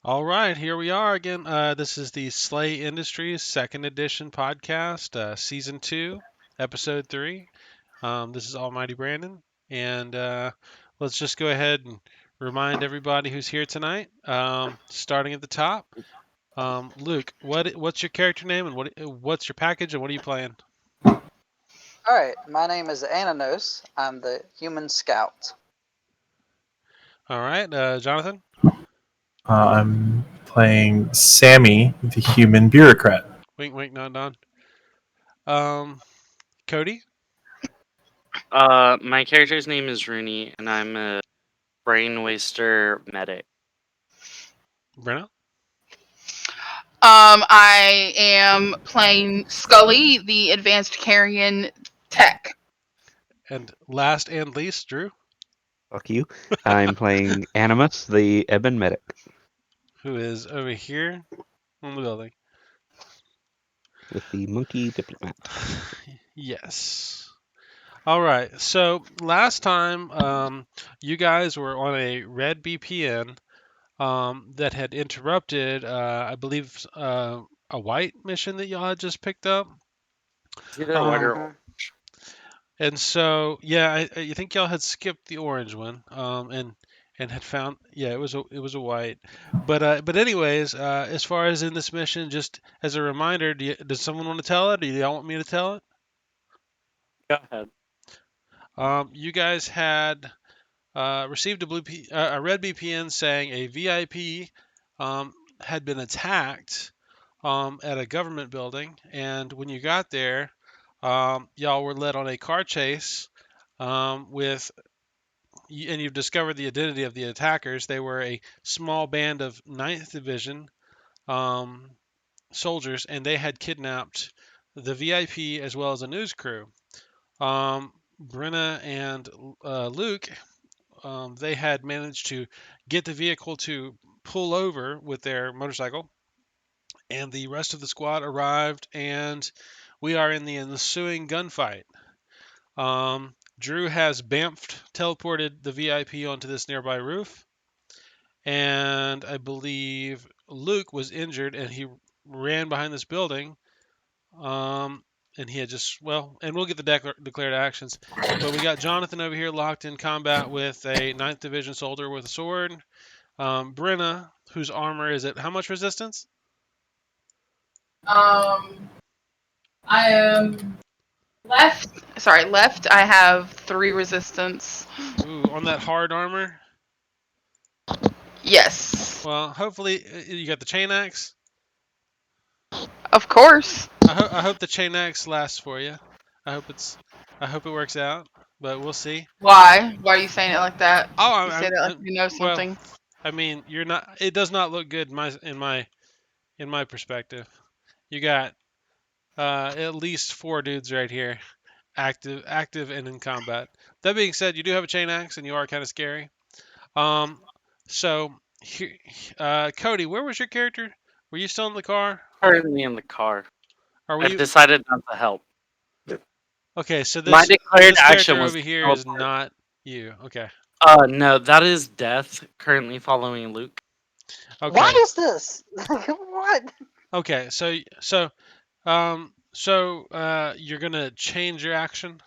All right, here we are again. This is the Slay Industries Second Edition podcast, Season 2, Episode 3. This is Almighty Brandon, and let's just go ahead and remind everybody who's here tonight. Starting at the top, Luke, what's your character name and what's your package and what are you playing? Alright, my name is Ananos. I'm the human scout. All right, Jonathan. I'm playing Sammy, the human bureaucrat. Wink, wink, nod, nod. Cody. My character's name is Rooney, and I'm a brain waster medic. Brenna. I am playing Scully, the advanced carrion tech. And last and least, Drew. Fuck you. I'm playing Animus, the Ebon Medic. Who is over here on the building. With the monkey diplomat. Yes. All right. So last time, you guys were on a red BPN that had interrupted, I believe, a white mission that y'all had just picked up. It's either white or Um, and so, yeah, I think y'all had skipped the orange one, and had found, yeah, it was a white. But anyways, as far as in this mission, just as a reminder, does someone want to tell it, or do y'all want me to tell it? Go ahead. You guys had received a red BPN saying a VIP had been attacked at a government building, and when you got there, y'all were led on a car chase with, and you've discovered the identity of the attackers. They were a small band of 9th Division um, soldiers, and they had kidnapped the VIP as well as a news crew. Brenna and Luke, they had managed to get the vehicle to pull over with their motorcycle, and the rest of the squad arrived, and we are in the ensuing gunfight. Drew has bamfed teleported the VIP onto this nearby roof, and I believe Luke was injured and he ran behind this building. And he had just, well, and we'll get the declared actions. But we got Jonathan over here locked in combat with a 9th Division soldier with a sword. Brenna, whose armor is at how much resistance? I am left. Sorry, left. I have 3 resistance. Ooh, on that hard armor? Yes. Well, hopefully you got the chain axe. Of course. I hope the chain axe lasts for you. I hope it works out, but we'll see. Why? Why are you saying it like that? Oh, You say that like you know something. Well, I mean, you're not. It does not look good in my perspective. You got at least 4 dudes right here, active and in combat. That being said, you do have a chain axe and you are kind of scary. So here, Cody, where was your character? Were you still in the car? Currently in the car. Are I've we decided not to help. okay? So My declared this action character was over here is teleport. not you. Okay. No, that is Death, currently following Luke. Okay. Why is this? What? Okay. So you're gonna change your action.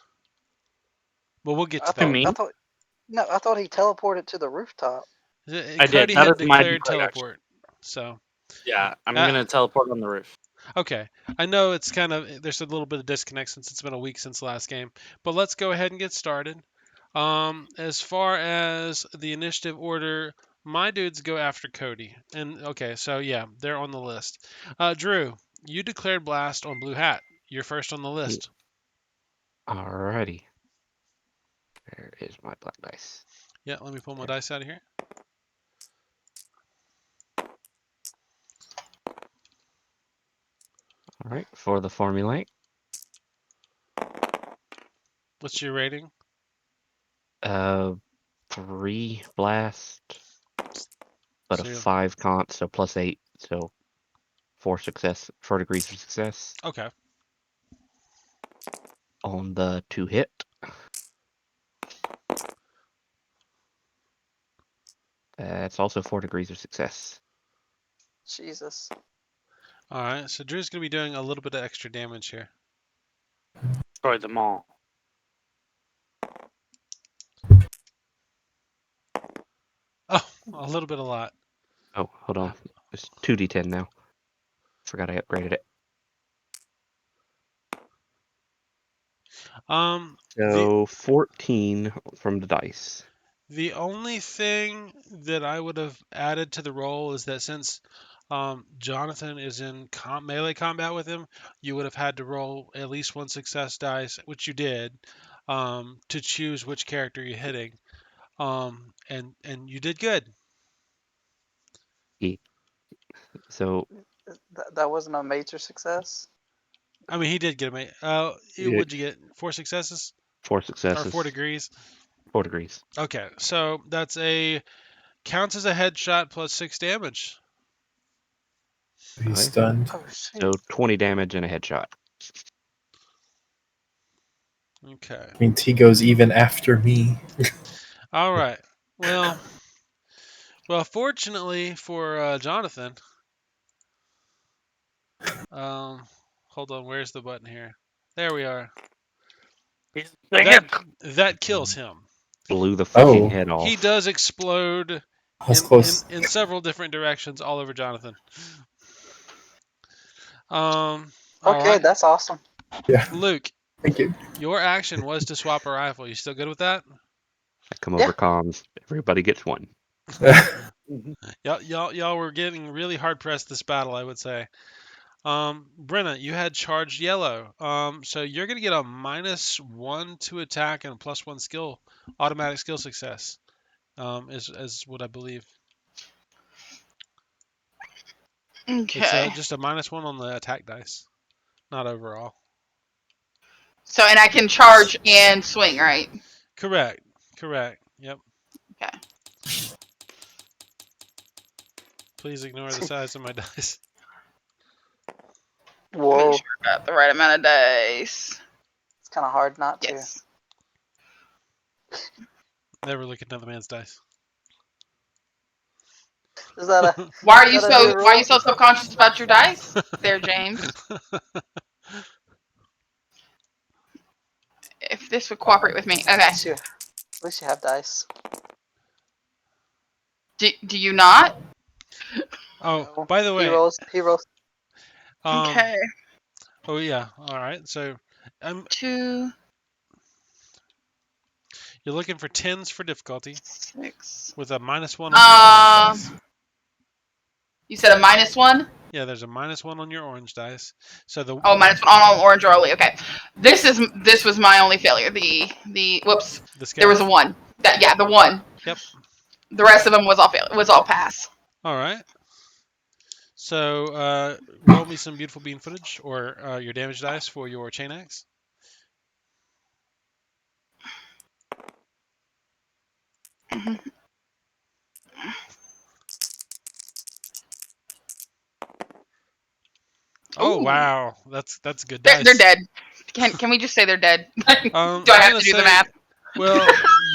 Well, we'll get to that. me? I thought he teleported to the rooftop. I did. Cody That had is my declared declared action. teleport. So Yeah, I'm gonna teleport on the roof. okay, I know it's kind of there's a little bit of disconnect since it's been a week since the last game, but let's go ahead and get started. As far as the initiative order, my dudes go after Cody, and okay, so yeah, they're on the list. Drew, you declared blast on Blue Hat. You're first on the list. Alrighty. Where is my black dice? Yeah, let me pull my dice out of here. Alright, for the formulaic. What's your rating? 3 blast, but So a you're- 5 con, so +8, so 4 degrees of success. Okay. On the 2 hit. That's also 4 degrees of success. Jesus. All right, so Drew's gonna be doing a little bit of extra damage here. Destroy them all. Oh, a little bit, a lot. Oh, hold on. It's 2d10 now. Forgot I upgraded it. So 14 from the dice. The only thing that I would have added to the roll is that since Jonathan is in melee combat with him, you would have had to roll at least one success dice, which you did, to choose which character you're hitting. And you did good. So That wasn't a major success. I mean, he did get a mate. Yeah. What'd you get? 4 successes 4 or successes. 4 degrees? 4 degrees. Okay, so that's counts as a headshot plus 6 damage. He's Okay. stunned. Oh shit. So 20 damage and a headshot. Okay. Means he goes even after me. All right. Well, fortunately for Jonathan, hold on. Where's the button here? There we are. He's That kills him. Blew the fucking Oh. head off. He does explode That's close. in several different directions all over Jonathan. All Okay, right. that's awesome. Yeah. Luke, Thank you. your action was to swap a rifle. You still good with that? I come Yeah. over comms. Everybody gets one. Y'all were getting really hard pressed this battle, I would say. Brenna, you had charged yellow. So you're gonna get a -1 to attack and a +1 skill, automatic skill success. Is what I believe. Okay. It's just a -1 on the attack dice, not overall. So, and I can charge and swing, right? Correct. Yep. Okay. Please ignore the size of my dice. Whoa. Make sure I got the right amount of dice. It's kind of hard not to. Yes. Never look at another man's dice. Is that a? Why are you Is that a new so Why are you rule? so subconscious about your dice, there, James? If this would cooperate with me, okay. At least you have dice. Do you not? Oh, No. by the way. He rolls. Okay. Oh yeah. All right. So, 2, you're looking for 10s for difficulty 6. with a -1 on your orange dice. You said a -1? Yeah, there's a -1 on your orange dice. So the Oh, -1 on all orange or only. Okay. This was my only failure. The whoops. There was a 1. The 1. Yep. The rest of them was all pass. All right. So roll me some beautiful bean footage or your damage dice for your chain axe. Oh Ooh. wow, that's good dice. They're dead. Can we just say they're dead? Do I have to do the math? Well,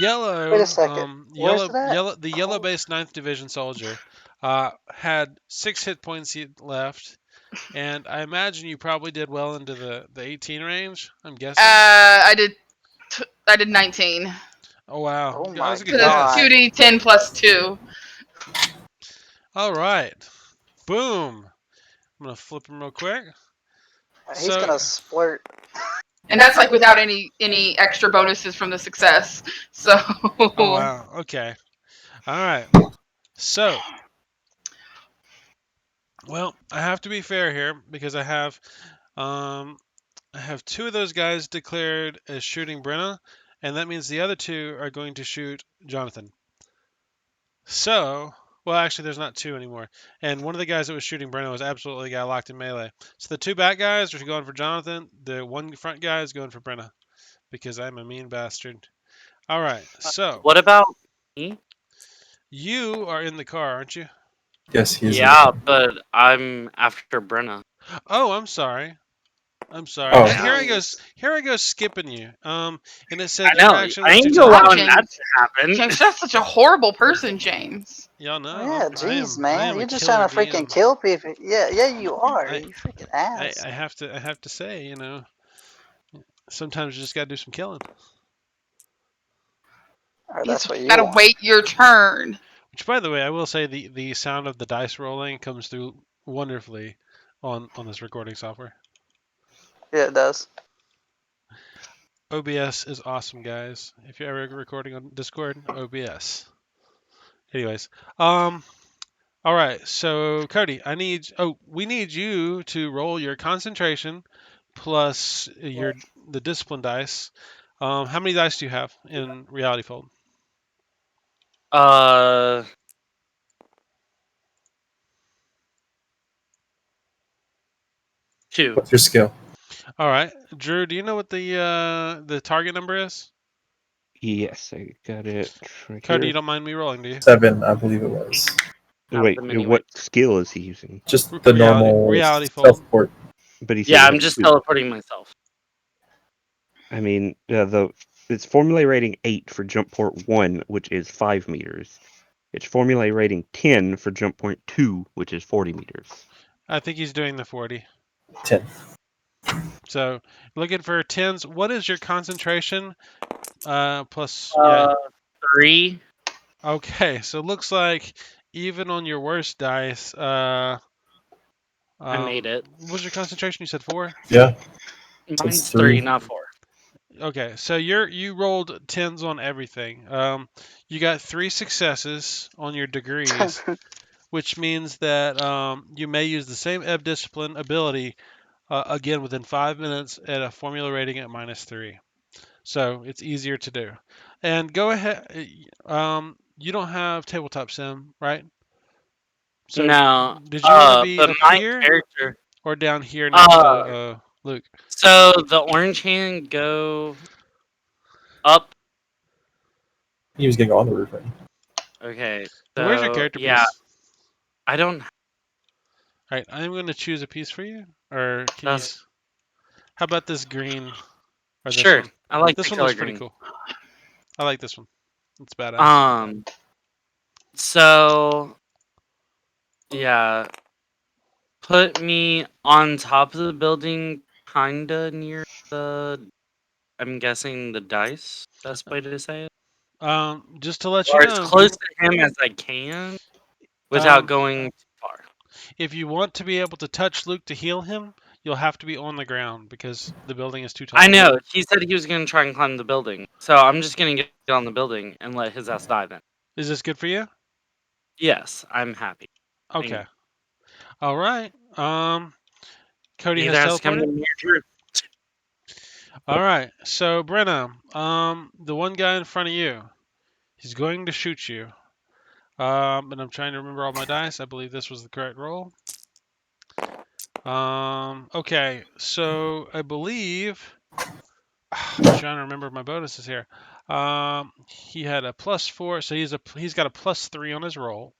yellow. Wait a second. Where's it at? The yellow-based 9th Division soldier had 6 hit points left, and I imagine you probably did well into the 18 range. I'm guessing. I did 19. Oh wow. Oh That my was a good So guess. that's 2d10 plus 2. All right. Boom. I'm gonna flip him real quick. He's gonna splurt. And that's like without any extra bonuses from the success. So. Oh wow. Okay. All right. So. Well, I have to be fair here because I have 2 of those guys declared as shooting Brenna, and that means the other 2 are going to shoot Jonathan. So, well, actually, there's not 2 anymore. And one of the guys that was shooting Brenna was absolutely the guy locked in melee. So the 2 back guys are going for Jonathan. The one front guy is going for Brenna because I'm a mean bastard. All right. So. What about me? You are in the car, aren't you? Yes, he is. Yeah, but I'm after Brenna. Oh, I'm sorry. I'm sorry. Oh. Here I go skipping you. And it said I your know. action I was 2 ain't God, allowing James. that to happen. James, that's such a horrible person, James. Y'all know. Yeah, I jeez, am man. a You're just killer trying to freaking DM. kill people. Yeah, you are. I, You freaking ass. I have to say, sometimes you just gotta do some killing. Or You that's what you gotta want. wait your turn. Which, by the way, I will say the sound of the dice rolling comes through wonderfully on this recording software. Yeah, it does. OBS is awesome, guys. If you're ever recording on Discord, OBS. Anyways, all right. So Cody, we need you to roll your concentration plus the discipline dice. How many dice do you have in Reality Fold? 2. What's your skill? All right, Drew, do you know what the target number is? Yes, I got it right Cody, you here. don't mind me rolling, do you? 7, I believe it was. Have Wait, the mini what wings. skill is he using? Just the normal reality fold. self-port. But he said Yeah, it I'm had just 2. teleporting myself. I mean, it's formula rating 8 for jump port 1, which is 5 meters. It's formula rating 10 for jump point 2, which is 40 meters. I think he's doing the 40. 10. So looking for 10s. What is your concentration? Plus, yeah. 3. Okay, so it looks like even on your worst dice, I made it. what was your concentration? You said 4? Yeah, Mine's 3, 3. not 4. Okay, so you rolled 10s on everything. You got 3 successes on your degrees, which means that you may use the same ebb discipline ability again within 5 minutes at a formula rating at -3. So it's easier to do. And go ahead. You don't have tabletop sim, right? So No. did you want to be But up my here character. or down here next to Luke? So the orange hand go up. He was going to go on the roof, right? Okay. And where's your So character yeah, piece? I don't. All right, I'm going to choose a piece for you. Or can you? That's How about this green or this sure. one? I like This the one color looks pretty green. cool. I like this one. It's badass. So yeah, put me on top of the building, kinda near the. I'm guessing the dice. Best way to say it. Just to let you Or as know, close to him as I can, without um, going too far. if you want to be able to touch Luke to heal him, you'll have to be on the ground because the building is too tall. I know. He said he was gonna try and climb the building, so I'm just gonna get on the building and let his ass die then. Is this good for you? Yes, I'm happy. Okay. All right. Cody He has has to come to teleported. near Drew. All right. So Brenna, the one guy in front of you, he's going to shoot you. And I'm trying to remember all my dice. I believe this was the correct roll. Okay. So I believe I'm trying to remember my bonuses here. He had a +4, so he's got a +3 on his roll.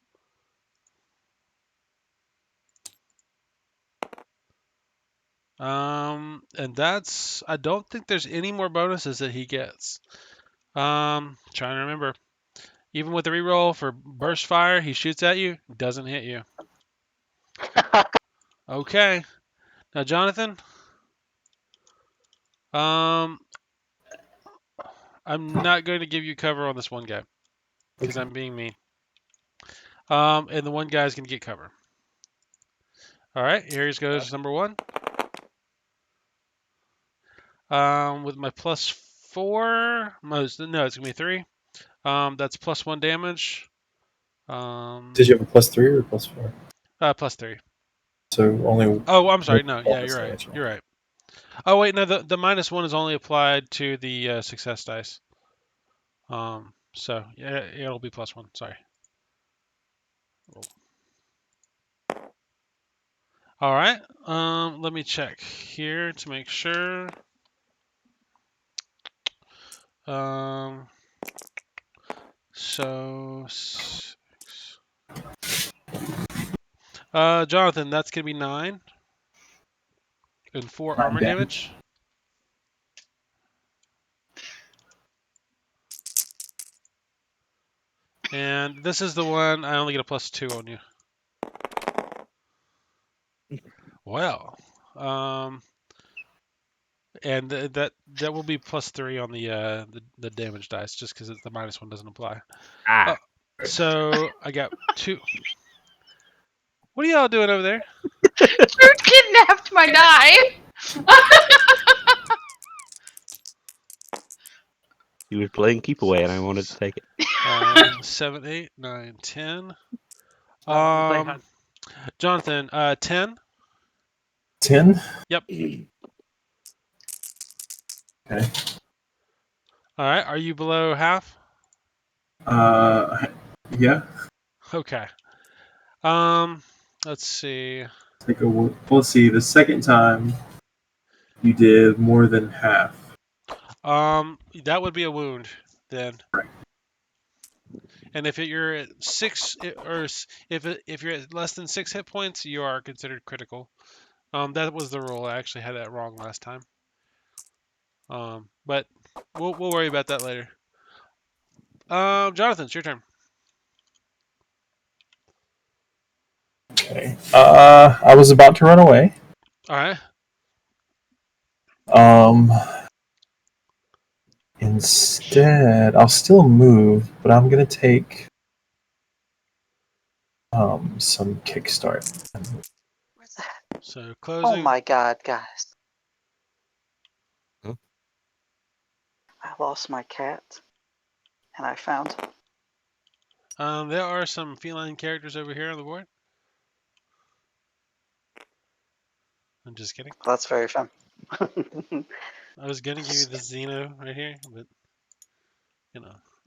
And I don't think there's any more bonuses that he gets. Trying to remember. Even with the reroll for burst fire, he shoots at you, doesn't hit you. Okay. Now, Jonathan, I'm not going to give you cover on this one guy because I'm being mean. And the one guy's going to get cover. All right, here goes number 1. With my +4, no, it's going to be 3. That's +1 damage. Did you have a +3 or a +4? +3. So only. Oh, I'm sorry. No, yeah, bonus you're right. damage. You're right. Oh wait, no, the -1 is only applied to the success dice. So yeah, it'll be +1. Sorry. All right. Let me check here to make sure. So 6. Jonathan, that's gonna be 9. and 4 9 armor damage. And this is the one I only get a +2 on you. Well, and that will be +3 on the damage dice, just because the -1 doesn't apply. Ah, So I got 2. What are y'all doing over there? Truth kidnapped my die. he was playing keep away, and I wanted to take it. 7, 8, 9, 10. They had Jonathan, 10. 10? Yep. Okay. All right. Are you below half? Yeah. Okay. Let's see. Take a look. Let's see. The second time you did more than half. That would be a wound then. Right. And if you're at 6, if you're at less than 6 hit points, you are considered critical. That was the rule. I actually had that wrong last time. But we'll worry about that later. Jonathan, it's your turn. Okay. I was about to run away. All right. Instead, I'll still move, but I'm gonna take some kickstart. Where's that? So Oh closing. my god, guys. Huh? I lost my cat. And I found him. There are some feline characters over here on the board. I'm just kidding. That's very fun. I was gonna give you the Xeno right here, but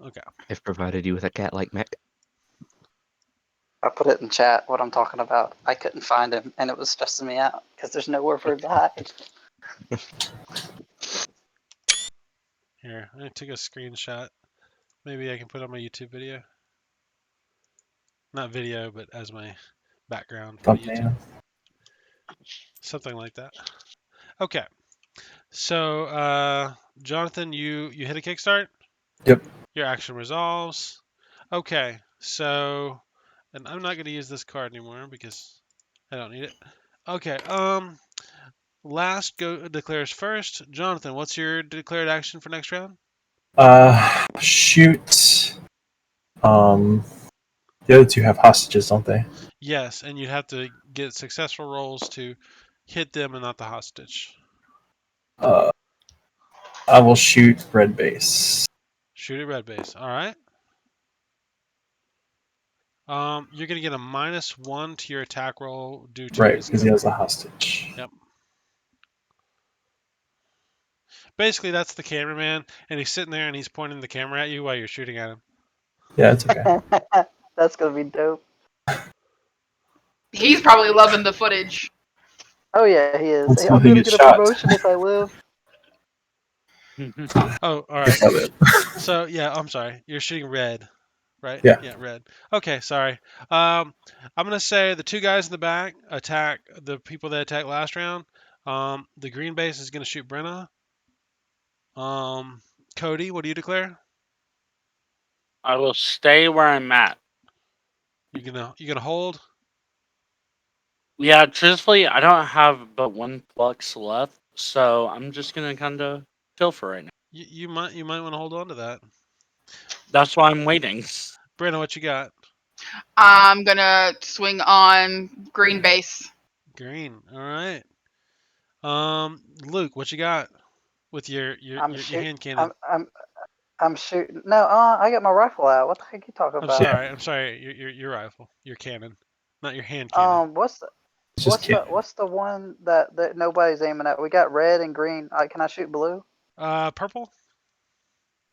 okay. I've provided you with a cat-like mech. I put it in chat what I'm talking about. I couldn't find him, and it was stressing me out because there's nowhere for him to hide. Here, I took a screenshot. Maybe I can put on my YouTube video. Not video, but as my background for YouTube. Thumbnail. Something like that. Okay. So, Jonathan, you hit a kickstart? Yep. Your action resolves. Okay. So, and I'm not going to use this card anymore because I don't need it. Okay. Last declares first. Jonathan, what's your declared action for next round? Shoot. The other two have hostages, don't they? Yes, and you'd have to get successful rolls to hit them and not the hostage. I will shoot red base. Shoot at red base. All right. You're gonna get a -1 to your attack roll due to Right, his because he cover. has a hostage. Yep. Basically, that's the cameraman, and he's sitting there and he's pointing the camera at you while you're shooting at him. Yeah, it's okay. That's gonna be dope. He's probably loving the footage. Oh yeah, he is. Until I'm he gonna gets get a shot. promotion if I live. Oh, all right. So yeah, I'm sorry. You're shooting red, right? Yeah. Yeah, red. Okay, sorry. I'm gonna say the two guys in the back attack the people that attacked last round. The green base is gonna shoot Brenna. Cody, what do you declare? I will stay where I'm at. You gonna hold? Yeah, truthfully, I don't have but 1 flux left, so I'm just gonna kind of chill for right now. You might want to hold on to that. That's why I'm waiting. Brenna, what you got? I'm gonna swing on green base. Green. All right. Luke, what you got with your hand cannon? I'm shooting. No, I got my rifle out. What the heck are you talking about? I'm sorry. Your rifle, your cannon, not your hand cannon. What's the one that nobody's aiming at? We got red and green. Can I shoot blue? Purple.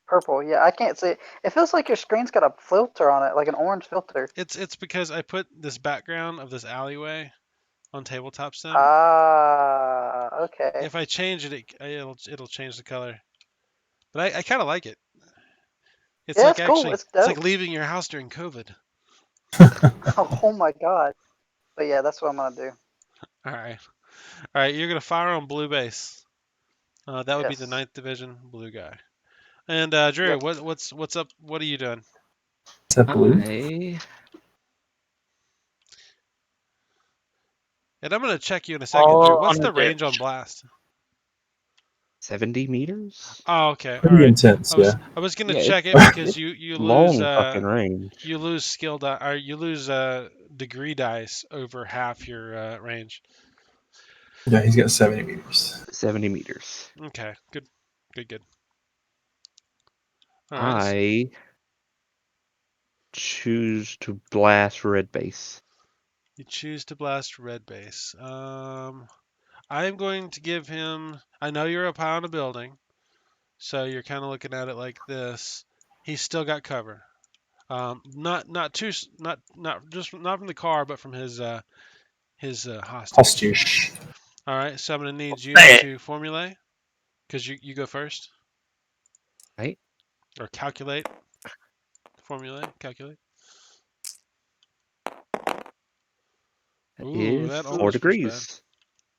Purple. Yeah, I can't see it. It feels like your screen's got a filter on it, like an orange filter. It's because I put this background of this alleyway on tabletop sim. Ah, okay. If I change it, it'll change the color. But I kind of like it. It's Yeah, like it's cool. actually, It's it's like dope. leaving your house during COVID. Oh my god. But yeah, that's what I'm gonna do. All right. All right, you're gonna fire on blue base. That would be the Yes. 9th Division blue guy. And Drew, Yep. what's up? What are you doing? Is that blue? And I'm gonna check you in a second, All Drew. What's on the a range on ditch. blast? 70 meters? Oh, okay, all Pretty right. intense, yeah. I was gonna Yeah, check it it's because you lose long fucking range. you lose skill die or you lose degree dice over half your range. Yeah, he's got 70 meters. 70 meters. Okay, good. All right. I choose to blast red base. You choose to blast red base. I'm going to give him. I know you're up high on a building, so you're kind of looking at it like this. He's still got cover. Not from the car, but from his hostage. Hostage. All right, so I'm gonna need you Say it. to formulate, because you go first. Right. Or calculate. Calculate. That Ooh, is that 4 almost was bad. degrees.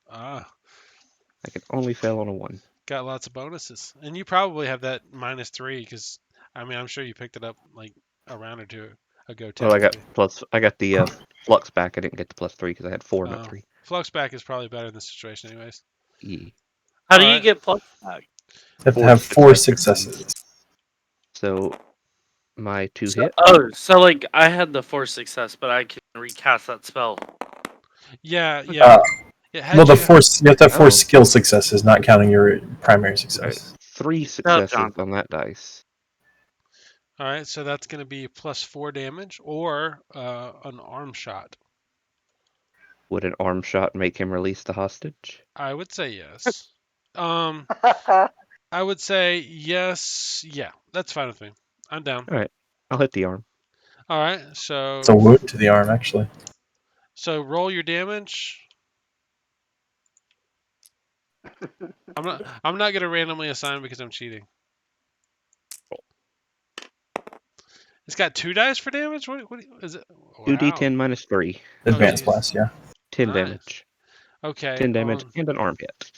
Ah, I can only fail on a 1. got lots of bonuses, and you probably have that -3 because I mean I'm sure you picked it up like a round or two ago. Well, I got Technically. I got the flux back. I didn't get the +3 because I had 4, not Oh. 3. Flux back is probably better in this situation, anyways. Yeah. How do you Alright. get plus back? You have to have 4 successes. So my 2 So, hit. so like I had the 4 success, but I can recast that spell. Yeah. Well, the 4 you have to have 4 Oh. skill successes, not counting your primary success. 3 successes John. on that dice. All right, so that's going to be +4 damage or an arm shot. Would an arm shot make him release the hostage? I would say yes. I would say yes. Yeah, that's fine with me. I'm down. All right, I'll hit the arm. All right, so It's a wound to the arm, actually. so roll your damage. I'm not gonna randomly assign because I'm cheating. It's got 2 dice for damage. What is it? Wow. 2d10 minus 3. Advanced geez. blast, yeah. 10 Nice. damage. Okay. 10 damage and an arm hit.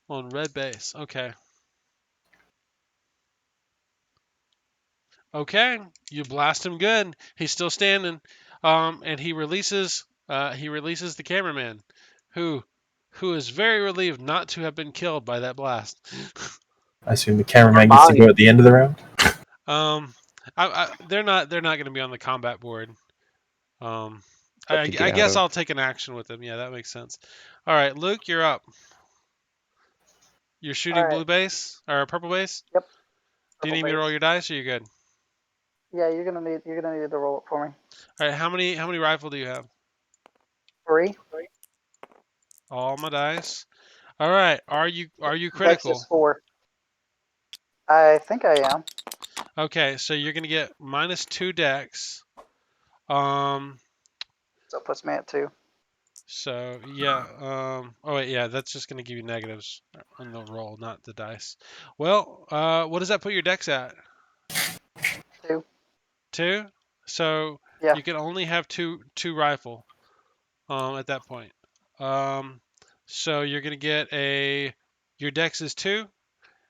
On red base. Okay. Okay. You blast him good. He's still standing. And he releases the cameraman, who is very relieved not to have been killed by that blast. I assume the cameraman gets to go at the end of the round. They're not going to be on the combat board. I to get guess out of. I'll take an action with them. Yeah, that makes sense. All right, Luke, you're up. You're shooting All right. blue base or purple base. Yep. Do you need me to roll your dice, or you good? Yeah, you're gonna need to roll it for me. All right, how many rifle do you have? 3. All my dice. All right, are you Dex critical? is 4. I think I am. Okay, so you're gonna get -2 dex. So it puts me at 2. So yeah. Oh wait, yeah. That's just gonna give you negatives on the roll, not the dice. Well, what does that put your dex at? 2. 2. So Yeah. you can only have two rifle. At that point. So you're gonna get your dex is 2,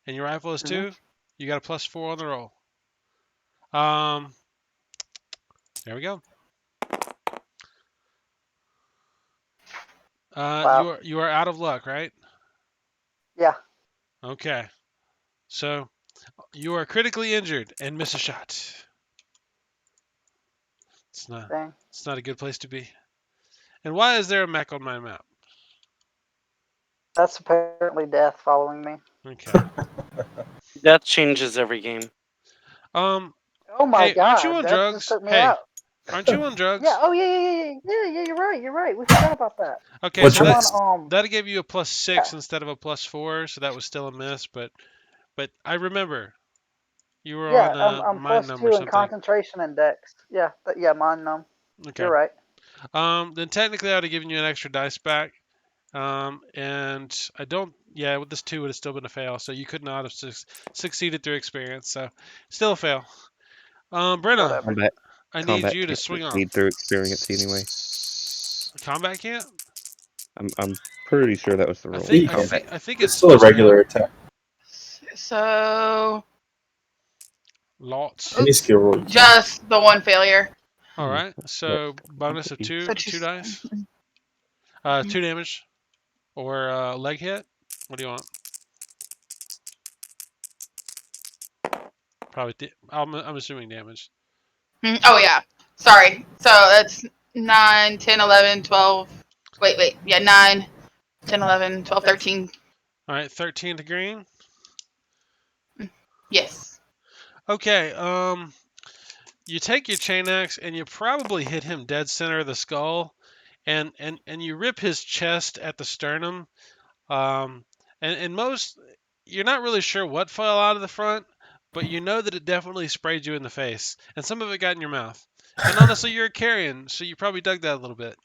and your rifle is 2. You got a +4 on the roll. There we go. Wow. You are out of luck, right? Yeah. Okay. So you are critically injured and miss a shot. Dang. It's not a good place to be. And why is there a mech on my map? That's apparently death following me. Okay. Death changes every game. Oh my Hey, god. aren't you on that drugs? Just took me Hey, out. aren't you on drugs? Yeah. Oh yeah. You're right. We forgot about that. Okay, What's so your- that gave you a +6 Yeah. instead of a +4, so that was still a miss. But I remember you were Yeah, on I'm mind +2 number in something. concentration and dex. Yeah, mind num. Okay. You're right. Then technically I would have given you an extra dice back. And I don't. Yeah, with this 2 would have still been a fail, so you could not have succeeded through experience. So still a fail. Brenna, Whatever. I need Combat you to can't swing on. succeed through experience anyway. Combat can't? I'm pretty sure that was the I roll. think Okay. I think It's it's still a supposed to regular have attack. So lots. Any skill roll. You can. just the one failure. All right. So bonus of So two dice. 2 damage or leg hit. What do you want? Probably. I'm assuming damage. Oh yeah. Sorry. So that's 9, 10, 11, 12. Wait. Yeah, 9, 10, 11, 12, 13. All right. 13 to green. Yes. Okay. You take your chain axe and you probably hit him dead center of the skull, and you rip his chest at the sternum. And most, you're not really sure what fell out of the front, but you know that it definitely sprayed you in the face, and some of it got in your mouth. And honestly, you're a carrion, so you probably dug that a little bit.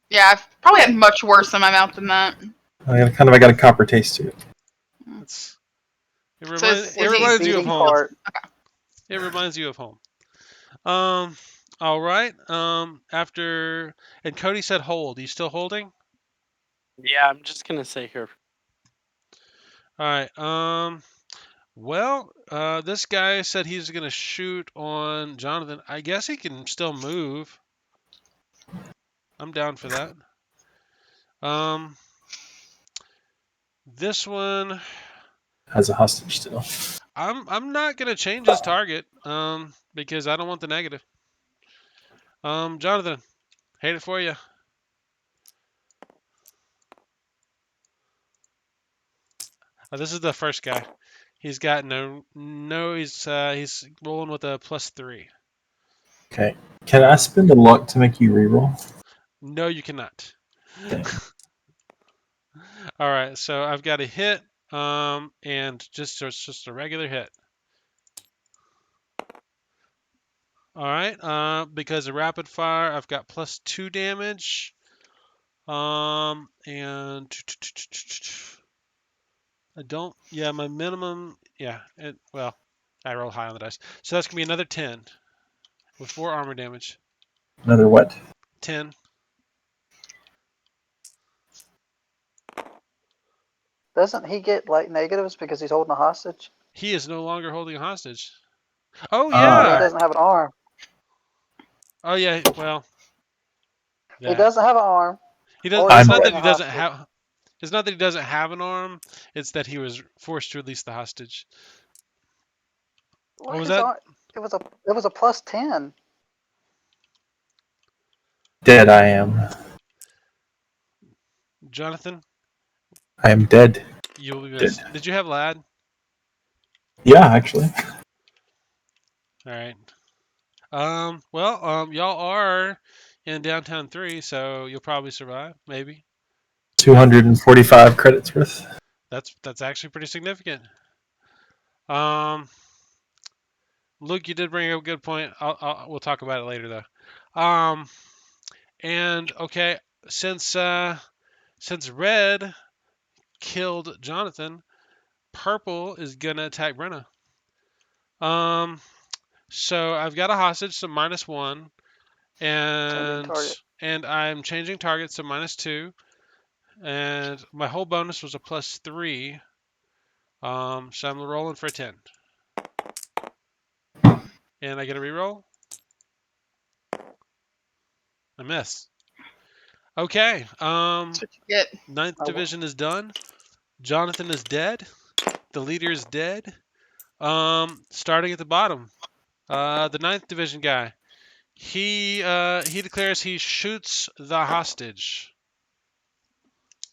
Yeah, I've probably had much worse in my mouth than that. I got a copper taste to it. It So reminds is he reminds you of Beating home. heart. It reminds you of home. All right. After and Cody said hold. Are you still holding? Yeah, I'm just gonna say here. All right. Well, this guy said he's gonna shoot on Jonathan. I guess he can still move. I'm down for that. This one, Has a hostage still. I'm not gonna change his target. Because I don't want the negative. Jonathan, hate it for you. This is the first guy. He's got no. He's rolling with a +3. Okay. Can I spend a luck to make you reroll? No, you cannot. Okay. All right, so I've got a hit, and it's just a regular hit. All right, because of rapid fire, I've got +2 damage. And I don't. Yeah, my minimum. Yeah, well, I roll high on the dice, so that's gonna be another 10 with 4 armor damage. Another what? 10. Doesn't he get like negatives because he's holding a hostage? He is no longer holding a hostage. Oh But he yeah. doesn't have an arm. Oh yeah. Well. He Yeah. doesn't have an arm. He does. Or It's he's not that holding he a doesn't hostage. have. It's not that he doesn't have an arm. It's that he was forced to release the hostage. Well, What was his that? arm, it was a +10. Dead I am. Jonathan, I am dead. you will be missed. Did you have lad? Yeah, actually. All right. Well, y'all are in downtown 3, so you'll probably survive. Maybe. 245 credits worth. That's actually pretty significant. Luke, you did bring up a good point. We'll talk about it later though. And okay, since Red killed Jonathan, Purple is gonna attack Brenna. So I've got a hostage, so -1, and I'm changing targets to -2, and my whole bonus was a +3. So I'm rolling for a 10, and I get a reroll. I miss. Okay. That's what you get. 9th division is done. Jonathan is dead. The leader is dead. Starting at the bottom, the 9th division guy. He declares he shoots the hostage.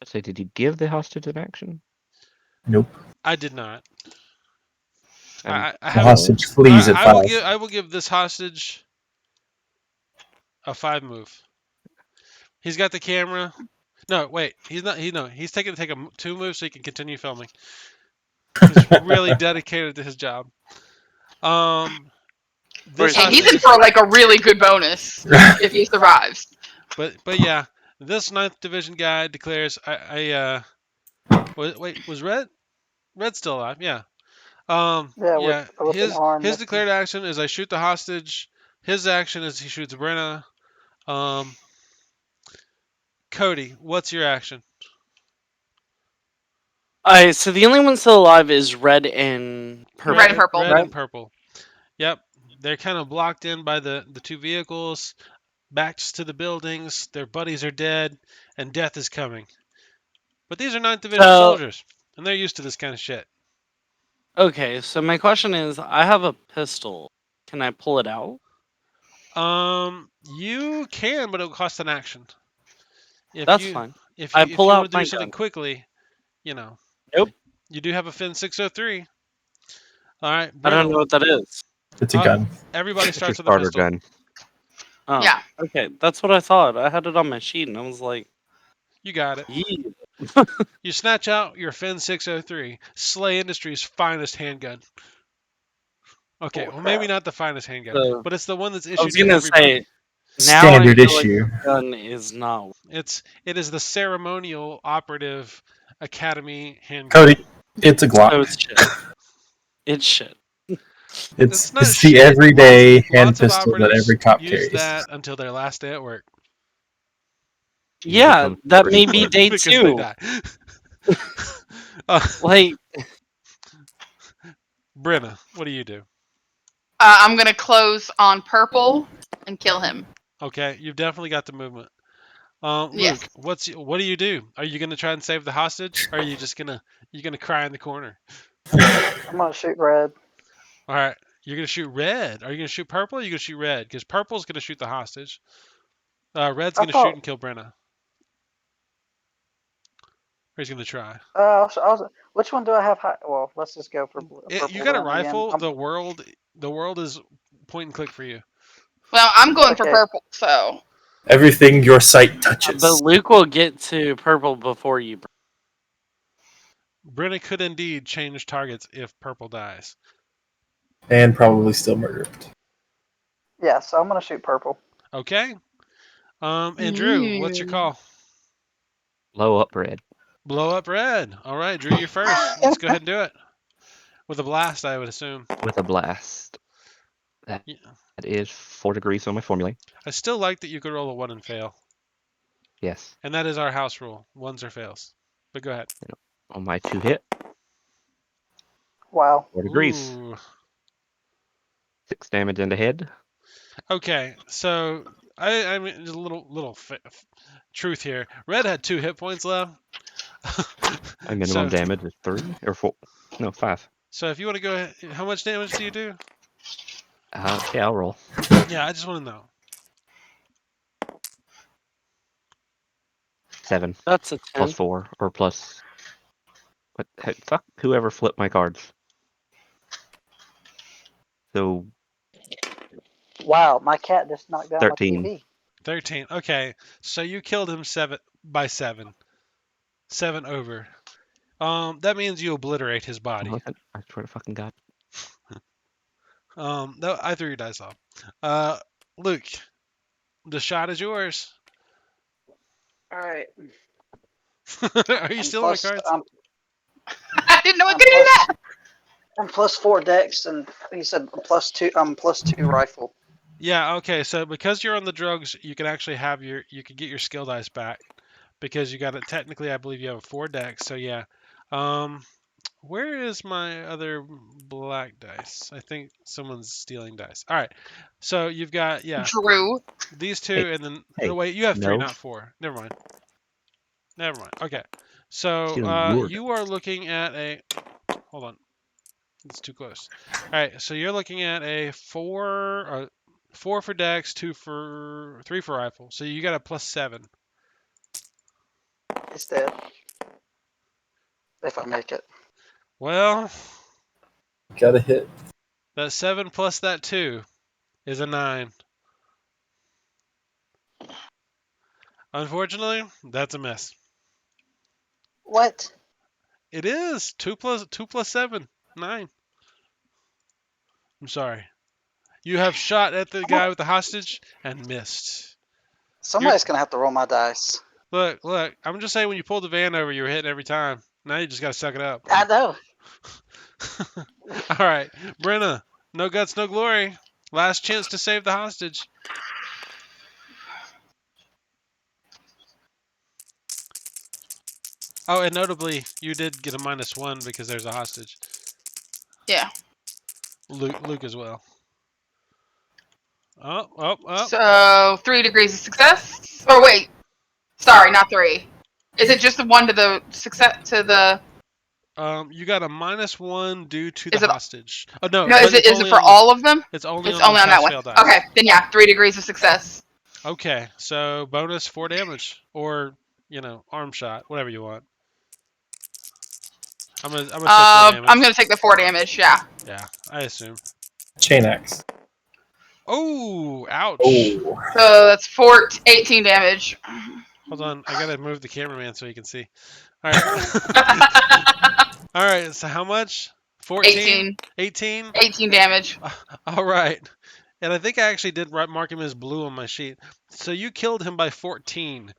So did you give the hostage an action? Nope. I did not. I The have. hostage flees at 5. I will give this hostage a 5 move. He's got the camera. No, wait. He's not. He's taking to take a 2 move so he can continue filming. He's really dedicated to his job. This And he's in for like a really good bonus if he survives. But yeah, this 9th division guy declares wait, was Red's still alive? Yeah. Yeah, with an arm. His declared action is I shoot the hostage. His action is he shoots Brenna. Cody, what's your action? Alright, so the only one still alive is red and purple. Red and purple. Red right? and purple. Yep. They're kind of blocked in by the two vehicles, backs to the buildings. Their buddies are dead, and death is coming. But these are 9th Division So- soldiers, and they're used to this kind of shit. Okay, so my question is, I have a pistol. Can I pull it out? You can, but it'll cost an action. If That's you, fine. If I you, if pull you out want to do my something gun. quickly, you know. Nope. You do have a Fin 603. All right, I don't Brenna, know what that is. It's a gun. everybody It's your starts with a starter pistol. gun. Oh, Yeah. Okay, that's what I thought. I had it on my sheet, and I was like, You got it. yeah. You snatch out your Fin 603, Slay Industries' finest handgun. Okay, Holy well maybe crap. not the finest handgun, So, but it's the one that's I was issued to gonna everybody. say, now I Standard feel like issue. the gun is not. It is the ceremonial operative academy handgun. Cody, it's a Oh, Glock. it's shit. It's shit. It's not It's shit. the everyday Lots hand of pistol that operatives every cop use carries. that until their last day at work. You Yeah, become that pretty may be quick. day because they 2. die. Like, Brenna, what do you do? I'm gonna close on purple and kill him. Okay, you've definitely got the movement. Luke, Yes. what do you do? Are you gonna try and save the hostage, or are you just gonna cry in the corner? I'm gonna shoot red. All right, you're gonna shoot red. Are you gonna shoot purple? Or are you gonna shoot red? Because purple's gonna shoot the hostage. Red's I gonna thought- shoot and kill Brenna. Or he's gonna try. Which one do I have? Well, let's just go for purple. You got a then again. rifle. The world is point and click for you. Well, I'm going for Okay. purple, so Everything your sight touches. but Luke will get to purple before you. Brenna could indeed change targets if purple dies. And probably still murdered. Yeah, so I'm gonna shoot purple. Okay. And Drew, what's your call? Blow up red. Blow up red. All right, Drew, you're first. Let's go ahead and do it. With a blast, I would assume. With a blast. That Yeah. is 4 degrees on my formula. I still like that you could roll a 1 and fail. Yes. And that is our house rule. 1s or fails. But go ahead. On my 2 hit, Wow. 4 degrees. Ooh. 6 damage in the head. Okay, so I mean, just a little truth here. Red had 2 hit points left. My minimum So- damage is 3 or 4. No, 5. So if you want to go ahead, how much damage do you do? Yeah, I'll roll. Yeah, I just want to know. 7 That's a 10. plus 4 or plus. What? Fuck whoever flipped my cards. So Wow, my cat just knocked down 13. my TV. 13. Okay, so you killed him 7 by 7. 7 over. That means you obliterate his body. I swear to fucking God. No, I threw your dice off. Luke, the shot is yours. All right. Are you stealing my cards? I didn't know I could do that. I'm +4 dex, and he said +2. I'm +2 rifle. Yeah, okay. So because you're on the drugs, you can actually have you can get your skill dice back because you got it. Technically, I believe you have a 4 dex. So yeah. Where is my other black dice? I think someone's stealing dice. All right. So you've got Drew. these 2, Hey, and then hey, no, wait, you have 3, no. not 4. Never mind. Never mind. Okay. So Stealing your you are looking at a. Hold on. It's too close. All right. So you're looking at a 4 for dex, 3 for rifle. So you got a +7. It's dead. If I make it. Well, Got a hit. that 7 plus that 2 is a 9. Unfortunately, that's a miss. What? It is 2 plus 7, 9. I'm sorry. You have shot at the guy with the hostage and missed. Somebody's gonna have to roll my dice. Look. I'm just saying when you pulled the van over, you were hitting every time. Now you just gotta suck it up. I know. All right, Brenna. No guts, no glory. Last chance to save the hostage. Oh, and notably, you did get a -1 because there's a hostage. Yeah. Luke as well. Oh. So 3 degrees of success. Or wait, sorry, not 3. Is it just the 1 to the success to the? You got a -1 due to the Is it? hostage. Oh no, No, but it's is it only for on the all of them? it's only It's on the only on that pass one. fail dice. Okay, then yeah, 3 degrees of success. Okay, so bonus 4 damage, or arm shot, whatever you want. I'm gonna say 4 damage. I'm gonna take the 4 damage. Yeah. Yeah, I assume. Chain axe. Oh, ouch. Oh. So that's 18 damage. Hold on, I gotta move the cameraman so you can see. All right. All right. So how much? 14. 18. 18 damage. All right. And I think I actually did mark him as blue on my sheet. So you killed him by 14.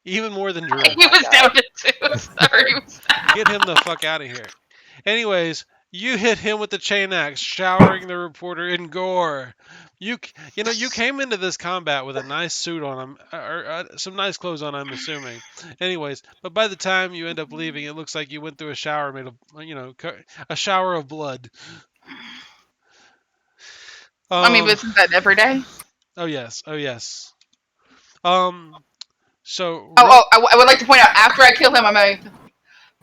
Even more than Drew. He was down to 2. Sorry. Get him the fuck out of here. Anyways, you hit him with the chain axe, showering the reporter in gore. You came into this combat with a nice suit on him, or some nice clothes on, I'm assuming. Anyways, but by the time you end up leaving, it looks like you went through a shower made of, a shower of blood. I mean, but isn't that every day? Oh yes. So. I would like to point out, after I kill him, I'm like,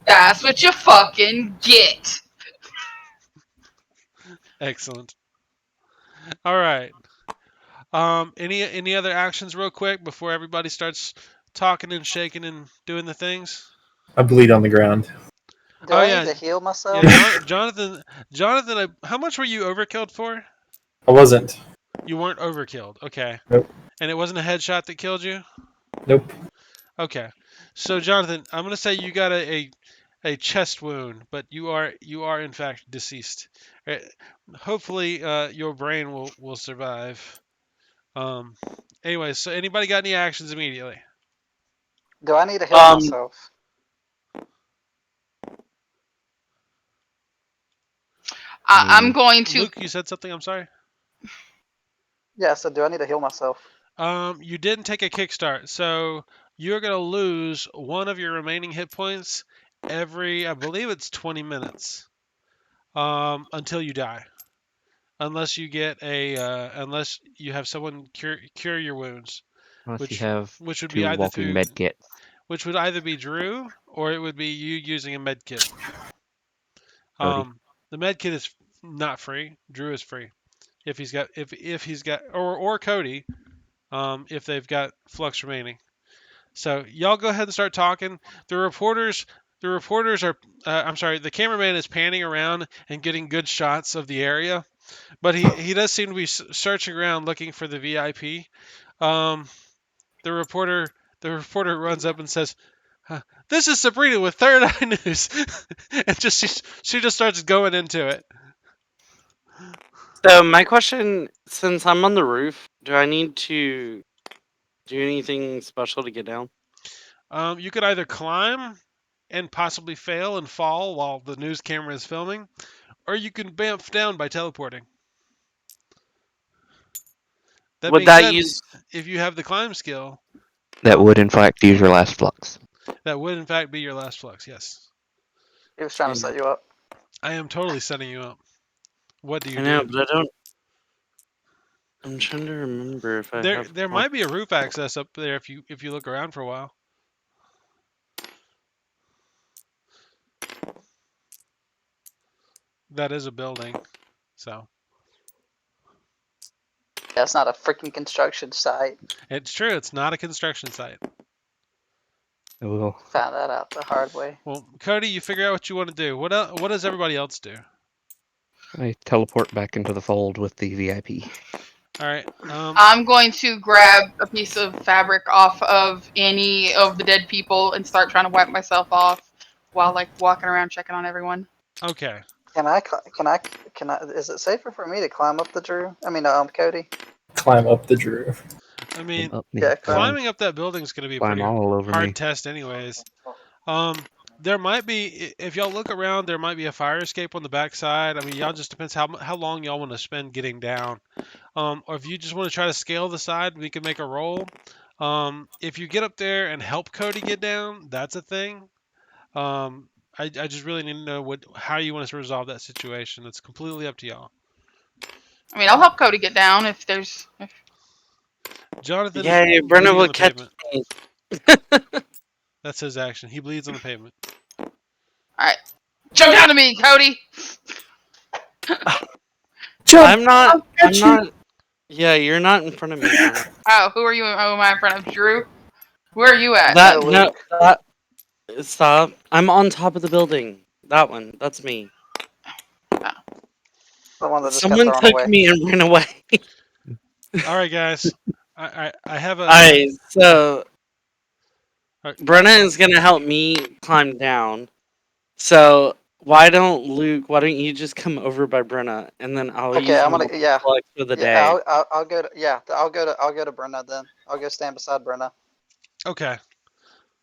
that's what you fucking get. Excellent. All right. Any other actions real quick before everybody starts talking and shaking and doing the things? I bleed on the ground. Do I need to heal myself? Yeah, Jonathan, how much were you overkilled for? I wasn't. You weren't overkilled. Okay. Nope. And it wasn't a headshot that killed you? Nope. Okay. So Jonathan, I'm gonna say you got a chest wound, but you are in fact deceased. Hopefully, your brain will survive. Anyway, so anybody got any actions immediately? Do I need to heal myself? I'm going to. Luke, you said something. I'm sorry. Yeah. So do I need to heal myself? You didn't take a kickstart, so you're gonna lose 1 of your remaining hit points every, I believe it's 20 minutes, until you die, unless you get unless you have someone cure your wounds, Unless you have which would 2 be either walking med kits. which would either be Drew or it would be you using a med kit. Cody. The med kit is not free. Drew is free if he's got or Cody, if they've got flux remaining. So y'all go ahead and start talking. The reporters are. I'm sorry. The cameraman is panning around and getting good shots of the area, but he does seem to be searching around looking for the VIP. The reporter runs up and says, "This is Sabrina with Third Eye News," and she just starts going into it. So my question, since I'm on the roof, do I need to do anything special to get down? You could either climb and possibly fail and fall while the news camera is filming, or you can bamf down by teleporting. That Would being that said, use? if you have the climb skill, That would, in fact, use your last flux. that would in fact be your last flux. Yes, He was trying to set you up. I am totally setting you up. What do you I know, do? but I don't. I'm trying to remember if I have. There might be a roof access up there if you look around for a while. That is a building, so. That's not a freaking construction site. It's true. It's not a construction site. I will. Found that out the hard way. Well, Cody, you figure out what you want to do. What does everybody else do? I teleport back into the fold with the VIP. All right. I'm going to grab a piece of fabric off of any of the dead people and start trying to wipe myself off while walking around checking on everyone. Okay. Can I? Is it safer for me to climb up the Drew? I mean, Cody. Climb up the Drew. I mean, Yeah, climbing up that building is going to be a Climb pretty all over hard me. test, anyways. There might be, if y'all look around, there might be a fire escape on the backside. I mean, y'all just depends how long y'all want to spend getting down. Or if you just want to try to scale the side, we can make a roll. If you get up there and help Cody get down, that's a thing. I just really need to know how you want us to resolve that situation. It's completely up to y'all. I mean, I'll help Cody get down if there's. Jonathan is Yay, Brenna bleeding will on the catch pavement. me. That's his action. He bleeds on the pavement. Alright. Jump down to me, Cody! Jump! I'm not. I'll catch you. Yeah, you're not in front of me, Brenna. Oh, who are you? Oh, am I in front of Drew? Where are you at? That No, no. Luke. That stop. I'm on top of the building. That one. That's me. The one that just got Someone thrown took away. me and ran away. All right, guys. I have a. Alright, so Alright. Brenna is gonna help me climb down. So why don't you just come over by Brenna and then I'll Okay, use I'm my gonna. Yeah, flex for the yeah. day. I'll go to. Yeah, I'll go to Brenna then. I'll go stand beside Brenna. Okay.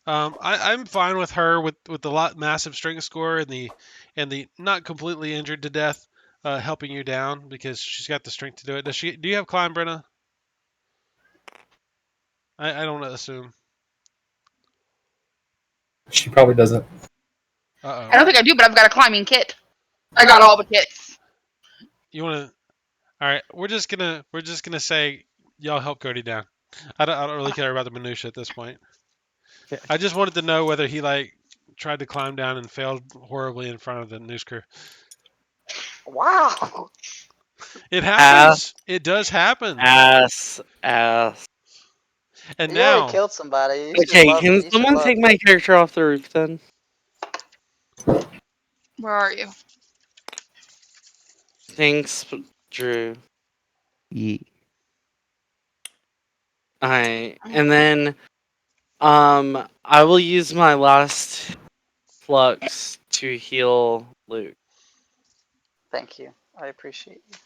I'm fine with her with the massive strength score and the not completely injured to death, helping you down because she's got the strength to do it. Does she? Do you have climb, Brenna? I don't assume. She probably doesn't. Uh I don't oh. think I do, but I've got a climbing kit. I got all the kits. You want to? All right. We're just gonna say y'all help Cody down. I don't really care about the minutia at this point. Okay. I just wanted to know whether he tried to climb down and failed horribly in front of the news crew. Wow. It happens. It does happen. Ass. And You already now, killed somebody. You should Okay, love. can You should someone love. take my character off the roof then? Where are you? Thanks, Drew. Ye. Alright, and then I will use my last flux to heal Luke. Thank you. I appreciate you.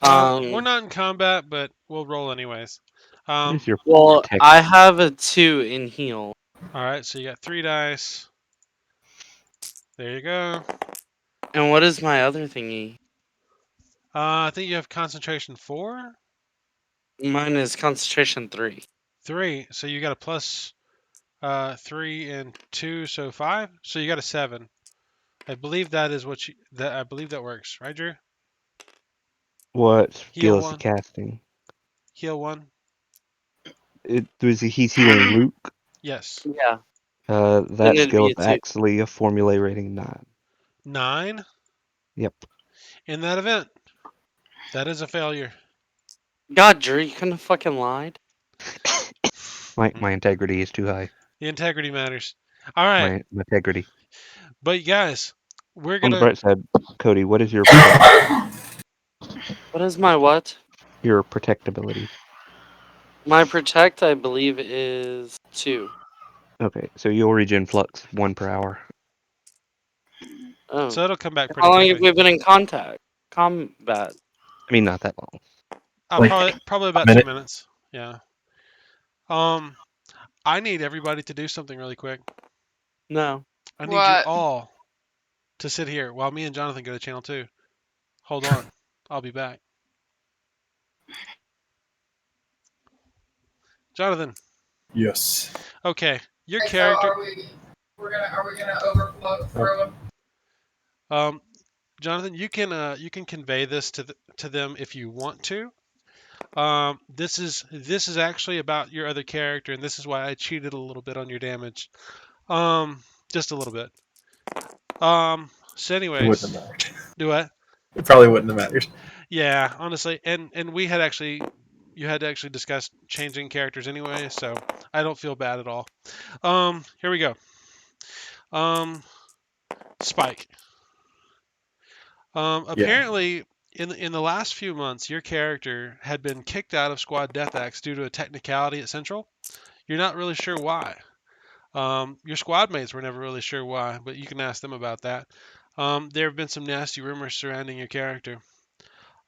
we're not in combat, but we'll roll anyways. What is your Well, protect? I have a 2 in heal. All right, so you got 3 dice. There you go. And what is my other thingy? I think you have concentration 4, Mine is concentration 3. 3. So you got a plus 3 and 2, so 5. So you got a 7. I believe that is what I believe that works, right, Drew? What Heal skill is he 1. casting? Heal 1. He's healing Luke. Yes. Yeah. That it'd skill be is a 2. actually a formula rating 9. 9. Yep. In that event, that is a failure. God, Drew, you couldn't have fucking lied. My integrity is too high. The integrity matters. All right, My integrity. but guys, we're On the gonna. bright side, Cody, what is your protect? What is my what? Your protectability? My protect, I believe, is 2. Okay, so you'll regen flux 1 per hour. Oh. So it'll come back pretty How long have quickly. we been in combat? I mean, not that long. Like Probably a about 2 minute. minutes. Yeah. I need everybody to do something really quick. No. I need you What? all to sit here while me and Jonathan go to channel 2. Hold on, I'll be back. Jonathan. Yes. Okay, your So character. are we gonna overthrow him? Jonathan, you can convey this to them if you want to. This is actually about your other character, and this is why I cheated a little bit on your damage. Just a little bit. So It wouldn't have anyways, mattered. do what? It probably wouldn't have mattered. Yeah, honestly, and you had to actually discuss changing characters anyway, so I don't feel bad at all. Here we go. Spike. Apparently, in the last few months, your character had been kicked out of Squad Deathaxe due to a technicality at Central. You're not really sure why. Your squad mates were never really sure why, but you can ask them about that. There have been some nasty rumors surrounding your character.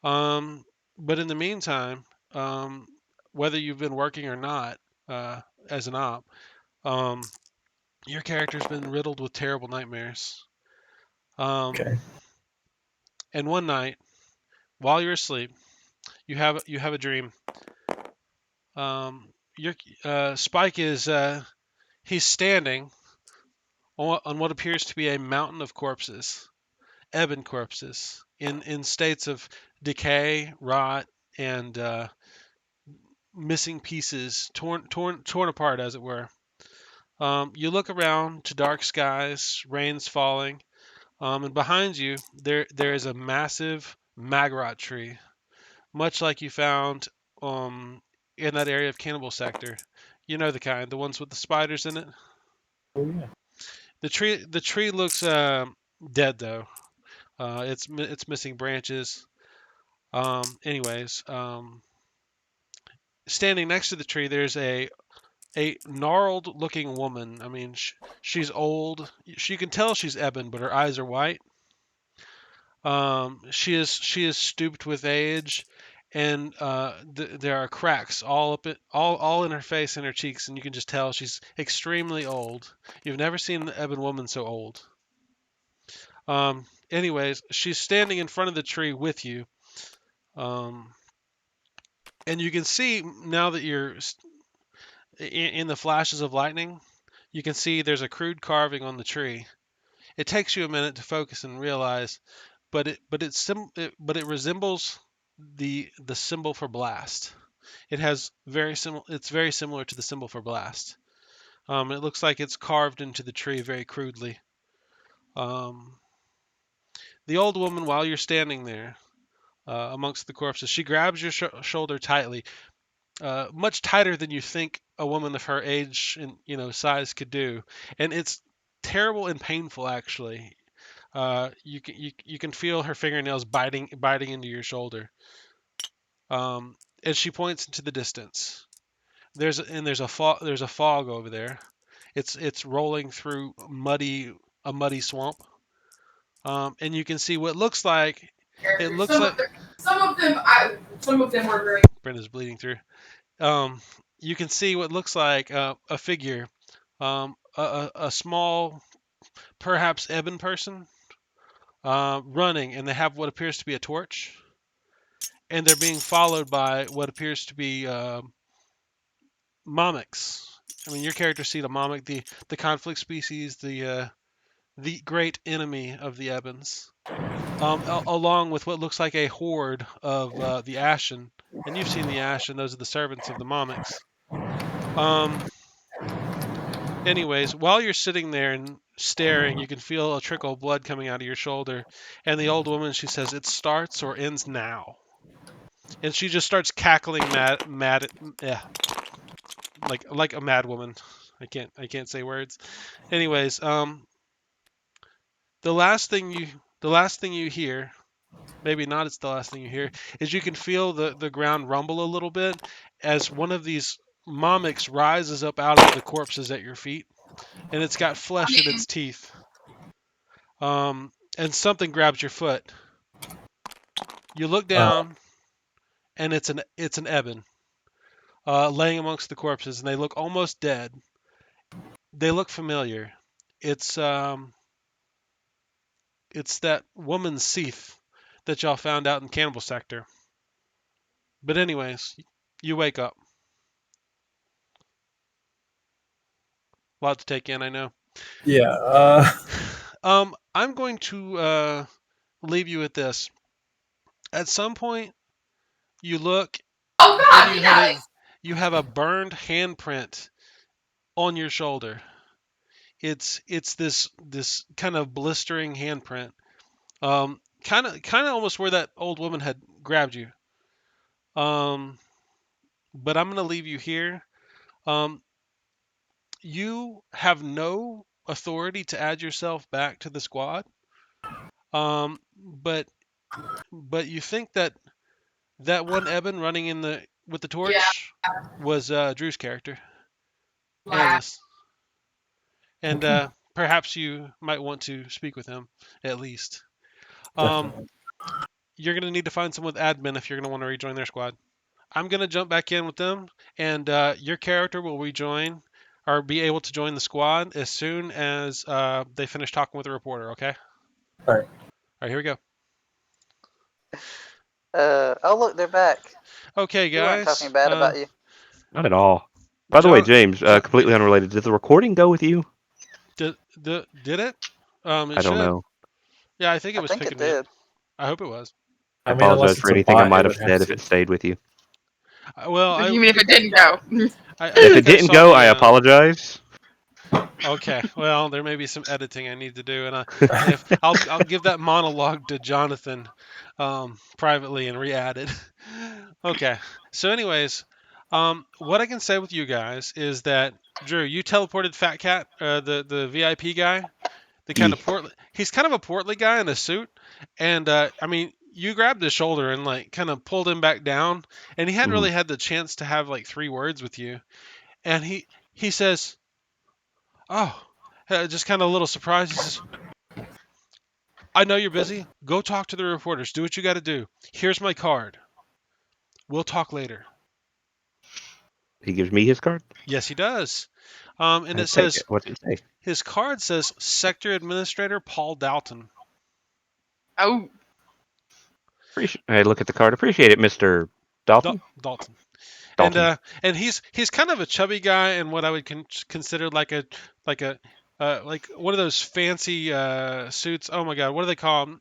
But in the meantime, whether you've been working or not as an op, your character's been riddled with terrible nightmares. Okay. And one night, while you're asleep, you have a dream. Your Spike is he's standing on what appears to be a mountain of corpses, ebon corpses, in states of decay, rot, and missing pieces, torn apart, as it were. You look around to dark skies, rain's falling, and behind you there is a massive magrot tree, much like you found in that area of Cannibal Sector. You know the kind, the ones with the spiders in it. Oh yeah. The tree looks dead though. It's missing branches. Anyways, standing next to the tree, there's a gnarled looking woman. I mean, she's old. You can tell she's ebon, but her eyes are white. She is stooped with age, and there are cracks all in her face and her cheeks, and you can just tell she's extremely old. You've never seen an ebon woman so old. Anyways, she's standing in front of the tree with you, and you can see now that you're in the flashes of lightning, you can see there's a crude carving on the tree. It takes you a minute to focus and realize, but it resembles the symbol for blast. It's very similar to the symbol for blast. It looks like it's carved into the tree very crudely. The old woman, while you're standing there amongst the corpses, she grabs your shoulder tightly, much tighter than you think a woman of her age and size could do, and it's terrible and painful actually. You can feel her fingernails biting into your shoulder. As she points into the distance, there's a fog over there. It's rolling through a muddy swamp. And you can see what looks like some of them were very. Brenda's bleeding through. You can see what looks like a figure, a small, perhaps ebon person, running, and they have what appears to be a torch, and they're being followed by what appears to be Momics. I mean, your character's seen a Momic, the conflict species, the great enemy of the Ebons, along with what looks like a horde of the Ashen. And you've seen the Ashen; those are the servants of the Momics. Anyways, while you're sitting there and staring, you can feel a trickle of blood coming out of your shoulder. And the old woman, she says, "It starts or ends now." And she just starts cackling yeah, like a mad woman. I can't say words. Anyways, the last thing you hear, maybe not it's the last thing you hear, is you can feel the ground rumble a little bit as one of these Momics rises up out of the corpses at your feet, and it's got flesh in its teeth. And something grabs your foot. You look down, and it's an ebon, laying amongst the corpses, and they look almost dead. They look familiar. It's that woman's Seath that y'all found out in Cannibal Sector. But anyways, you wake up. A lot to take in, I know. Yeah. I'm going to leave you with this. At some point, you look and you have a burned handprint on your shoulder. It's this kind of blistering handprint. Kind of almost where that old woman had grabbed you. But I'm gonna leave you here. You have no authority to add yourself back to the squad. But you think that one Eben running with the torch was Drew's character, Alice, and perhaps you might want to speak with him at least. You're gonna need to find someone with admin if you're gonna want to rejoin their squad. I'm gonna jump back in with them, and your character will rejoin or be able to join the squad as soon as they finish talking with the reporter. Okay. All right. All right. Here we go. Oh look, they're back. Okay, We weren't guys. talking bad about you. Not at all. By the way, John- James, John- completely unrelated. Did the recording go with you? Did it? It I don't should. know. Yeah, I think it I was think it picking me up. did. I hope it was. I I mean, unless apologize it's for a anything I bot, might it have would have said if to. it stayed with you. Well, Even if it didn't go. I If it think I didn't saw go, the. I apologize. Okay, well, there may be some editing I need to do, and if I'll give that monologue to Jonathan privately and re-add it. Okay. So, anyways, what I can say with you guys is that Drew, you teleported Fat Cat, the VIP guy, the kind Ye- of portly. He's kind of a portly guy in a suit, and I mean, you grabbed his shoulder and like kind of pulled him back down, and he hadn't Mhm. really had the chance to have like 3 words with you, and he says, "Oh." Just kind of a little surprised. He says, I know you're busy. Go talk to the reporters. Do what you got to do. Here's my card. We'll talk later. He gives me his card. Yes, he does. And I it take says, it. What's it say? his card says Sector Administrator Paul Dalton. Oh, I look at the card. Appreciate it, Mr. Dalton. Dalton. Dalton. And he's kind of a chubby guy in what I would consider like a like one of those fancy suits. Oh my God, what do they call them?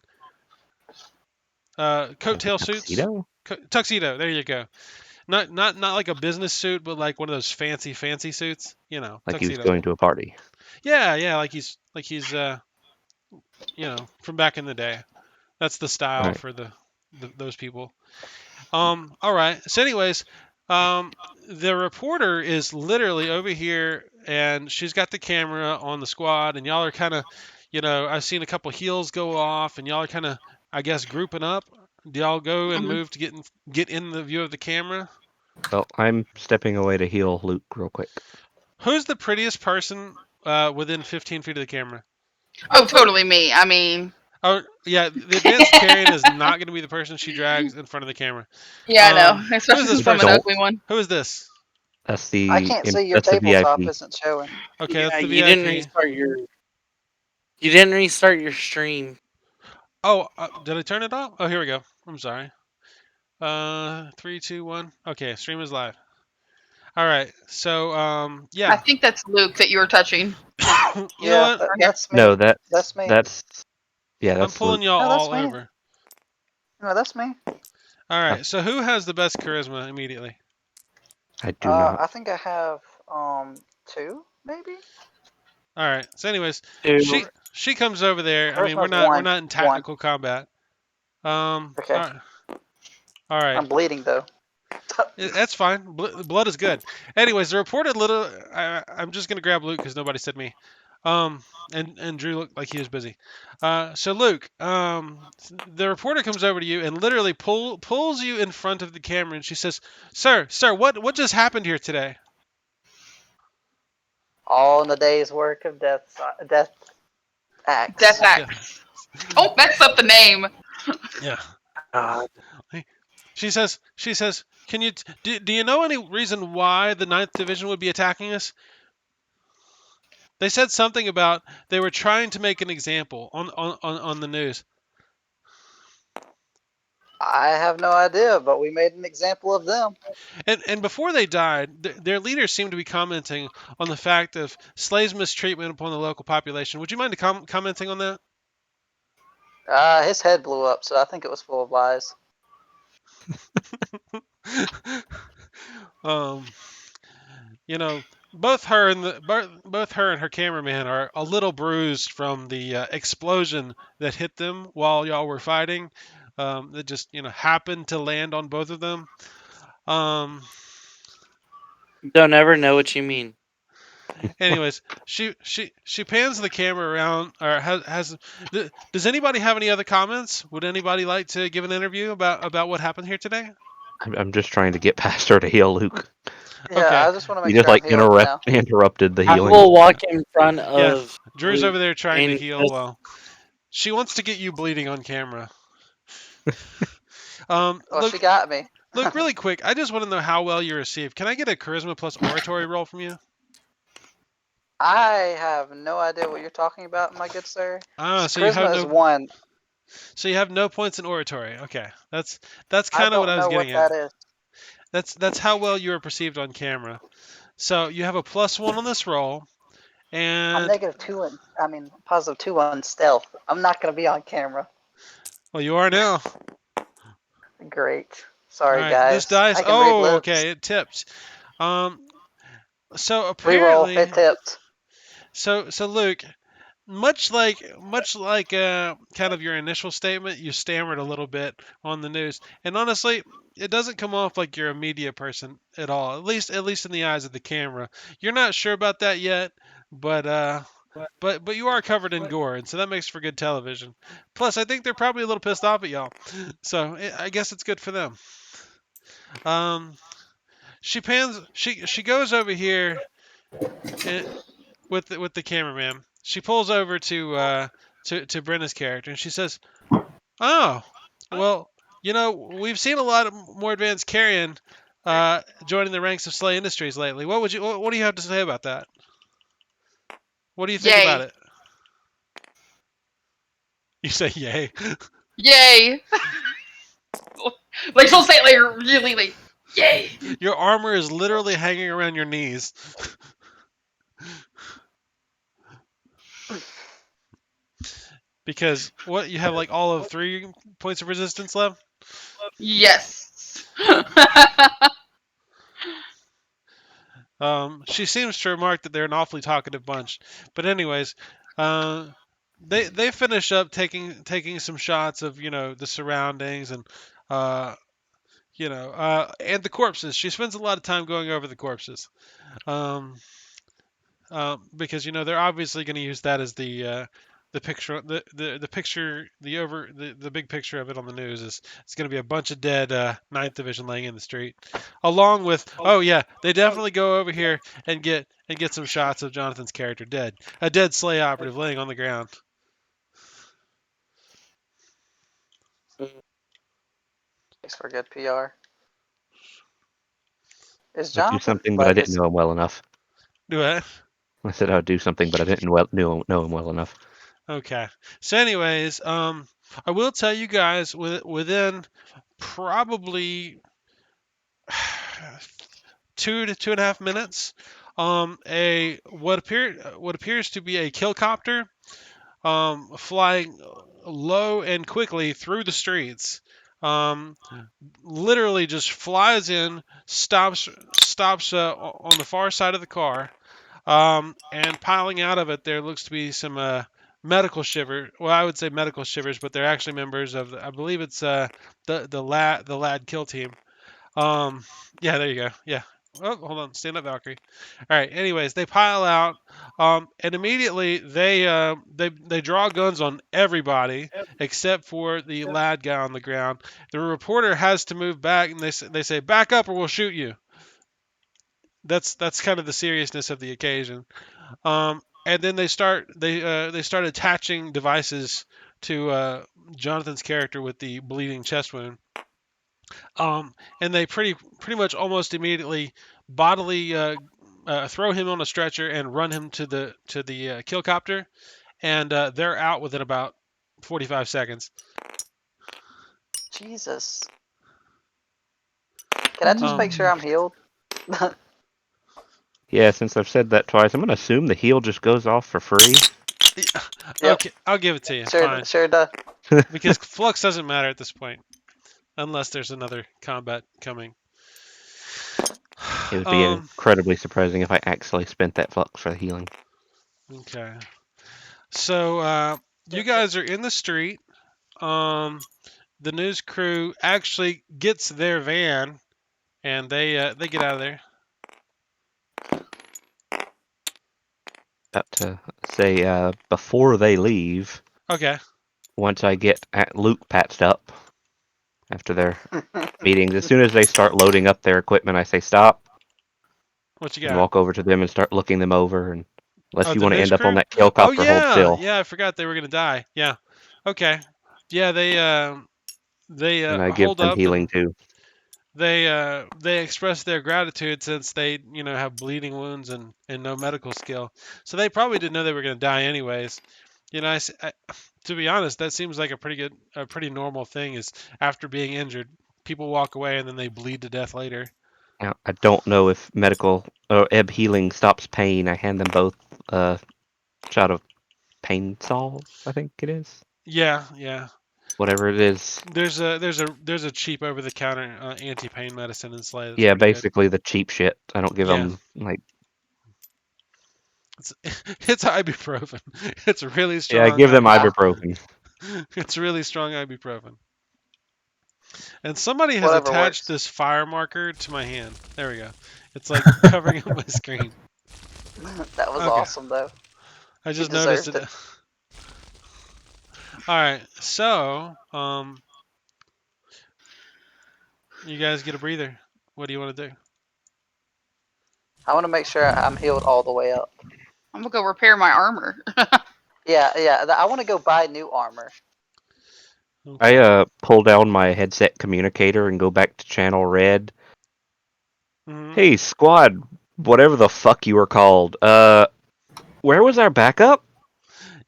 Coattail suits. Tuxedo? Tuxedo. There you go. Not like a business suit, but like one of those fancy suits. You know, Like he was tuxedo. going to a party. Yeah, like he's from back in the day. That's the style Right. for those people. All right. So anyways, the reporter is literally over here, and she's got the camera on the squad, and y'all are kind of, I've seen a couple heels go off, and y'all are kind of, I guess, grouping up. Do y'all go and Mhm. move to get in the view of the camera? Well, I'm stepping away to heal Luke real quick. Who's the prettiest person within 15 feet of the camera? oh, totally me. I mean, Oh, yeah, the advanced Carrion is not going to be the person she drags in front of the camera. yeah, I know, Who is especially this from an person? ugly one. Who is this? That's I can't see your that's the tabletop VIP. isn't showing. Okay, Yeah, that's the you didn't VIP. restart your. You didn't restart your stream. Oh, did I turn it off? Oh, here we go. I'm sorry. 3, 2, 1. Okay, stream is live. All right. So, I yeah. think that's Luke that you were touching. You know what? That's me. No, That's me. that's I'm pulling Luke. y'all No, that's all me. over. No, that's me. All right. So, who has the best charisma immediately? I do not. I think I have 2, maybe. All right. So, anyways, Two. she comes over there. I mean, we're Charisma's not in tactical combat. Okay. All right. I'm bleeding though. That's fine. Blood is good. Anyways, the reported little. I'm just gonna grab Luke because nobody said me. And Drew looked like he was busy. So Luke, the reporter comes over to you and literally pulls you in front of the camera, and she says, "Sir, what just happened here today?" All in a day's work of death axe. Deathaxe. Oh, that's up the name. Yeah. God. She says, "Can you do you know any reason why the 9th Division would be attacking us?" They said something about they were trying to make an example on the news. I have no idea, but we made an example of them. And before they died, their leaders seemed to be commenting on the fact of Slay's mistreatment upon the local population. Would you mind commenting on that? His head blew up, so I think it was full of lies. You know, both her and her cameraman are a little bruised from the explosion that hit them while y'all were fighting. That just happened to land on both of them. Don't ever know what you mean. Anyways, she pans the camera around. Or does anybody have any other comments? Would anybody like to give an interview about what happened here today? I'm just trying to get past her to heal Luke. Yeah, Okay. I just want to make You just sure like I'm healed now. interrupted the I healing. will walk in front of. Drew's Luke over there trying to and heal. just- Well, she wants to get you bleeding on camera. Well, Luke, she got me. Luke, really quick, I just want to know how well you received. Can I get a charisma plus oratory roll from you? I have no idea what you're talking about, my good sir. So you have Charisma is no. 1. So you have no points in oratory. Okay, that's I kind of what don't I was know what getting at. that is. That's how well you were perceived on camera. So you have a +1 on this roll, I'm And -2 on. I mean, +2 on stealth. I'm not gonna be on camera. well, you are now. Great. All Sorry, right, this guys. dice. I can read Oh, lips. okay, it tipped. So Reroll. apparently, It tipped. so Luke, much like kind of your initial statement, you stammered a little bit on the news, and honestly, it doesn't come off like you're a media person at all. At least in the eyes of the camera, you're not sure about that yet, but you are covered in gore, and so that makes for good television. Plus, I think they're probably a little pissed off at y'all, so I guess it's good for them. She pans. She goes over here and, with the cameraman. She pulls over to Brenna's character, and she says, "Oh, well, we've seen a lot of more advanced carrion joining the ranks of SLA Industries lately. What do you have to say about that? What do you think about Yay. it?" You say, "Yay." Yay. Like, she'll say it like really like, yay. Your armor is literally hanging around your knees. Because what, you have like all of 3 points of resistance left? Yes. She seems to remark that they're an awfully talkative bunch. But anyways, they finish up taking some shots of the surroundings and and the corpses. She spends a lot of time going over the corpses. Um, because they're obviously going to use that as the picture, the picture, the big picture of it on the news is it's going to be a bunch of dead Ninth Division laying in the street, along with, oh yeah, they definitely go over here and get some shots of Jonathan's character dead, a dead SLA operative laying on the ground. Thanks for good PR. Is I'd do Jonathan something, but I like didn't is know him well enough. Do it. I said I'd do something, but I didn't know him well enough. Okay. So, anyways, I will tell you guys within probably 2 to 2.5 minutes, what appears to be a killcopter, flying low and quickly through the streets, literally just flies in, stops on the far side of the car, and piling out of it there looks to be some medical shivers. Well, I would say medical shivers, but they're actually members of I believe it's the lad kill team. Yeah, there you go. Yeah. Oh, hold on. Stand up, Valkyrie. All right. Anyways, they pile out, and immediately they draw guns on everybody except for the lad guy on the ground. The reporter has to move back, and they say back up or we'll shoot you. That's kind of the seriousness of the occasion. And then they start attaching devices to Jonathan's character with the bleeding chest wound. And they pretty much almost immediately bodily throw him on a stretcher and run him to the killcopter, and they're out within about 45 seconds. Jesus? Can I just make sure I'm healed? Yeah, since I've said that twice, I'm gonna assume the heal just goes off for free. Yep. Okay, I'll give it to you. Sure, Fine, sure does. because flux doesn't matter at this point, unless there's another combat coming. It would be incredibly surprising if I actually spent that flux for the healing. Okay. So you guys are in the street. The news crew actually gets their van, and they get out of there. About to say, before they leave, Okay. once I get Luke patched up after their meetings, as soon as they start loading up their equipment, I say stop What you and got? walk over to them and start looking them over. And unless Oh, you the want to news end up on crew? that Oh helicopter, hold still. yeah. I forgot they were gonna die. Yeah. Okay. Yeah, they And I give hold them up healing and too. they express their gratitude since they have bleeding wounds and no medical skill. So they probably didn't know they were gonna die anyways. To be honest, that seems like a pretty normal thing. Is after being injured, people walk away and then they bleed to death later. Now, I don't know if medical or ebb healing stops pain. I hand them both shot of pain sol, I think it is. Yeah. Whatever it is. There's a cheap over the counter anti-pain medicine in Slay. That's Yeah, pretty good. basically the cheap shit. I don't give Yeah. them like. It's ibuprofen. It's really strong. Yeah, I give them ibuprofen. ibuprofen. It's really strong ibuprofen. And somebody has Whatever attached works. this fire marker to my hand. There we go. It's like covering up my screen. That was Okay. awesome, though. I just You noticed deserved it. All right, so you guys get a breather. What do you want to do? I want to make sure I'm healed all the way up. I'm gonna go repair my armor. Yeah. I want to go buy new armor. Okay. I pull down my headset communicator and go back to channel red. Mhm. Hey, squad, whatever the fuck you were called. Where was our backup?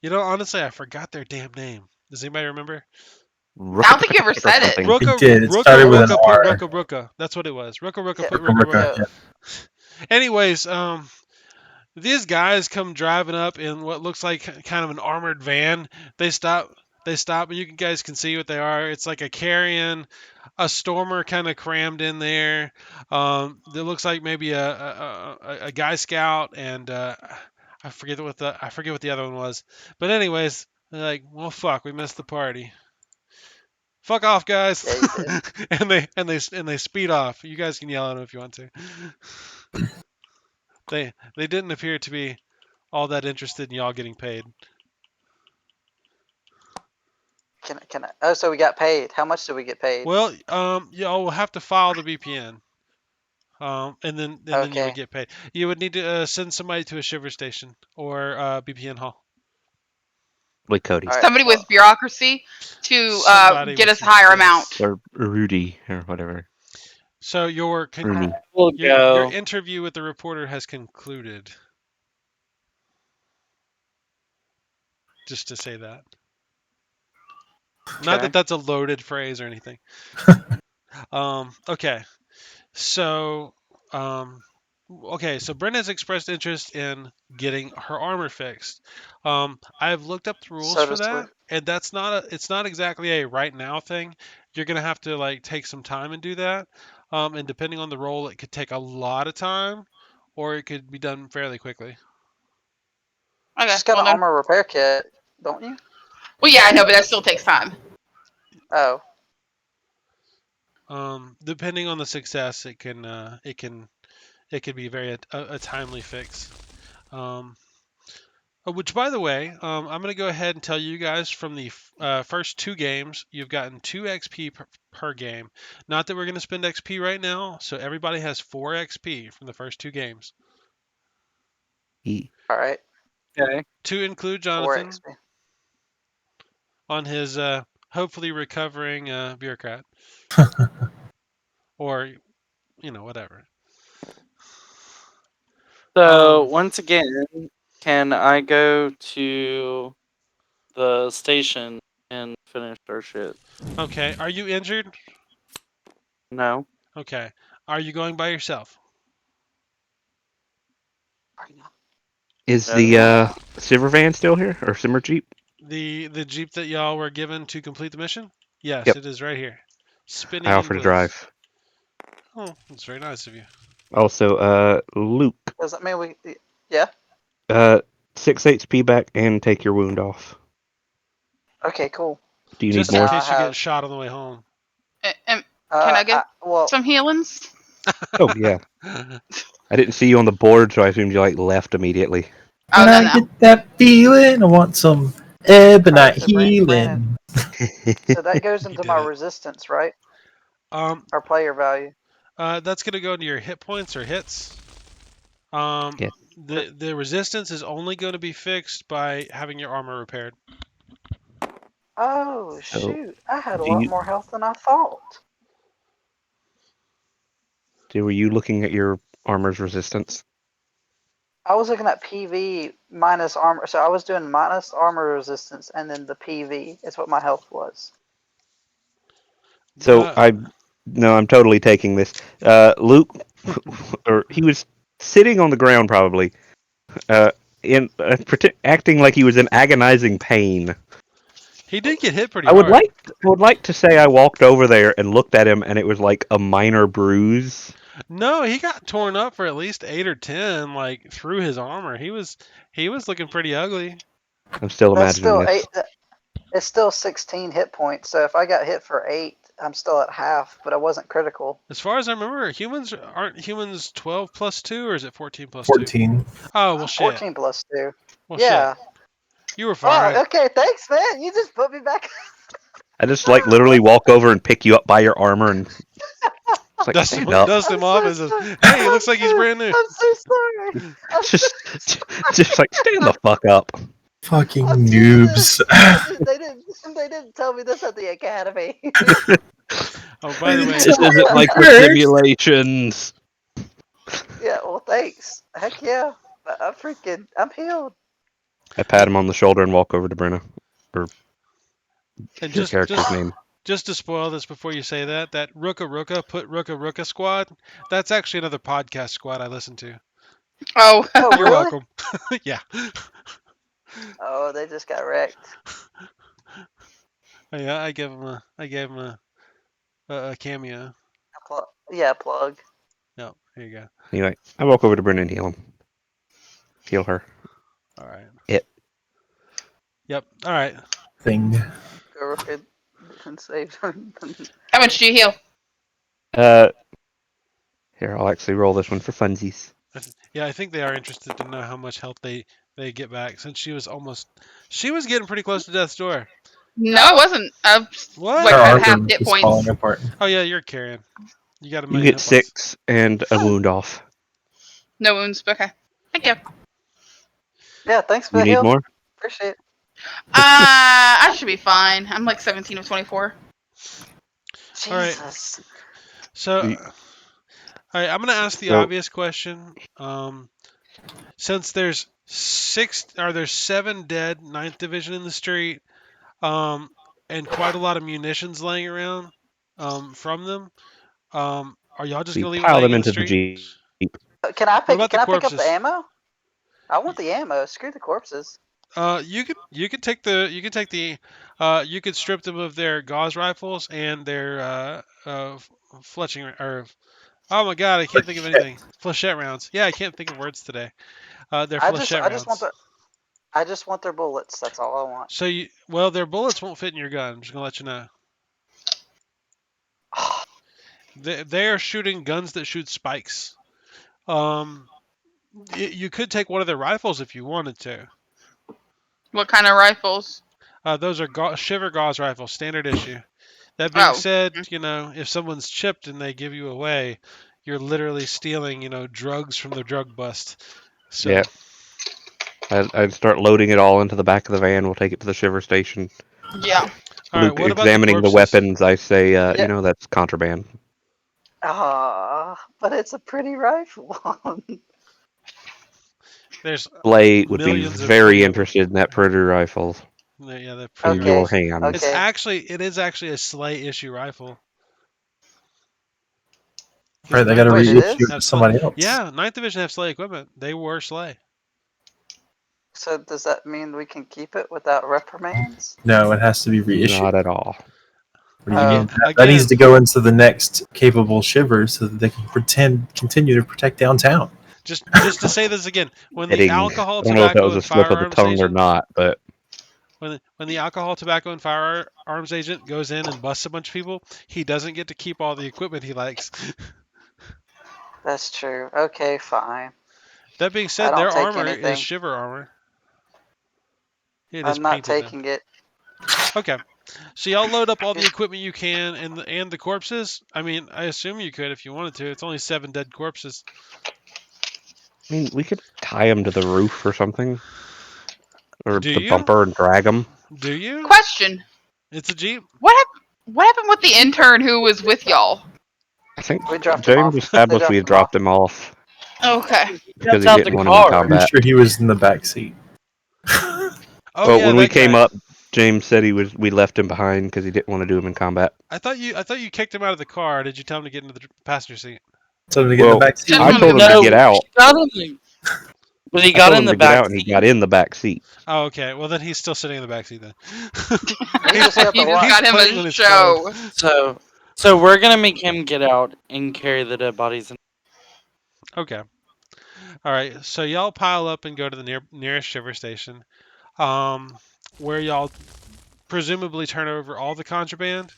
You know, honestly, I forgot their damn name. Does anybody remember? I don't think you ever said it. Ruka, It did. It Ruka, started with an Ruka, put R. Ruka, Ruka. That's what it was. Ruka, Ruka, Yeah, put Ruka, Ruka. yeah. Anyways, these guys come driving up in what looks like kind of an armored van. They stop, and you guys can see what they are. It's like a carrion, a stormer kind of crammed in there. That looks like maybe a guy scout, and I forget what the other one was. But anyways, they're like, well, fuck, we missed the party. Fuck off, guys. Yeah, you did. and they speed off. You guys can yell at them if you want to. They didn't appear to be all that interested in y'all getting paid. Can I? Oh, so we got paid. How much did we get paid? Well, y'all will have to file the VPN. And then you Okay. would get paid. You would need to send somebody to a shiver station or VPN hall. Like Cody. All right, Somebody well, with bureaucracy to Somebody get with us a higher yes. amount. Or Rudy, or whatever. So your Rooney. We'll your go. interview with the reporter has concluded. Just to say that. Not Okay. that that's a loaded phrase or anything. Okay. So, so Brenda has expressed interest in getting her armor fixed. I've looked up the rules so for does that, Luke. and it's not exactly a right now thing. You're gonna have to like take some time and do that. And depending on the role, it could take a lot of time, or it could be done fairly quickly. Okay. Just got Well, an then. armor repair kit, don't you? Well, yeah, I know, but that still takes time. Oh, Depending on the success, it could be very a timely fix. Which, by the way, I'm going to go ahead and tell you guys from the first two games, you've gotten 2 XP per game. Not that we're going to spend XP right now, so everybody has 4 XP from the first 2 games. all right. Okay. To include 4 Jonathan XP. on his hopefully recovering bureaucrat. Or, whatever. So once again, can I go to the station and finish our shit? Okay, are you injured? No. Okay. Are you going by yourself? Is No. the Silver Van still here? Or Simmer Jeep? The Jeep that y'all were given to complete the mission? Yes, Yep. it is right here. Spinning I in offer to bliss. drive. Oh, that's very nice of you. Also, Luke, Does that mean we? Yeah. 6 HP back and take your wound off. Okay. Cool. Do you Just need in more? case you get have- shot on the way home. Can I get well, some healings? Oh, yeah. I didn't see you on the board, so I assumed you left immediately. Oh, When I no. get that feeling, I want some ebonite so Brandon- healing. so that goes He into did my it. resistance, right? Um, Our player value. that's gonna go into your hit points or hits. Yeah. The resistance is only going to be fixed by having your armor repaired. Oh So, shoot! I had a do lot you- more health than I thought. Were you looking at your armor's resistance? I was looking at PV minus armor, so I was doing minus armor resistance, and then the PV is what my health was. So I'm totally taking this. Luke, or he was sitting on the ground probably. acting like he was in agonizing pain. He did get hit pretty I would hard. like to say I walked over there and looked at him, and it was like a minor bruise. No, he got torn up for at least 8 or 10, like through his armor. He was looking pretty ugly. I'm still That's imagining still this. 8. It's still 16 hit points. So if I got hit for 8, I'm still at half, but I wasn't critical. As far as I remember, aren't humans 12 plus 2, or is it 14 plus 2? 14. Oh, well, shit. 14 plus 2. Well, Yeah. shit. You were fine. Oh, okay. Thanks, man. You just put me back. I just like literally walk over and pick you up by your armor and it's like Dust stand up. him off and says, "Hey, he looks like he's brand new." I'm so sorry. Just like stand the fuck up. Fucking I'm noobs. They didn't tell me this at the academy. Oh, by the way, This isn't like with simulations. Yeah, well, thanks. Heck yeah. I'm healed. I pat him on the shoulder and walk over to Brenna. and Your character's name. just to spoil this before you say that Rooka squad, that's actually another podcast squad I listen to. Oh, Oh, You're really? welcome. Yeah. Oh, they just got wrecked. Yeah, I gave him a cameo. Yeah, plug. No, here you go. Anyway, I walk over to Brenna and heal him. Heal her. All right. It. Yep. All right. Thing. Go look at and save them. how much do you heal? Here, I'll actually roll this one for funsies. Yeah, I think they are interested to know how much health they get back, since she was getting pretty close to death's door. No, it wasn't. What? Like, Her had half armor hit was points. falling apart. Oh yeah, you're carrying. You got a You million get hit points. 6 and a wound off. No wounds. Okay. Thank you. Yeah, thanks for You the need heal. more? Appreciate it. I should be fine. I'm like 17 of 24. All right. Jesus. So, You- all right, I'm gonna ask the So- obvious question. Since there's 7 dead 9th Division in the street, and quite a lot of munitions laying around, from them, are y'all just So you gonna leave pile them laying them in the into the street? Jeep. Can I pick? about Can the I pick up corpses? the ammo? I want the ammo. Screw the corpses. You could take the you could strip them of their gauze rifles and their fletching or oh my god, I can't think of anything. Flechette rounds. Yeah, I can't think of words today. They're I flechette rounds. just want their bullets. That's all I want. So their bullets won't fit in your gun. I'm just gonna let you know. They are shooting guns that shoot spikes. You could take one of their rifles if you wanted to. What kind of rifles? Those are Shiver Gauze rifles, standard issue. That being Oh. said, if someone's chipped and they give you away, you're literally stealing, drugs from the drug bust. So, Yeah. I'd start loading it all into the back of the van. We'll take it to the Shiver station. Yeah. all right, Luke, what about examining the corpses? weapons, I say, Yeah. that's contraband. But it's a pretty rifle. There's Blade would be millions of very them. interested in that Predator rifle Yeah, they're in pretty. Okay. your hands. Okay. It is actually a SLA issue rifle. Right, they got to Wait, it reissue is? it to somebody else. Yeah, 9th Division have SLA equipment. They were SLA. So does that mean we can keep it without reprimands? No, it has to be reissued. Not at all. What do you mean? That Again- needs to go into the next capable Shiver so that they can continue to protect downtown. Just to say this again, when the Hitting. alcohol, I don't know if that tobacco, was a and slip of the firearms tongue or agent, not, but when the alcohol, tobacco, and firearms agent goes in and busts a bunch of people, he doesn't get to keep all the equipment he likes. That's true. Okay, fine. That being I said, don't their take armor anything. is Shiver armor. It is I'm not painted now. taking it. Okay, so y'all load up all the equipment you can and the corpses. I mean, I assume you could if you wanted to. It's only 7 dead corpses. I mean, we could tie them to the roof or something, or Do the you? bumper and drag them. Do you? Question. It's a Jeep. What happened with the intern who was with y'all? I think We dropped him James off. established They we had dropped him off Okay. because he out didn't the want him in car. I'm combat. sure he was in the back seat. Oh But yeah, when we that came guy. up, James said we left him behind because he didn't want to do him in combat. I thought you kicked him out of the car. Did you tell him to get into the passenger seat? So to get in Well, the back seat. Just I wanted told him to to know. get out. Got him. But he I got told in him the to get back out, and he seat. got in the back seat. Oh, okay. Well, then he's still sitting in the back seat then. He just got You the just watch. got him playing a with his show. phone. So we're gonna make him get out and carry the dead bodies. Okay. All right. So y'all pile up and go to the nearest shiver station, um, where y'all presumably turn over all the contraband.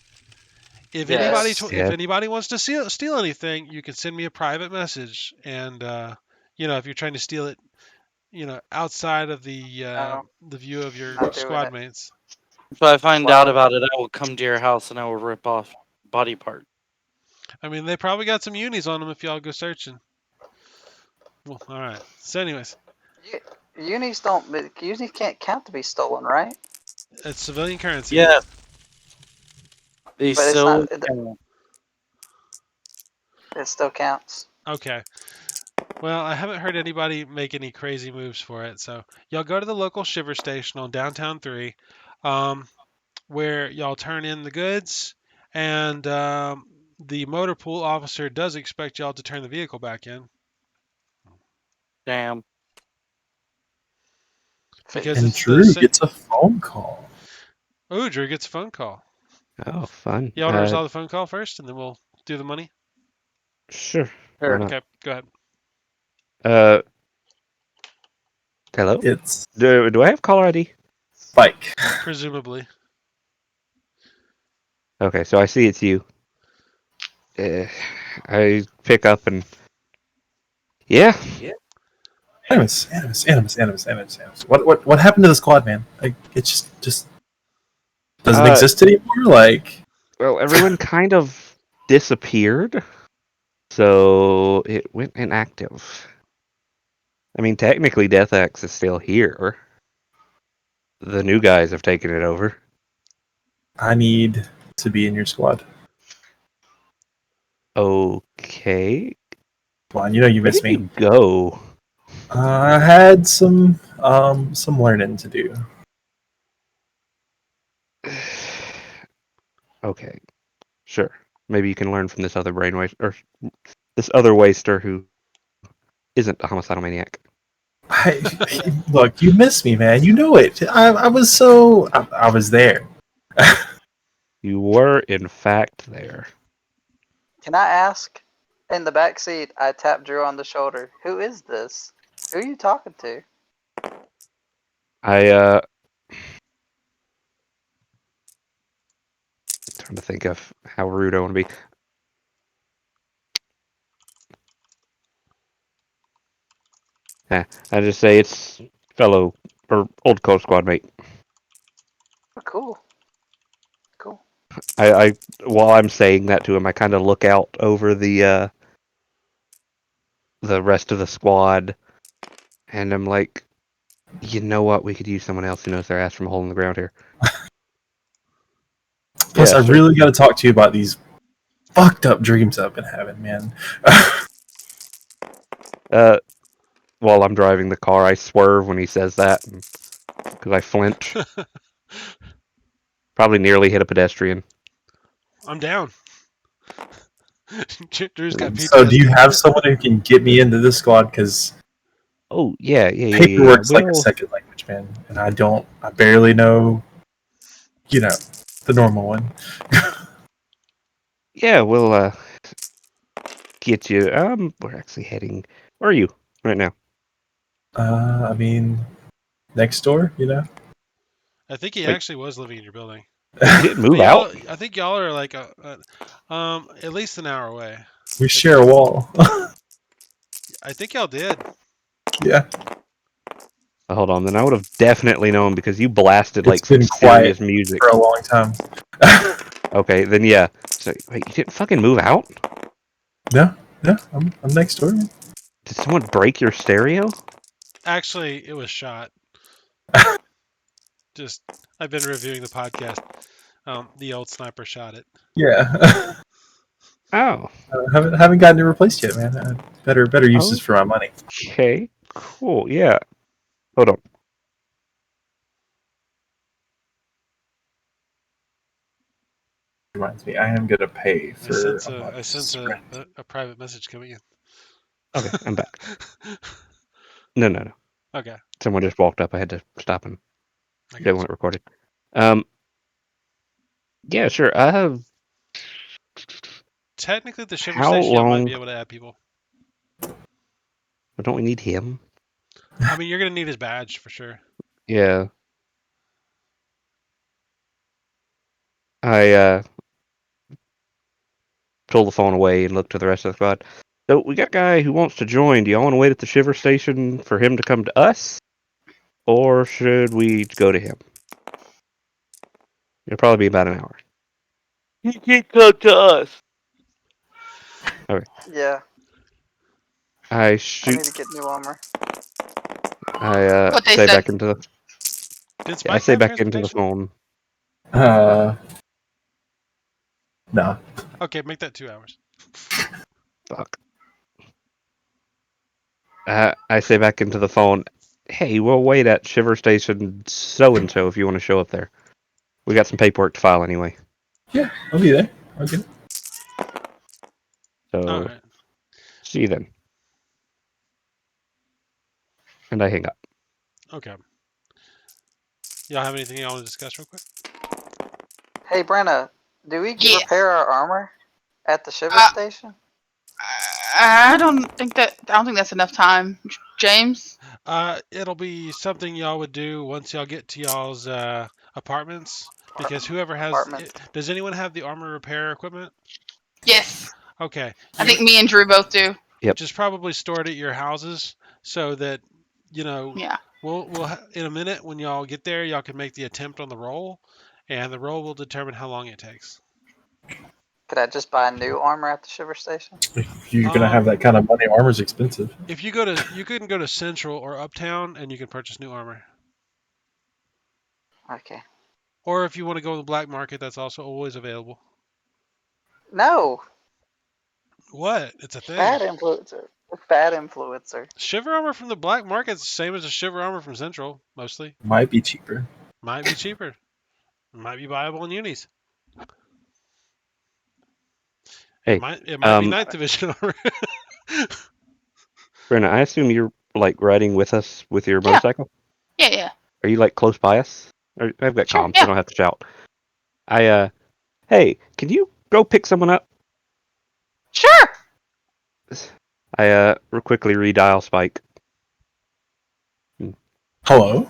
If anybody Yes. if Yeah. anybody wants to steal anything, you can send me a private message, and if you're trying to steal it, outside of No, the view of your not doing squad it. mates. If I find out Well, about it, I will come to your house and I will rip off body part. I mean, they probably got some unis on them if y'all go searching. Well, all right. So, anyways, unis can't count to be stolen, right? it's civilian currency. Yeah, they But it's still. not. It still counts. Okay. Well, I haven't heard anybody make any crazy moves for it. So y'all go to the local shiver station on Downtown 3, where y'all turn in the goods, and the motor pool officer does expect y'all to turn the vehicle back in Damn. because And it's the Drew gets a phone call. Oh, Drew gets a phone call. Oh, fun. You want to resolve the phone call first, and then we'll do the money? Sure. Why Sure. not? Okay, go ahead. Hello? It's Do I have caller ID? Spike. Presumably. Okay, so I see it's you. I pick up and yeah. Animus. What happened to the squad, man? Like, it just doesn't exist anymore. Like, Well, everyone kind of disappeared, so it went inactive. I mean, technically, Deathaxe is still here. The new guys have taken it over. I need to be in your squad. Okay. Come on, you know you Where miss did me. you go? I had some learning to do. Okay, sure. Maybe you can learn from this other brainwaste or this other waster who isn't a homicidal maniac. Look, you miss me, man. You know it. I was there. You were, in fact, there. Can I ask? In the back seat, I tapped Drew on the shoulder. Who is this? Who are you talking to? Trying to think of how rude I want to be. I just say it's fellow or old co-squad mate. Oh, cool. Cool. I while I'm saying that to him, I kind of look out over the rest of the squad, and I'm like, you know what? We could use someone else who knows their ass from a hole in the ground here. Plus, Yeah, I sure. really got to talk to you about these fucked up dreams I've been having, man. While I'm driving the car, I swerve when he says that because I flinch. Probably nearly hit a pedestrian. I'm down. Drew's got So, do you PTSD. have someone who can get me into this squad? Because Oh yeah. paperwork's like a Well, second language, man, and I barely know, the normal one. yeah, we'll get you. We're actually heading. Where are you right now? I mean, next door, I think he Wait. actually was living in your building. You didn't But move out. I think y'all are like at least an hour away. We share a wall. I think y'all did. Yeah, Hold on, then I would have definitely known because you blasted it's like some been quiet serious music. for a long time. Okay, then yeah. So wait, you didn't fucking move out? No, I'm next door. Did someone break your stereo? Actually, it was shot. Just I've been reviewing the podcast. The old sniper shot it. Yeah, Oh. haven't gotten it replaced yet, man. Better uses for my money. Okay. Cool. Yeah. Hold on. Reminds me, I am gonna pay I for sense a a month's rent. private message coming in. Okay, I'm back. No. Okay. Someone just walked up. I had to stop and I didn't got want it recorded. Yeah, sure. I have. Technically, the shiver How station, y'all might long? be able to add people. Don't we need him? I mean, you're gonna need his badge for sure. Yeah. I pulled the phone away and looked to the rest of the squad. So we got a guy who wants to join. Do y'all want to wait at the shiver station for him to come to us, or should we go to him? It'll probably be about an hour. He can come to us. Yeah, I I shoot. need to get new armor. I What they say said. back into the. Did Yeah, I Spike say have back into the transportation? phone. Nah. Okay, make that 2 hours. Fuck. I say back into the phone. Hey, we'll wait at shiver station so and so if you want to show up there. We got some paperwork to file anyway. Yeah, I'll be there. Okay. All So right. see you then. And I hang up. Okay. Y'all have anything y'all want to discuss real quick? Hey, Brenna, do we Yeah. repair our armor at the shiver Uh, station? I don't think that's enough time. James? It'll be something y'all would do once y'all get to y'all's apartments, because whoever has Apartments. does anyone have the armor repair equipment? Yes. Okay, I think me and Drew both do. Yep. just probably stored at your houses so that Yeah. we'll in a minute when y'all get there, y'all can make the attempt on the roll, and the roll will determine how long it takes. Could I just buy new armor at the shiver station? If you're gonna have that kind of money, armor's expensive. If you can go to Central or Uptown and you can purchase new armor. Okay. Or if you want to go on the black market, that's also always available. No, What? It's a thing. bad influencer. Bad influencer. Shiver armor from the black market's the same as a shiver armor from Central, mostly. Might be cheaper. Might be cheaper. Might be viable in unis. Hey, It might be 9th division armor. Brenna, I assume you're like riding with us with your motorcycle? Yeah. Are you like close by us? I've got Sure, comms. yeah. We don't have to shout. Hey, can you go pick someone up? Sure. I quickly redial Spike. Hello?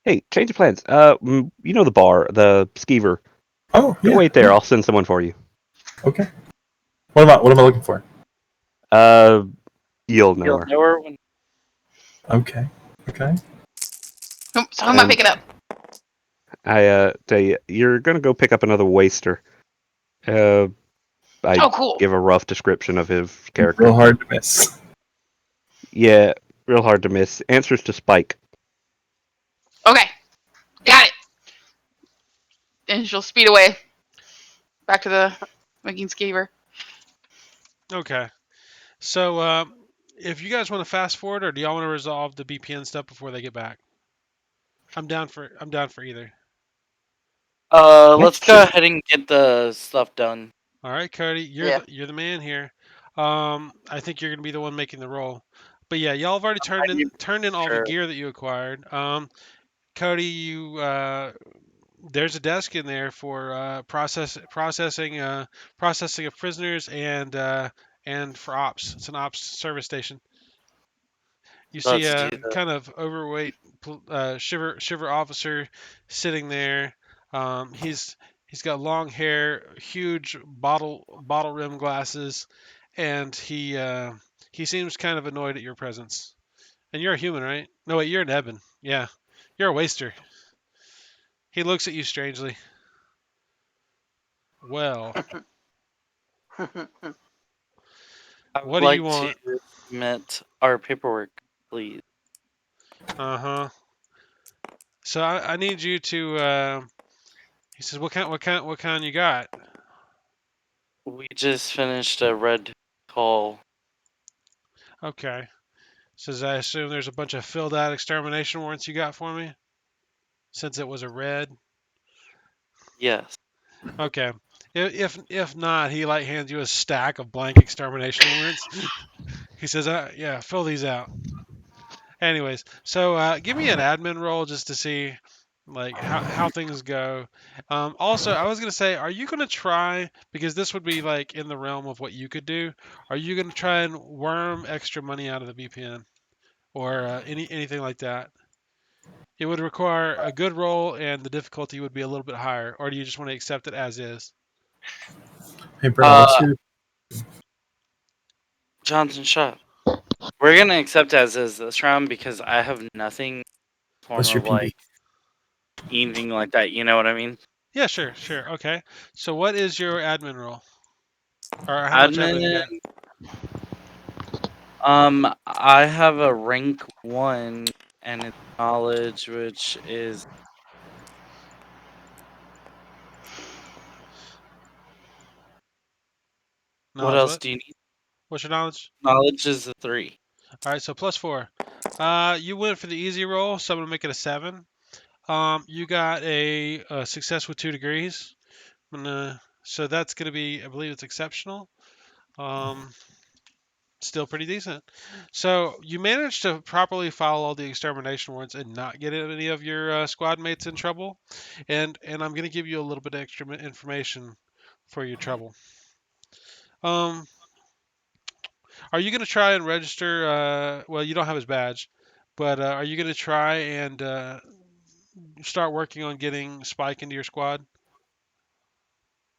Hey, change of plans. You know the bar, the skeever. Oh, Go yeah. wait there. I'll send someone for you. Okay. What am I looking for? You'll know her. know her when Okay. Okay. So who am I And- picking up? I tell you, you're gonna go pick up another waster. I Oh, cool. give a rough description of his character. Real hard to miss. Yeah, real hard to miss. Answers to Spike. Okay. Got it. And she'll speed away. Back to the making skeever. Okay. So, if you guys want to fast forward, or do y'all want to resolve the BPN stuff before they get back? I'm down for either. let's go ahead and get the stuff done. All right, Cody, you're the man here. I think you're gonna be the one making the roll. But yeah, y'all have already turned in all the Sure. gear that you acquired. Cody, there's a desk in there for processing of prisoners and for ops. It's an ops service station. You see Let's do a that. kind of overweight shiver officer sitting there. He's got long hair, huge bottle rim glasses, and he seems kind of annoyed at your presence. And you're a human, right? No, wait, you're an Eben. Yeah, you're a waster. He looks at you strangely. Well, I what would do like you want? to submit our paperwork, please. Uh-huh. So I need you to. He says, what kind you got? We just finished a red call. Okay. Says, I assume there's a bunch of filled out extermination warrants you got for me? Since it was a red? Yes. Okay. If not, he like hands you a stack of blank extermination warrants. He says, yeah, fill these out. Anyways, so give me an admin roll just to see like how things go. Also, I was gonna say, are you gonna try, because this would be like in the realm of what you could do? Are you gonna try and worm extra money out of the VPN or anything like that? It would require a good roll, and the difficulty would be a little bit higher. Or do you just want to accept it as is? Hey, Brennan, what's Uh, your Johnson, shut up. We're gonna accept as is this round because I have nothing form of PB? like anything like that. You know what I mean? Yeah, sure. Okay. So what is your admin roll? Or how much admin you Admin. got? I have a rank 1 and it's knowledge, which is what Knowledge else what? do you need? What's your knowledge? Knowledge is a 3. All right, so +4. You went for the easy roll, so I'm gonna make it a 7. You got a success with 2 degrees. So that's gonna be, I believe it's exceptional. Still pretty decent. So you managed to properly follow all the extermination warrants and not get any of your squad mates in trouble. And I'm gonna give you a little bit extra information for your trouble. Are you gonna try and register? Well, you don't have his badge, but are you gonna try and start working on getting Spike into your squad?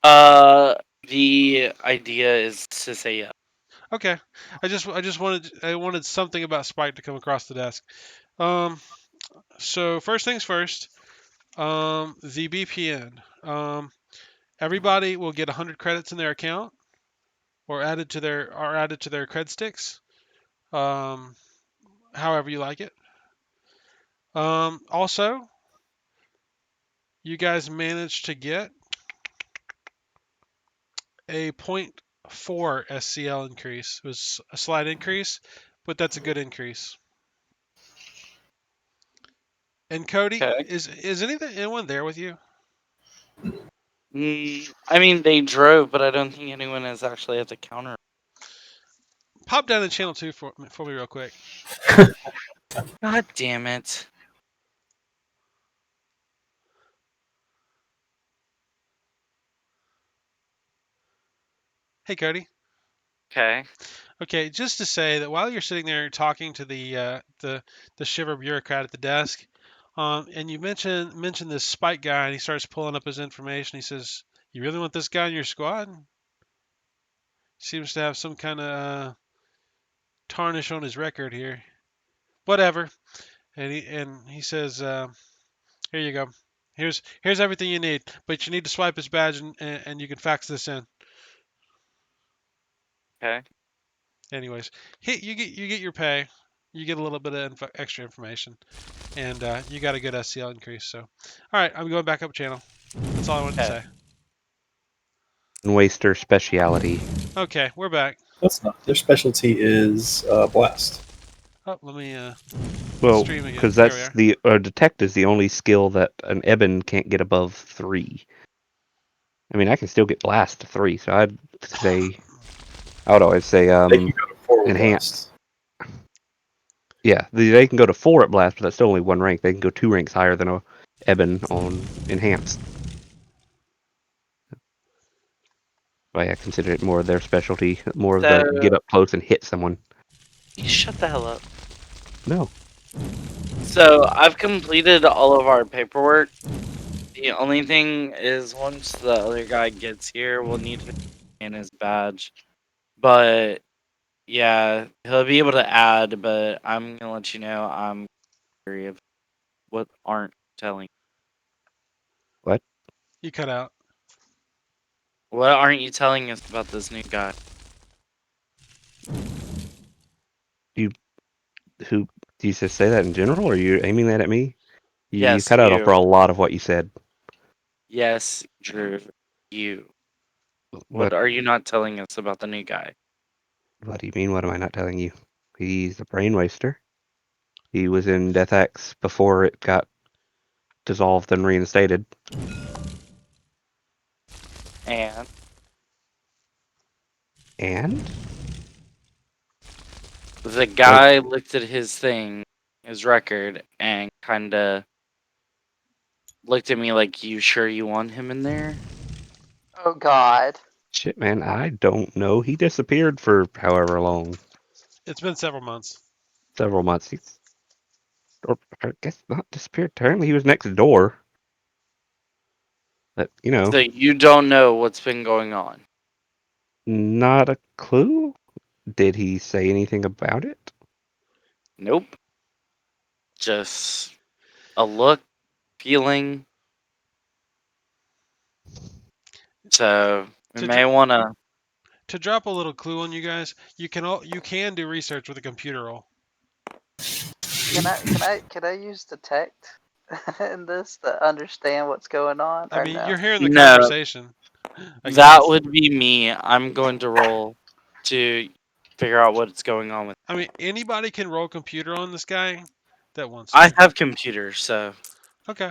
The idea is to say yeah. Okay. I wanted something about Spike to come across the desk. Um. So first things first. The BPN. Everybody will get 100 credits in their account, or added to their cred sticks. Um. However you like it. Also, you guys managed to get a point 0.4 SCL increase. It was a slight increase, but that's a good increase. And Cody, Okay. is anyone there with you? I mean, they drove, but I don't think anyone is actually at the counter. Pop down to channel 2 for me real quick. God damn it. Hey Cody. Okay. Okay, just to say that while you're sitting there talking to the shiver bureaucrat at the desk, and you mention this Spike guy, and he starts pulling up his information. He says, "You really want this guy in your squad?" Seems to have some kind of tarnish on his record here. Whatever. And he says, "Here you go. Here's everything you need, but you need to swipe his badge, and you can fax this in." Okay. Anyways, you get your pay, you get a little bit of extra information, and you got a good SCL increase. So, all right, I'm going back up channel. That's all I wanted to Okay. say. Waster speciality. Okay, we're back. That's not. Their specialty is blast. Oh, let me Well, stream again. because There we that's are. the detect is the only skill that an Eben can't get above 3. I mean, I can still get blast to 3, so I would always say They can go to 4 with enhance. blast. Yeah, they can go to 4 at blast, but that's still only 1 rank. They can go 2 ranks higher than a Eben on enhanced. But I consider it more of their specialty, more of the get So, up close and hit someone. you shut the hell up. No, So, I've completed all of our paperwork. The only thing is once the other guy gets here, we'll need to scan his badge. But yeah, he'll be able to add, but I'm gonna let you know I'm curious of what aren't telling. what? You cut out. What aren't you telling us about this new guy? Who do you just say that in general, or are you aiming that at me? You Yes, cut out for you. a lot of what you said. Yes, Drew, you. What What? are you not telling us about the new guy? What do you mean? What am I not telling you? He's a brain waster. He was in Deathaxe before it got dissolved and reinstated. And And the guy looked at his thing his record and kind of looked at me like, "You sure you want him in there?" Oh God. Shit, man, I don't know. He disappeared for however long, It's been several months. several months. Or I guess not disappeared. Apparently, he was next door. But So you don't know what's been going on. not a clue. Did he say anything about it? Nope. Just a look, feeling. So we To may dr- want to. to drop a little clue on you guys, you can do research with a computer roll. Can I use detect in this to understand what's going on? I Or mean, no? you're hearing the No, conversation. I that guess. would be me. I'm going to roll to figure out what's going on with. I mean, anybody can roll computer on this guy that wants I to. have computers, so Okay.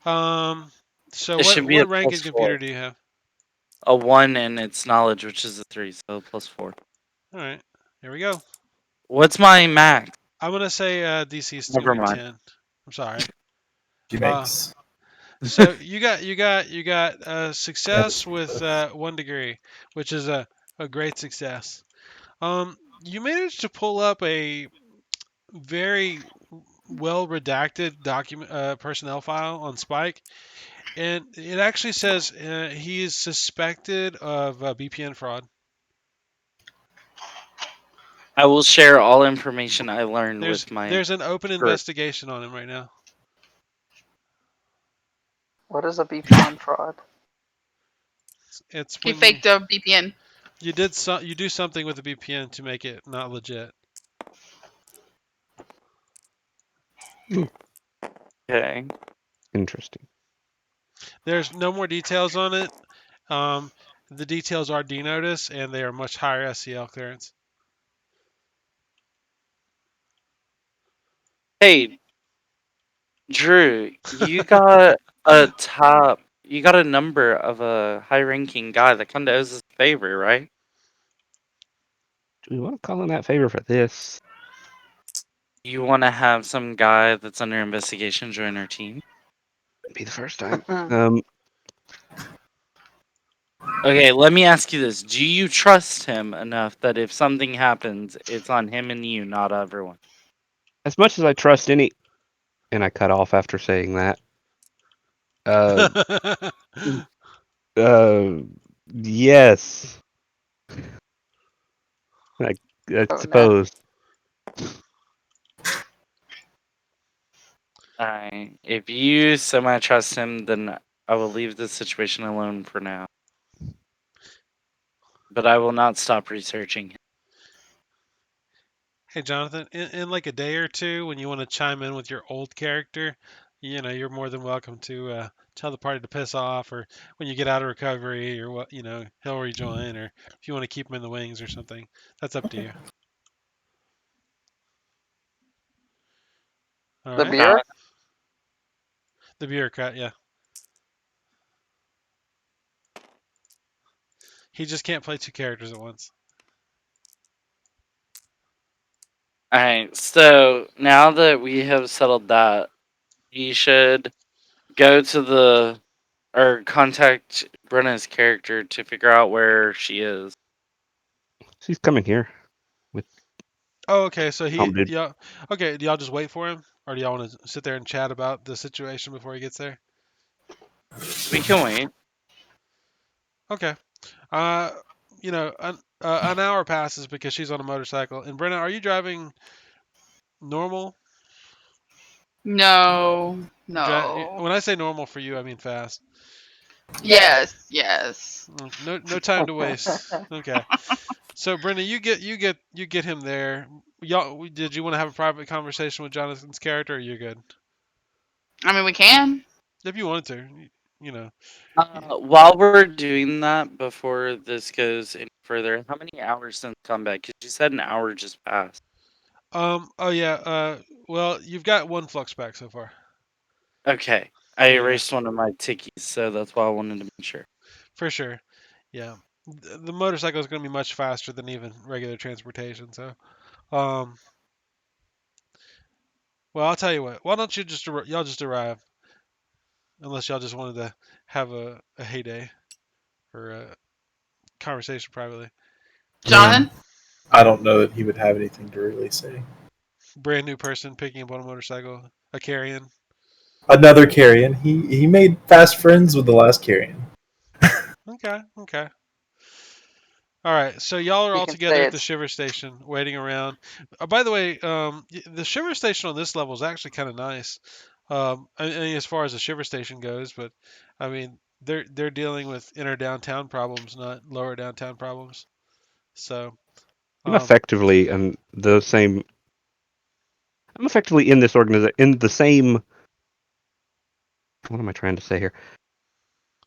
So it should be a what rank in computer +4. do you have? A 1 and its knowledge, which is a 3, so +4. All right. Here we go. What's my max? I'm gonna say DC is gonna Never be mind. 10. I'm sorry. She makes. So you got success with 1 degree, which is a great success. You managed to pull up a very well redacted document personnel file on Spike, and it actually says he is suspected of BPN fraud. I will share all information I learned with my There's an open crew. investigation on him right now. What is a VPN fraud? It's He when faked a VPN. you do something with the VPN to make it not legit. Okay. Interesting. There's no more details on it. The details are denotice, and they are much higher SCL clearance. Hey, Drew, you got a number of a high-ranking guy that kind of owes us a favor, right? Do we want to call in that favor for this? You want to have some guy that's under investigation join our team? Be the first time. Okay, let me ask you this. Do you trust him enough that if something happens, it's on him and you, not everyone? As much as I trust any, and I cut off after saying that. Yes. I Oh no. suppose. If you semi-trust him, then I will leave this situation alone for now. But I will not stop researching him. Hey, Jonathan, in like a day or two, when you want to chime in with your old character, you're more than welcome to tell the party to piss off, or when you get out of recovery, or what, he'll rejoin, or if you want to keep him in the wings or something. That's up to you. All The right. beer? The bureaucrat, yeah. He just can't play 2 characters at once. Alright, so now that we have settled that, you should go to or contact Brenna's character to figure out where she is. She's coming here. Oh, okay. So Dude. okay. Do y'all just wait for him, or do y'all want to sit there and chat about the situation before he gets there? We can wait. Okay. Uh, an hour passes because she's on a motorcycle. And Brenna, are you driving normal? No, no. When I say normal for you, I mean fast. Yes, yes. No time to waste. Okay. So Brenna, you get him there. Y'all, did you want to have a private conversation with Jonathan's character? Or you're good. I mean, we can. If you wanted to, you know. While we're doing that, before this goes any further, how many hours since combat? Because you said an hour just passed. Oh yeah. Well, you've got 1 flux back so far. Okay. I Yeah. erased one of my tickies, so that's why I wanted to make sure. For sure. Yeah. The motorcycle is going to be much faster than even regular transportation. So, Um, well, I'll tell you what. Why don't you just y'all just arrive, unless y'all just wanted to have a heyday or a conversation privately. I mean, Jonathan? I don't know that he would have anything to really say. Brand new person picking up on a motorcycle, a carrion. Another carrion. He made fast friends with the last carrion. Okay, okay. All right, so y'all are You all can together say at the it's shiver station, waiting around. By the way, the shiver station on this level is actually kind of nice. I mean, as far as the shiver station goes, but I mean, they're dealing with inner downtown problems, not lower downtown problems. So, I'm um, effectively in the same. I'm effectively in this organization in the same. What am I trying to say here?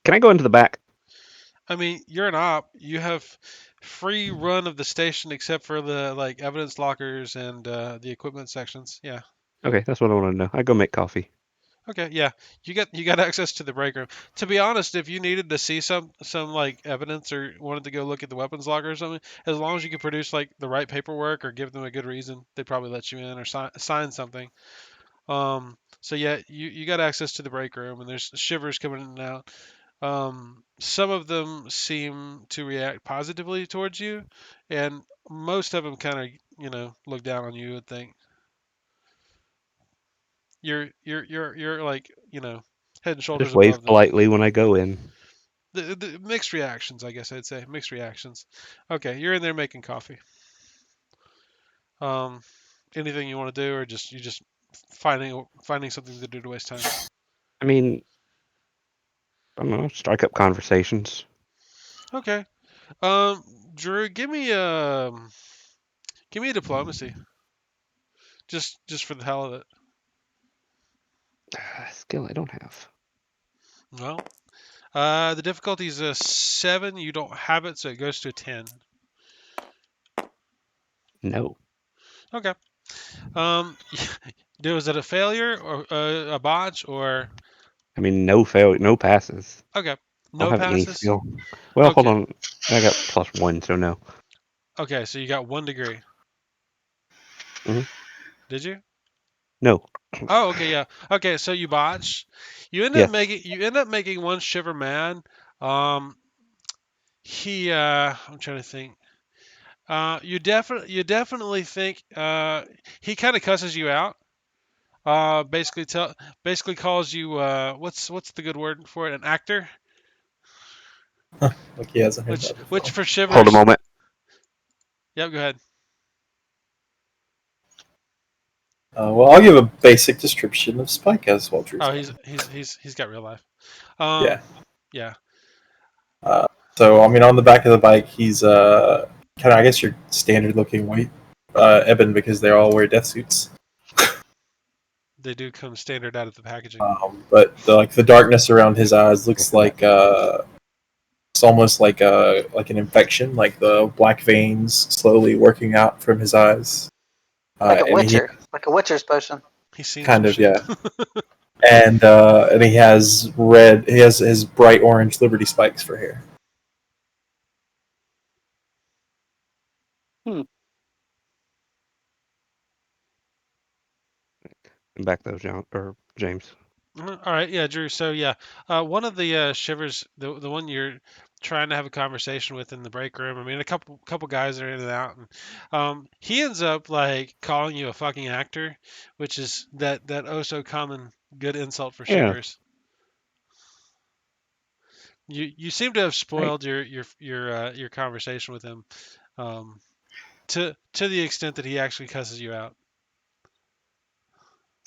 Can I go into the back? I mean, you're an op. You have free run of the station except for the like evidence lockers and the equipment sections. Yeah. Okay, that's what I want to know. I go make coffee. Okay, yeah, you got access to the break room. To be honest, if you needed to see some like evidence or wanted to go look at the weapons locker or something, as long as you could produce like the right paperwork or give them a good reason, they'd probably let you in or sign something. So yeah, you got access to the break room, and there's shivers coming in and out. Some of them seem to react positively towards you, and most of them kind of look down on you. I think you're like head and I shoulders just wave above them. politely when I go in. The mixed reactions, I guess I'd say mixed reactions. Okay, you're in there making coffee. Um, anything you want to do, or just finding something to do to waste time? I mean, I don't know. Strike up conversations. Okay. Drew, give me a diplomacy, just for the hell of it. Skill I don't have. Well, the difficulty is a 7. You don't have it, so it goes to a 10. No. Okay. Um, was it a failure or a botch or I mean, no fail, no passes. okay? I don't No have any passes. skill. Well, hold Okay. on. I got +1, so no. Okay, so you got 1 degree. Mhm. Did you? No. Oh, okay, yeah. Okay, so you botch. Yes. You end up making one shiver mad. Um, I'm trying to think. You definitely think he kind of cusses you out. Basically calls you what's the good word for it? An actor, Like he hasn't heard which that which before. for Hold a shivers. moment. Yep, go ahead. Well, I'll give a basic description of Spike as well, Drew's Oh, going. he's got real life. Yeah. Yeah. Uh, so, I mean, on the back of the bike, he's kind of, I guess, your standard looking white ebon because they all wear death suits. They do come standard out of the packaging. But the darkness around his eyes Okay, looks I'm back. like it's almost like an infection, like the black veins slowly working out from his eyes. like a And he witcher, like a witcher's potion. He's seen some kind of shit. yeah, and he has red. He has his bright orange Liberty spikes for hair. I'm back though, John or James. All right, yeah, Drew. So yeah, one of the shivers, the one you're trying to have a conversation with in the break room. I mean, a couple guys are in and out, and he ends up like calling you a fucking actor, which is that oh so common good insult for Yeah. shivers. You seem to have Right. spoiled your conversation with him, um, to the extent that he actually cusses you out.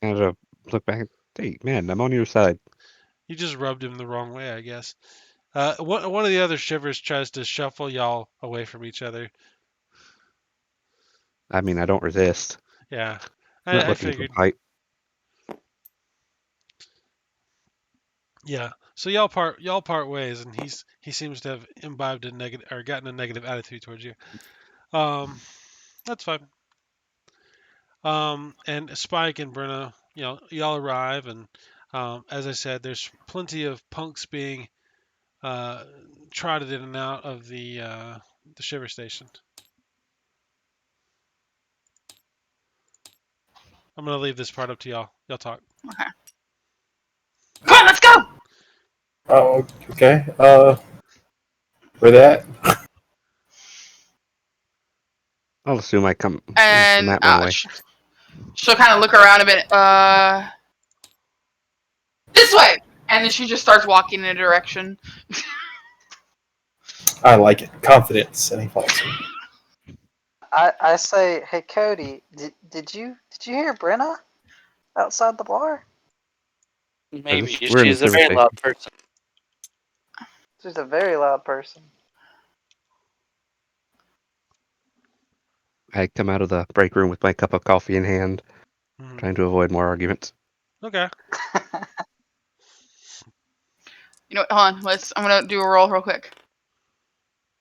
And look back. Hey, man, I'm on your side. You just rubbed him the wrong way, I guess. One of the other shivers tries to shuffle y'all away from each other. I mean, I don't resist. Yeah, I'm not I looking for a figured. fight. Yeah, so y'all part ways, and he seems to have imbibed a negative or gotten a negative attitude towards you. Um, that's fine. And Spike and Bruno, y'all arrive, and as I said, there's plenty of punks being uh, trotted in and out of the shiver station. I'm gonna leave this part up to y'all. Y'all talk. Okay. Come on, let's go. Oh, okay. Where that? I'll assume I come from And that one way. she'll kind of look around a bit. This way. And then she just starts walking in a direction. I like it. Confidence, and he follows me. I say, hey Cody, did you hear Brenna outside the bar? Maybe We're in the she's a service very station. loud person. She's a very loud person. I come out of the break room with my cup of coffee in hand, Mhm. trying to avoid more arguments. Okay. You know what? Hold on. I'm gonna do a roll real quick.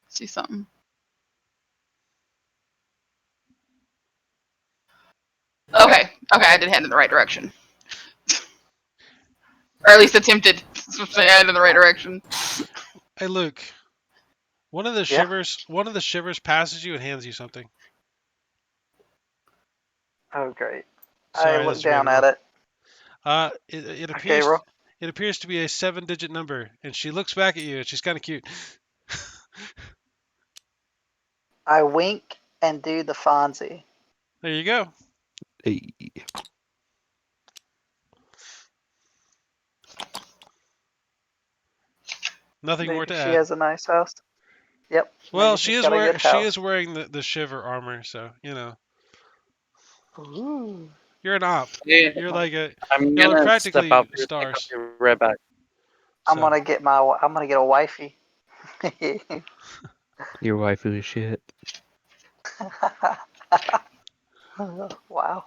See something. Okay. I did head in the right direction. Or at least attempted to head in the right direction. Hey, Luke. One of the Yeah. shivers passes you and hands you something. Oh great. Sorry, I this look is down random. at it. It Okay, appears roll. it appears to be a 7-digit number, and she looks back at you, and she's kind of cute. I wink and do the Fonzie. There you go. Hey, Nothing more Maybe to she add. has a nice house. Yep. Well, Maybe she's got a good she house. is wearing the shiver armor, so you know Ooh. you're an op. Yeah, You're like a I'm y'all are gonna step practically out here. I'll stars. be right back. I'm So gonna get a wifey. your wife is shit. Wow.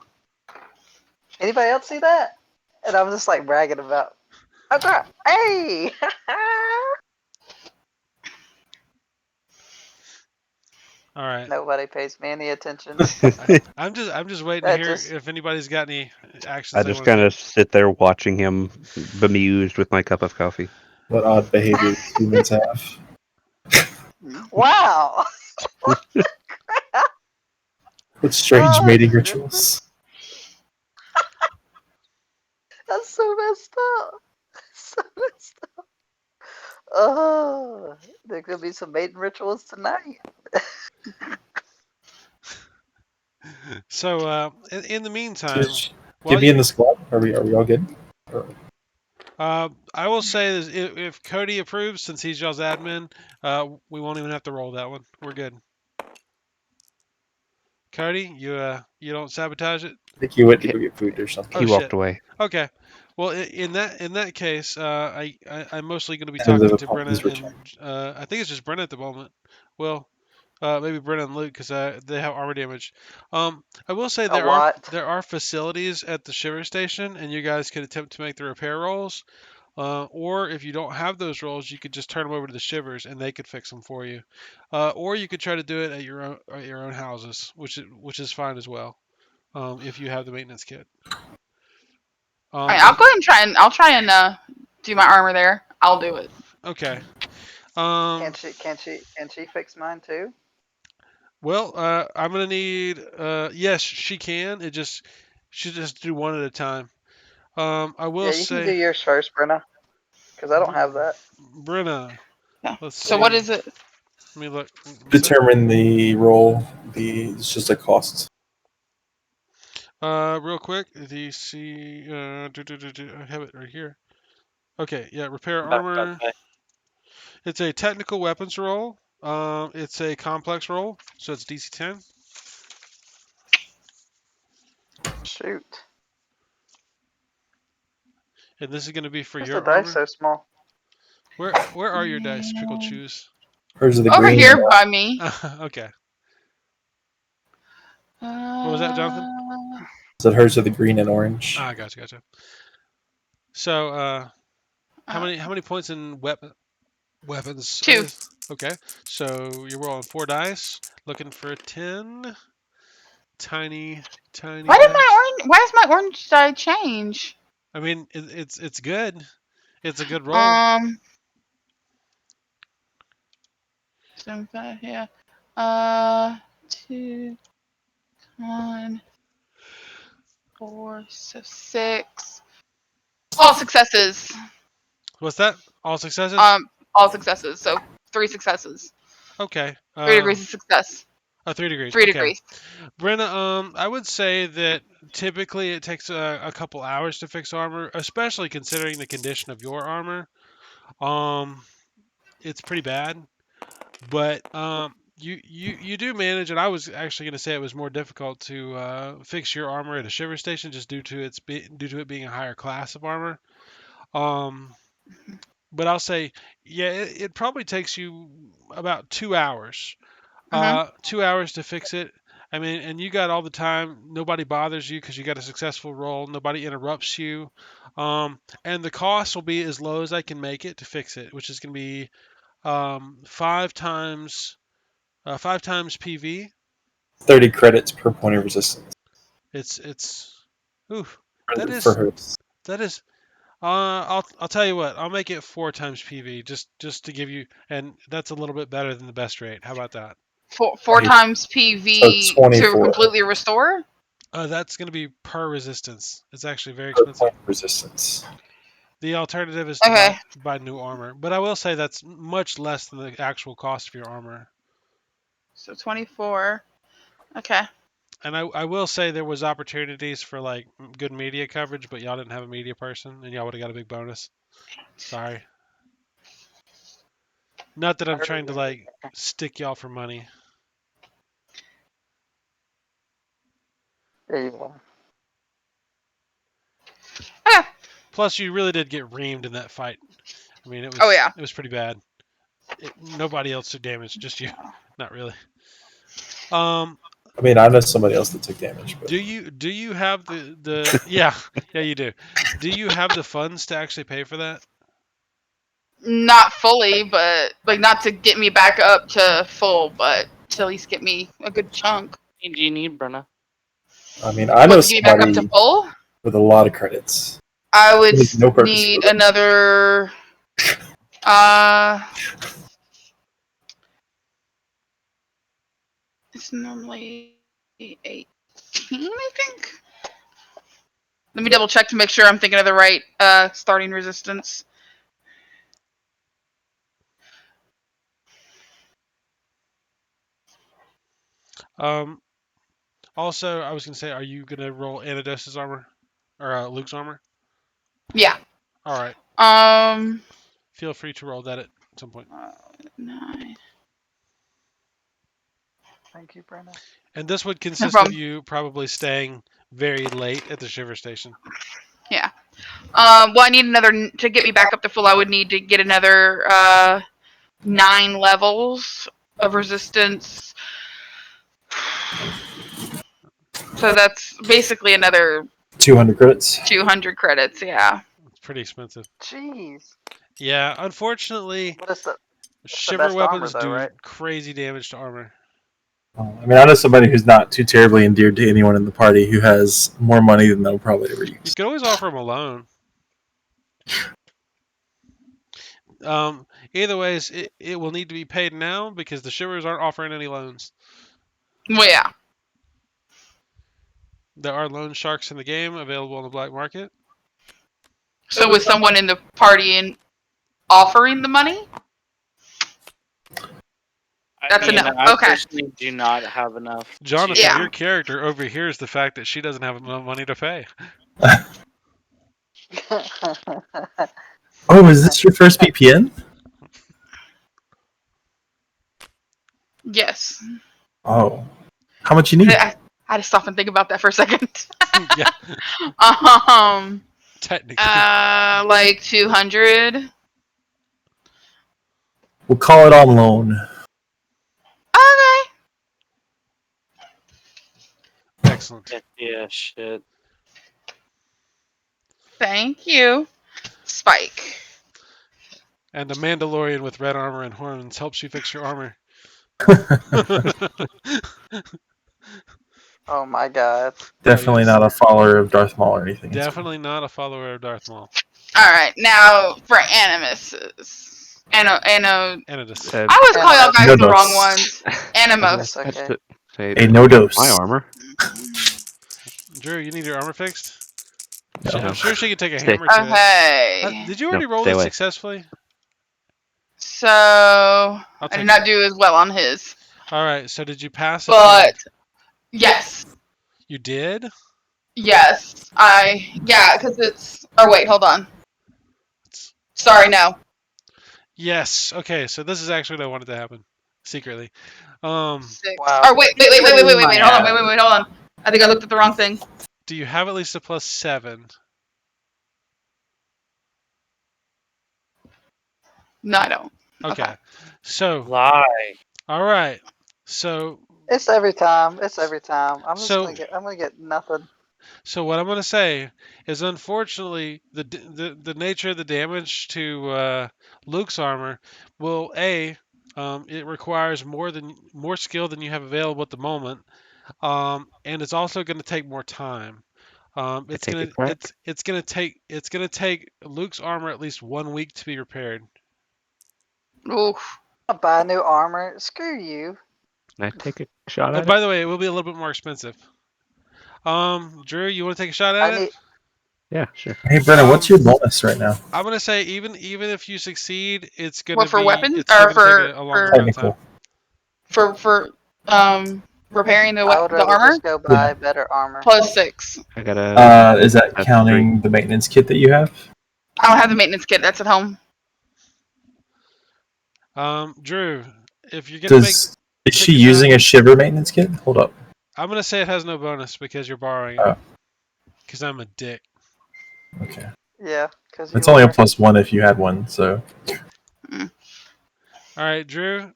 Anybody else see that? And I'm just like bragging about. Oh crap! Hey! all right. Nobody pays me any attention. I'm just waiting to That hear just if anybody's got any actions I they just want to kind take. of sit there watching him, bemused with my cup of coffee. What odd behaviors humans have. wow. What strange Oh mating goodness. rituals. That's so messed up. So messed up. Oh, there could be some mating rituals tonight. So in the meantime, Just while get me you in the squad. Are we all good? Or- I will say is if Cody approves, since he's y'all's admin, we won't even have to roll that one. We're good. Cody, you don't sabotage it. I think you went to He, go get food or something. Oh he walked shit. away. Okay. Well, in that case, I'm mostly going to be Tentative talking to upon his Brenna return. and I think it's just Brenna at the moment. Well, maybe Brenna and Luke because they have armor damage. I will say A lot. there are facilities at the shiver station, and you guys could attempt to make the repair rolls. Or if you don't have those rolls, you could just turn them over to the shivers, and they could fix them for you. Or you could try to do it at your own houses, which is fine as well. If you have the maintenance kit. All right, I'll go ahead and try and do my armor there. I'll do it. Okay. Can she fix mine too? Well, I'm gonna need. Yes, she can. She just do one at a time. I will Yeah, you can do say, yours first, Brenna, because I don't have that. Brenna. Yeah. Let's So what see. is it? Let me look. One sec. Determine the role. It's just a cost. Real quick. I have it right here. Okay. Yeah. Repair Back that armor. way. It's a technical weapons roll. It's a complex roll, so it's DC 10. Shoot. And this is going to be for Where's the your dice armor. so small? Where are your dice, Pickle Choose? Hers are the Over green. here by me. Okay. What was that, Jonathan? So hers are the green and orange. Ah, gotcha. So, how Uh, many points in weapons? 2. Okay. So you're rolling 4 dice, looking for a 10. Tiny dice. Why does my orange die change? I mean, it's good. It's a good roll. 7, 5, yeah. 2, 1. 4, so 6. All successes. What's that? All successes? All successes. So 3 successes. Okay. 3 degrees of success. 3 degrees. 3 Okay. degrees. Brenna, I would say that typically it takes a couple hours to fix armor, especially considering the condition of your armor. It's pretty bad, but you do manage. And I was actually going to say it was more difficult to fix your armor at a shiver station just due to it being a higher class of armor. But I'll say, yeah, it probably takes you about 2 hours. 2 hours to fix it. I mean, and you got all the time. Nobody bothers you because you got a successful roll. Nobody interrupts you. And the cost will be as low as I can make it to fix it, which is going to be 5 times PV. 30 credits per point of resistance. Oof. For That is. I'll tell you what. I'll make it 4 times PV just to give you, and that's a little bit better than the best rate. How about that? 4 times PV So 24. to completely restore. That's going to be per resistance. It's actually very Per expensive. point of resistance. The alternative is to Okay. buy new armor, but I will say that's much less than the actual cost of your armor. So 24. Okay. And I will say there was opportunities for like good media coverage, but y'all didn't have a media person, and y'all would have got a big bonus. Sorry. Not that I'm trying to like stick y'all for money. There you are. Okay. Plus, you really did get reamed in that fight. I mean, Oh, yeah. it was pretty bad. Nobody else took damage, just you. Not really. I mean, I know somebody else that took damage. But... Do you have the yeah you do. Do you have the funds to actually pay for that? Not fully, but like not to get me back up to full, but to at least get me a good chunk. What do you need, Brenna? I mean, I know What, to get me back up to somebody full? with a lot of credits. I would There's no purpose need for it. another. It's normally 18, I think. Let me double check to make sure I'm thinking of the right starting resistance. Also, I was gonna say, are you gonna roll Anados's armor or Luke's armor? Yeah. All right. Feel free to roll that at some point. 9. Thank you, Brandon. And this would No consist of problem. you probably staying very late at the shiver station. Yeah. Well, I need another to get me back up to full. I would need to get another 9 levels of resistance. So that's basically another 200 credits. 200 credits. Yeah. It's pretty expensive. Jeez. Yeah, unfortunately, What is the shiver best armor, weapons though, do right? crazy damage to armor. I mean, I know somebody who's not too terribly endeared to anyone in the party who has more money than they'll probably ever You use. could always offer them a loan. Either ways, it will need to be paid now because the shivers aren't offering any loans. Well, yeah. There are loan sharks in the game available on the black market. So with someone in the party and offering the money? That's enough. I Okay. personally do not have enough. Jonathan, Yeah. your character overhears the fact that she doesn't have enough money to pay. Oh, is this your first VPN? Yes. Oh. How much you need? I had to stop and think about that for a second. Yeah, technically. Like 200. We'll call it on loan. Okay. Excellent. Yeah, shit. Thank you, Spike. And a Mandalorian with red armor and horns helps you fix your armor. Oh my god. Definitely yes. not a follower of Darth Maul or anything. Definitely not a follower of Darth Maul. All right, now for animuses. Anadus. Said, I always call y'all guys the Nodos. wrong ones. Animus. That's okay. say, A no dose. my armor. Drew, you need your armor fixed? No. I'm sure she could take a Stay. hammer to it. Okay. Did you already No, roll stay this away. successfully? So I I'll did take not it. do as well on his, All right. So did you pass a but PN? yes, You did. yes, because it's. Or wait, hold on. Sorry, no. Yes. Okay. So this is actually what I wanted to happen secretly. 6. Wow. Or wait, hold on. I think I looked at the wrong thing. Do you have at least a +7? No, I don't. Okay. So, Lie. all right. So, It's every time. It's every time. I'm just so, gonna get. I'm gonna get nothing. so what I'm going to say is, unfortunately, the nature of the damage to Luke's armor will it requires more skill than you have available at the moment, and it's also going to take more time. It's take gonna it, crack. it's gonna take Luke's armor at least 1 week to be repaired. Oof. I'll buy new armor. Screw you. Can I take a shot And at by it? the way, it will be a little bit more expensive. Drew, you want to take a shot I at it? need. Yeah, sure. Hey, Brennan, what's your bonus right now? I'm gonna say even if you succeed, it's gonna What, for be weapons? it's still Or gonna take a longer amount of time. Technical. for repairing I would the rather armor? just go buy better armor. +6. I got a. Is that That's counting the maintenance kit that you have? I don't have the maintenance kit. That's at home. Drew, if you're gonna Is take she a using shot, a shiver maintenance kit? Hold up. I'm gonna say it has no bonus because you're borrowing it. Oh. Because I'm a dick. Okay. Yeah, because It's you only a are. +1 if you had one, so. All right, Drew.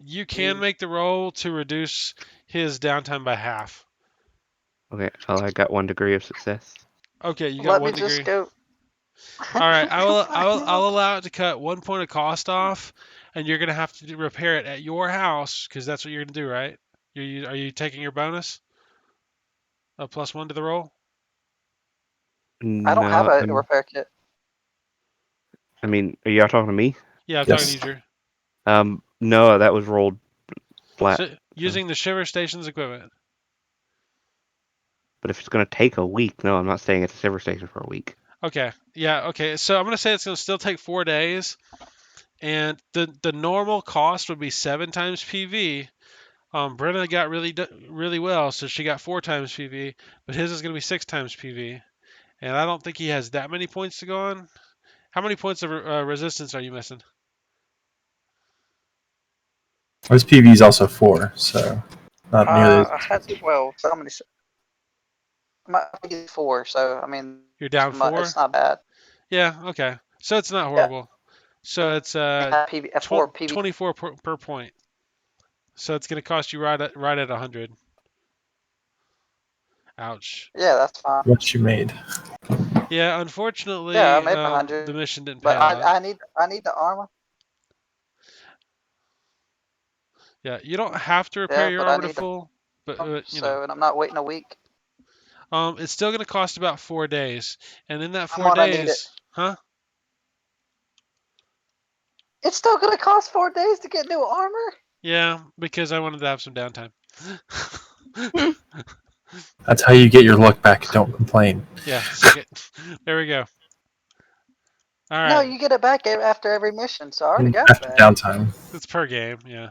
You can make the roll to reduce his downtime by half. Okay, well, I got 1 degree of success. Okay, you got Let me 1 degree. just go. All right, I'll allow it to cut 1 point of cost off, and you're gonna have to repair it at your house because that's what you're gonna do, right? Are you taking your bonus? A +1 to the roll? I don't have No, a repair kit. I mean, are y'all talking to me? Yeah, I'm Yes. talking to you, Drew. No, that was rolled flat. So, using the Shiver Station's equipment. But if it's gonna take a week, no, I'm not staying at the server station for a week. Okay, yeah, okay. So I'm gonna say it's gonna still take 4 days, and the normal cost would be 7 times PV. Brenna got really well, so she got 4 times PV, but his is gonna be 6 times PV, and I don't think he has that many points to go on. How many points of resistance are you missing? His PV is also 4, so not nearly as I had expensive. 12. So how many? I get 4. So I mean, You're down 4? it's not bad. Yeah, okay. So it's not Yeah. horrible. So it's PV, 4 PV. 24 per point. So it's going to cost you right at 100. Ouch. Yeah, that's fine. What you made. Yeah, unfortunately, Yeah, I made 100. the mission didn't But pay out. I need the armor. Yeah, you don't have to repair Yeah, your but I armor to need the full, but you know, so and I'm not waiting a week. it's still going to cost about 4 days, and in that I'm 4 gonna need it. days, huh? It's still gonna cost 4 days to get new armor. Yeah, because I wanted to have some downtime. That's how you get your luck back. Don't complain. Yeah, suck it. There we go. All No, right, you get it back after every mission. So I already got it After back. downtime. it's per game, yeah.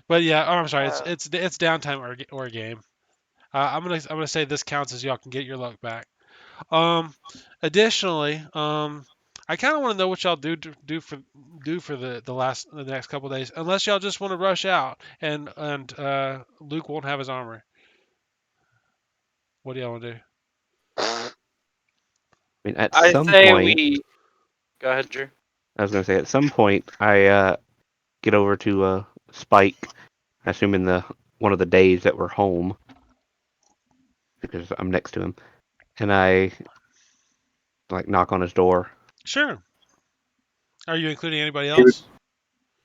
But yeah, I'm sorry, Uh, it's downtime or game. I'm gonna say this counts as y'all can get your luck back. Additionally, I kind of want to know what y'all do for the next couple days, unless y'all just want to rush out and Luke won't have his armor. What do y'all want to do? I mean, at I some say point, we. Go ahead, Drew. I was gonna say at some point, I get over to Spike. I assume in the one of the days that we're home, because I'm next to him, and I like knock on his door. Sure. Are you including anybody else?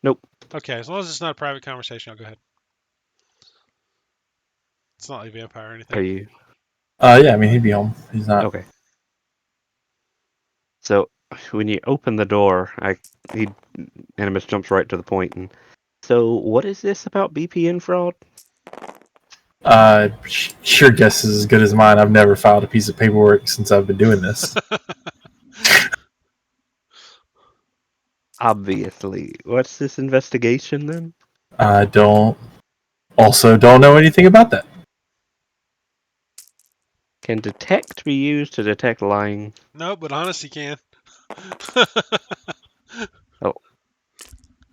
Nope. Okay, as long as it's not a private conversation, I'll go ahead. It's not like vampire or anything. Are you Yeah, I mean, he'd be home. He's not. okay? So when you open the door, Animus jumps right to the point. And so, what is this about VPN fraud? Your guess is as good as mine. I've never filed a piece of paperwork since I've been doing this. Obviously. What's this investigation then? I don't know anything about that. Can detect be used to detect lying? No, but honesty can.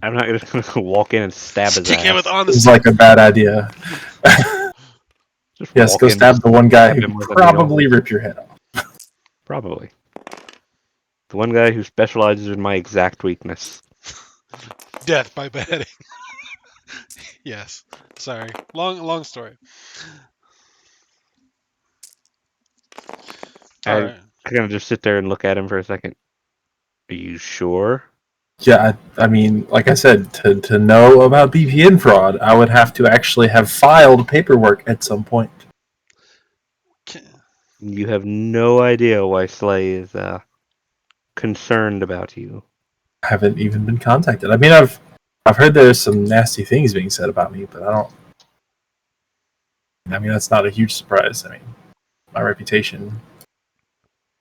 I'm not gonna walk in and stab his Stick it with ass. honesty. Seems like a bad idea. Just Yes, walk go in, stab just the one guy stab who him with could a needle. probably rip your head off. Probably. The one guy who specializes in my exact weakness. Death by beheading. Yes. Sorry. Long story. All I'm right. gonna just sit there and look at him for a second. Are you sure? Yeah, I mean, like I said, to know about VPN fraud, I would have to actually have filed paperwork at some point. You have no idea why Slay is concerned about you. I haven't even been contacted. I mean, I've heard there's some nasty things being said about me, but I don't. I mean, that's not a huge surprise. I mean, my reputation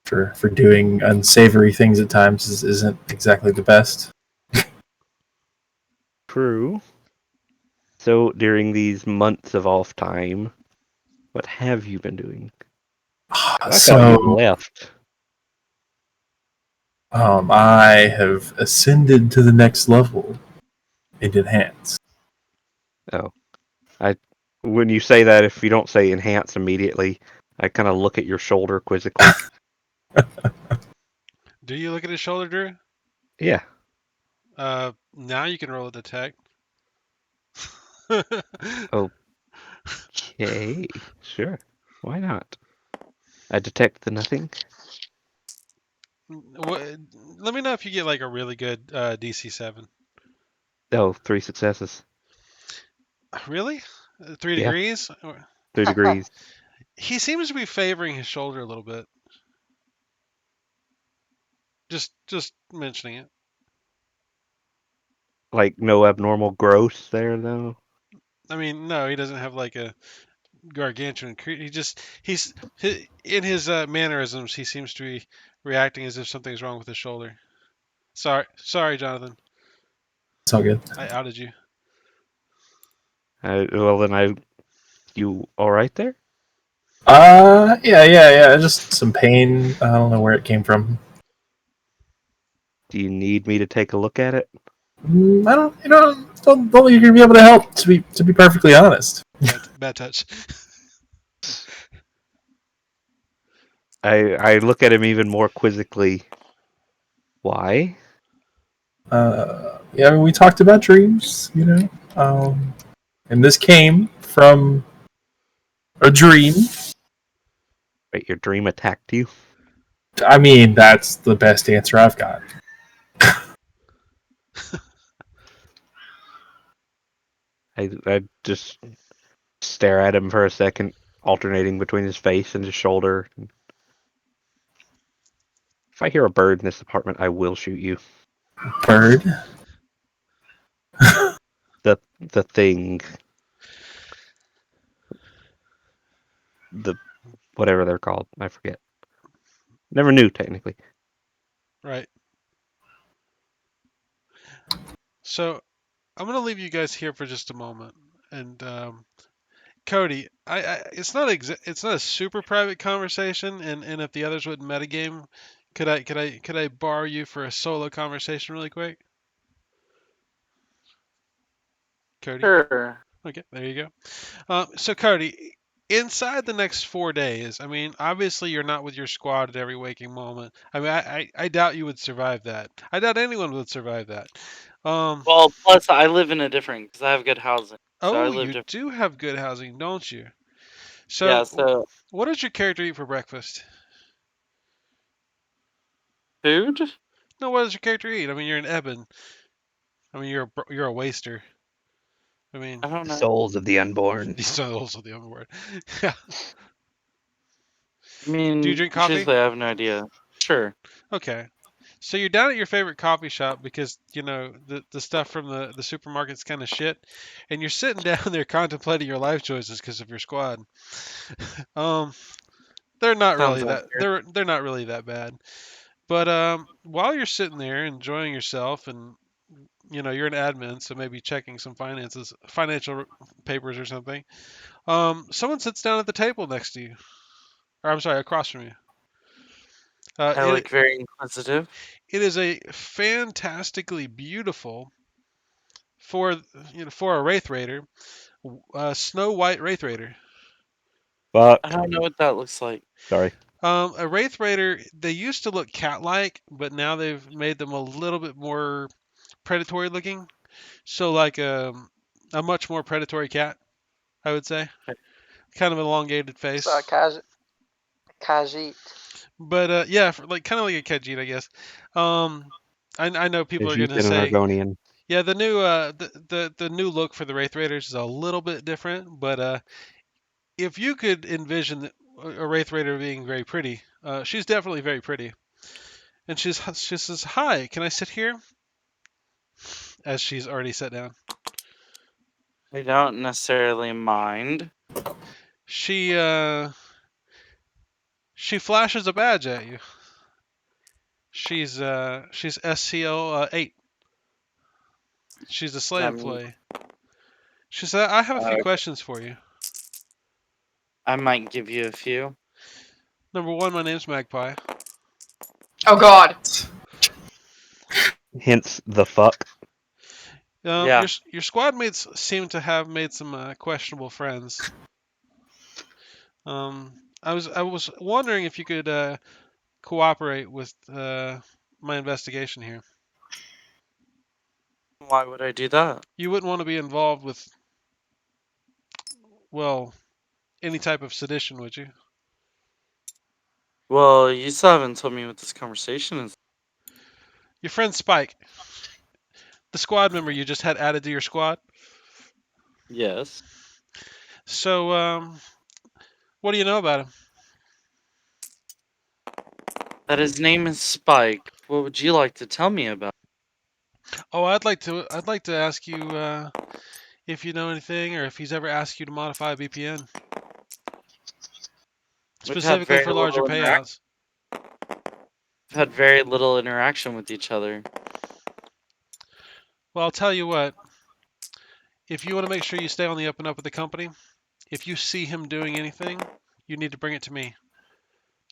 for doing unsavory things at times isn't exactly the best. True. So during these months of off time, what have you been doing? I thought you So, left. I have ascended to the next level in Enhance. Oh, when you say that, if you don't say enhance immediately, I kind of look at your shoulder quizzically. Do you look at his shoulder, Drew? Yeah. Now you can roll a detect. Okay. Sure. Why not? I detect the nothing. Let me know if you get like a really good DC 7. Oh, 3 successes. Really? 3 Yeah. degrees? 3 degrees. He seems to be favoring his shoulder a little bit. Just mentioning it. Like no abnormal growth there, though. I mean, no, he doesn't have like a gargantuan. He's in his mannerisms. He seems to be reacting as if something's wrong with his shoulder. Sorry, Jonathan. It's all good. I outed you. Well, then you all right there? Yeah. Just some pain. I don't know where it came from. Do you need me to take a look at it? I don't. Don't think you're gonna be able to help. To be perfectly honest. Bad touch. I look at him even more quizzically. Why? Yeah, I mean, we talked about dreams, and this came from a dream. Wait, your dream attacked you? I mean, that's the best answer I've got. I just stare at him for a second, alternating between his face and his shoulder. If I hear a bird in this apartment, I will shoot you. Bird. The thing. The whatever they're called. I forget. Never knew, technically. Right. So I'm gonna leave you guys here for just a moment, and Cody, it's not a super private conversation, and if the others wouldn't metagame, could I borrow you for a solo conversation really quick, Cody? Sure. Okay, there you go. So Cody, inside the next 4 days, I mean, obviously you're not with your squad at every waking moment. I mean, I doubt you would survive that. I doubt anyone would survive that. Well, plus I live in a different because I have good housing, so I Oh, live you different. do have good housing, don't you? Yeah. So, So what does your character eat for breakfast? food. No, what does your character eat? I mean, you're an Eben. I mean, you're a waster. I mean, I don't know. Souls of the unborn. these are also the other word. Yeah. I Do you mean, drink coffee? truthfully, I have no idea. Sure. Okay. So you're down at your favorite coffee shop because the stuff from the supermarket's kind of shit, and you're sitting down there contemplating your life choices because of your squad. Um, they're not Sounds really that accurate. they're not really that bad. But while you're sitting there enjoying yourself, and you're an admin, so maybe checking some financial papers or something. Someone sits down at the table next to you, or I'm sorry, across from you. I look very inquisitive. It is a fantastically beautiful for for a Wraith Raider, Snow White Wraith Raider. Fuck. I don't know what that looks like. Sorry. A Wraith Raider, they used to look cat-like, but now they've made them a little bit more predatory looking. So like a much more predatory cat, I would say. Kind of an elongated face. So Khajiit. But yeah, like kind of like a Khajiit, I guess. I know people are going Khajiit to and an say, Argonian. yeah, the new the new look for the Wraith Raiders is a little bit different, but if you could envision a Wraith Raider being very pretty, she's definitely very pretty. And she says, "Hi, can I sit here?" As she's already sat down. I don't necessarily mind. She flashes a badge at you. She's SCO 8. She's a slave employee. She said, "I have a few questions for you." I might give you a few. Number one, my name's Magpie. Oh God. Hence the fuck. Yeah. Your squad mates seem to have made some questionable friends. I was wondering if you could cooperate with my investigation here. Why would I do that? You wouldn't want to be involved with, well, any type of sedition, would you? Well, you still haven't told me what this conversation is. Your friend Spike, the squad member you just had added to your squad. Yes. So, what do you know about him? That his name is Spike. What would you like to tell me about? Oh, I'd like to ask you if you know anything, or if he's ever asked you to modify a VPN, We've had specifically very for larger little payouts. We've had very little interaction with each other. Well, I'll tell you what. If you want to make sure you stay on the up and up with the company, if you see him doing anything, you need to bring it to me.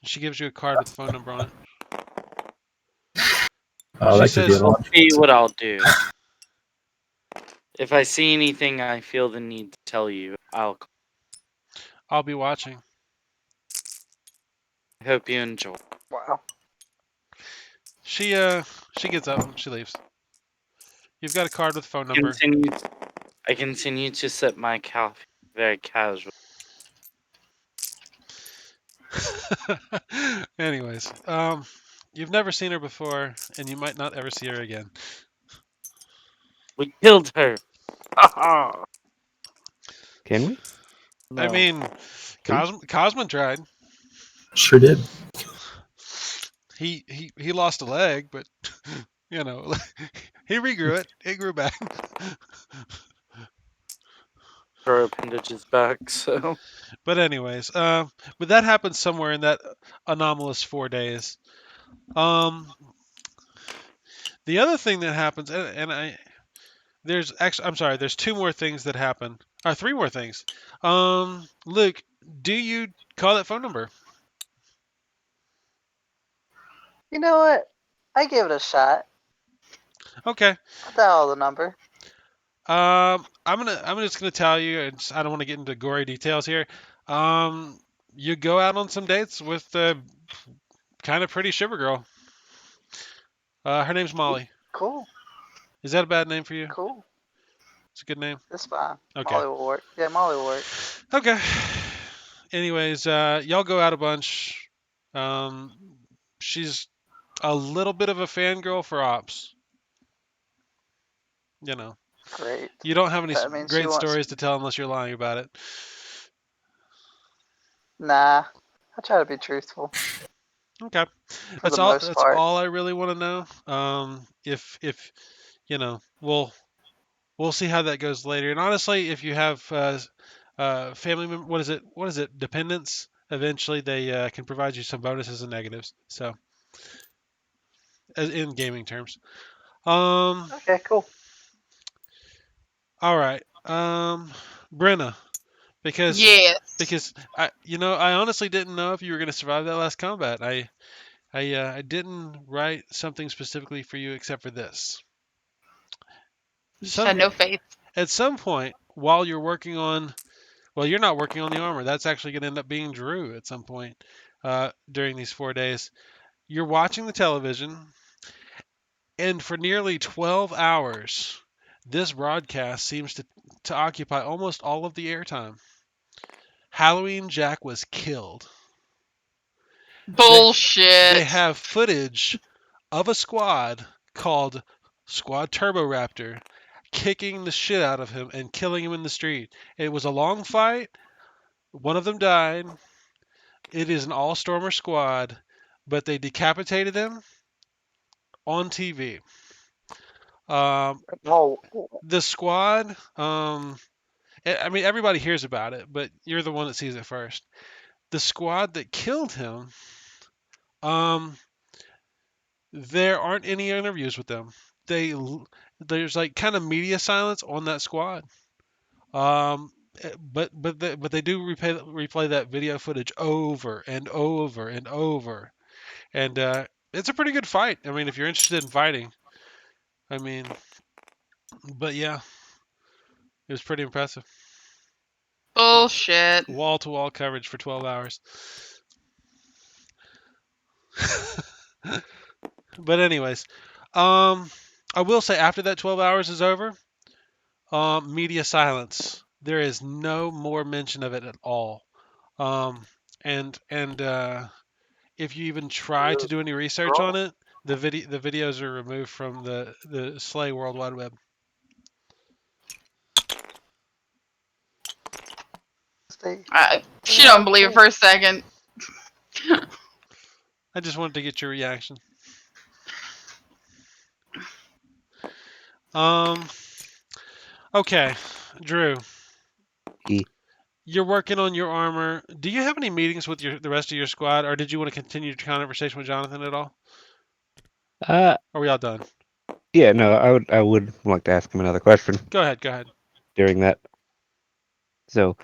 She gives you a card with a phone number on it. Oh, She that could be a says, launch. See what I'll do. If I see anything I feel the need to tell you, I'll call. "I'll be watching." I hope you enjoy. Wow. She gets up and she leaves. You've got a card with a phone number. I continue to sip my coffee very casual. Anyways, you've never seen her before, and you might not ever see her again. We killed her. Ha Can we? I mean, Cosman tried. Sure did. He lost a leg, but he regrew it. It grew back. her appendages back. So But anyways, but that happened somewhere in that anomalous 4 days. The other thing that happens, there's two more things that happen. Three more things. Luke, do you call that phone number? You know what? I give it a shot. Okay. I'll dial the number. I'm just gonna tell you, and I don't want to get into gory details here. You go out on some dates with the kind of pretty shiver girl. Her name's Molly. Cool. Is that a bad name for you? Cool. It's a good name. It's fine. Okay. Molly will work. Yeah, Molly will work. Okay. Anyways, y'all go out a bunch. She's a little bit of a fangirl for Ops. Great. You don't have any That means great she wants- stories to tell unless you're lying about it. Nah. I try to be truthful. Okay, for the most that's part. all I really want to know. If we'll see how that goes later. And honestly, if you have family member, what is it, dependents, eventually they can provide you some bonuses and negatives. So, in gaming terms. Um, Okay, cool. all right. Brenna, because Yes. I honestly didn't know if you were going to survive that last combat. I didn't write something specifically for you except for this. You just had no faith. At some point while you're working on, well, you're not working on the armor. That's actually going to end up being Drew at some point during these 4 days. You're watching the television, and for nearly 12 hours, this broadcast seems to occupy almost all of the airtime. Halloween Jack was killed. They Bullshit. have footage of a squad called Squad Turbo Raptor kicking the shit out of him and killing him in the street. It was a long fight. One of them died. It is an all Stormer squad, but they decapitated him on TV. Oh, The squad, I mean, everybody hears about it, but you're the one that sees it first. The squad that killed him, um, there aren't any interviews with them. They there's like kind of media silence on that squad. But they do replay that video footage over and over and over, and it's a pretty good fight. I mean, if you're interested in fighting, I mean, but yeah, it was pretty impressive. Bullshit. Wall to wall coverage for 12 hours. But anyways, I will say after that 12 hours is over, media silence. There is no more mention of it at all. And if you even try to do any research on it, the videos are removed from the SLA World Wide Web. She don't believe it for a second. I just wanted to get your reaction. Okay, Drew. E. You're working on your armor. Do you have any meetings with the rest of your squad, or did you want to continue your conversation with Jonathan at all? Are we all done? Yeah, no, I would like to ask him another question Go ahead. during that. So,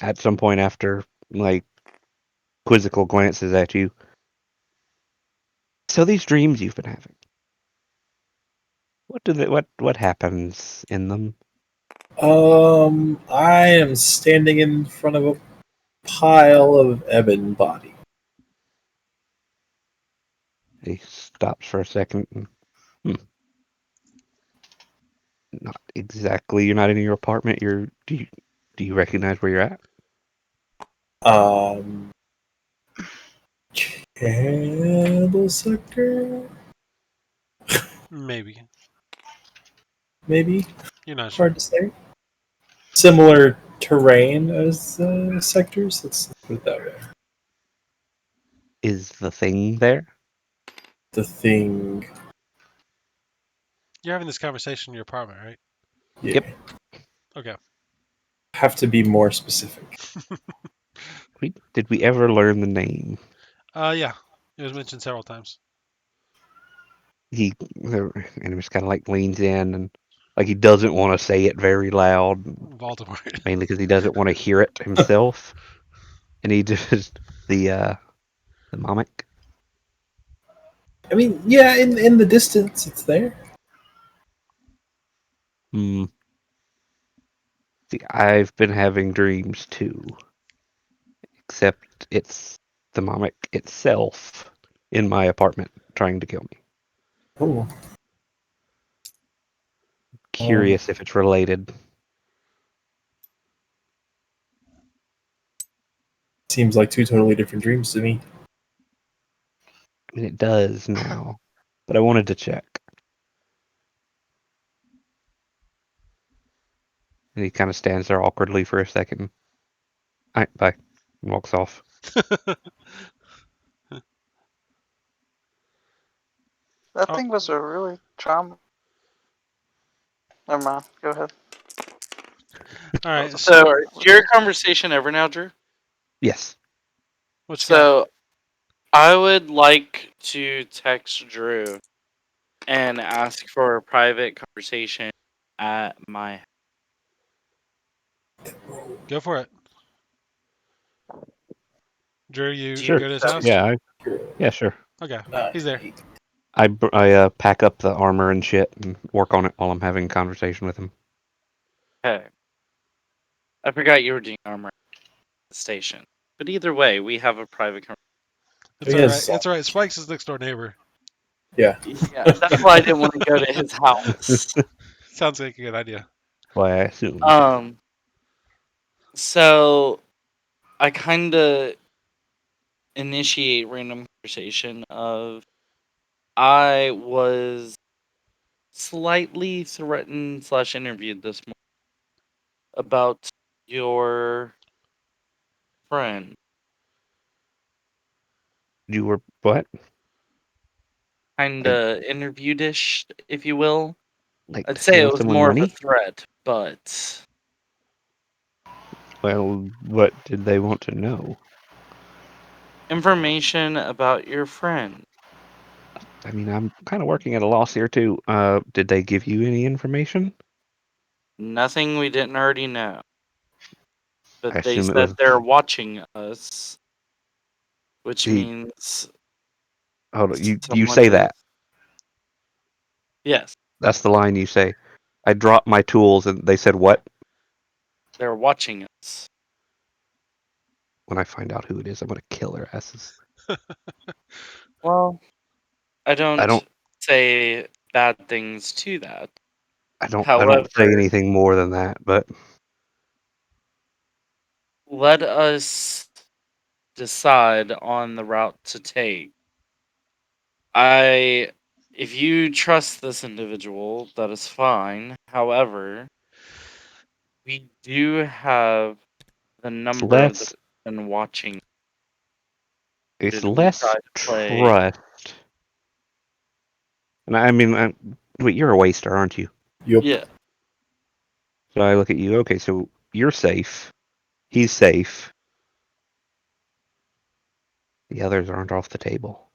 at some point after, like, quizzical glances at you, so these dreams you've been having, what happens in them? I am standing in front of a pile of ebon body. He stops for a second. Not exactly. You're not in your apartment. Do you recognize where you're at? Candle sector? Maybe. Maybe? You're not sure. Hard to say. Similar terrain as sectors? Let's put it that way. Is the thing there? The thing. You're having this conversation in your apartment, right? Yeah. Yep. Okay. Have to be more specific. Did we ever learn the name? Yeah. It was mentioned several times. The enemy kind of like leans in and like he doesn't want to say it very loud, Voldemort. mainly because he doesn't want to hear it himself, and he just the mimic. I mean, yeah, in the distance, it's there. See, I've been having dreams too, except it's the mimic itself in my apartment trying to kill me. Oh. Curious if it's related. Seems like two totally different dreams to me. I mean, it does now, but I wanted to check. And he kind of stands there awkwardly for a second. All right, bye. And walks off. That Oh. thing was a really trauma. Never mind. Go ahead. All right. That So, was is your conversation over now, Drew? Yes. What you got? So, I would like to text Drew and ask for a private conversation at my. Go for it. Drew, you Do you you go to his accept? house? Yeah, sure. Okay. He's there. I pack up the armor and shit and work on it while I'm having a conversation with him. Okay. I forgot you were doing armor at the station. But either way, we have a private conversation. It's all right. It's all right. Spike's his next door neighbor. Yeah. Yeah, that's why I didn't want to go to his house. Sounds like a good idea. Why I assume. So I kind of initiate random conversation of I was slightly threatened / interviewed this morning about your friend. You were what? Kind of interviewed-ish, if you will. Like I'd to say steal it was someone more of a money? threat, but Well, what did they want to know? information about your friend. I mean, I'm kind of working at a loss here too. Did they give you any information? Nothing we didn't already know. But I they assume it said was they're watching us, which the. means Hold on, you someone say is. that. Yes, That's the line you say. I dropped my tools and they said what? they're watching us. When I find out who it is, I'm gonna kill their asses. Well, I I don't don't. say bad things to that. I don't say However, anything more than that. But let us decide on the route to take. If you trust this individual, that is fine. However, we do have the it's number of the less. person watching. It's Should we less try to play? trust. And I mean, wait, you're a waster, aren't you? Yup. Yeah. So I look at you. Okay, so you're safe. He's safe. The others aren't off the table.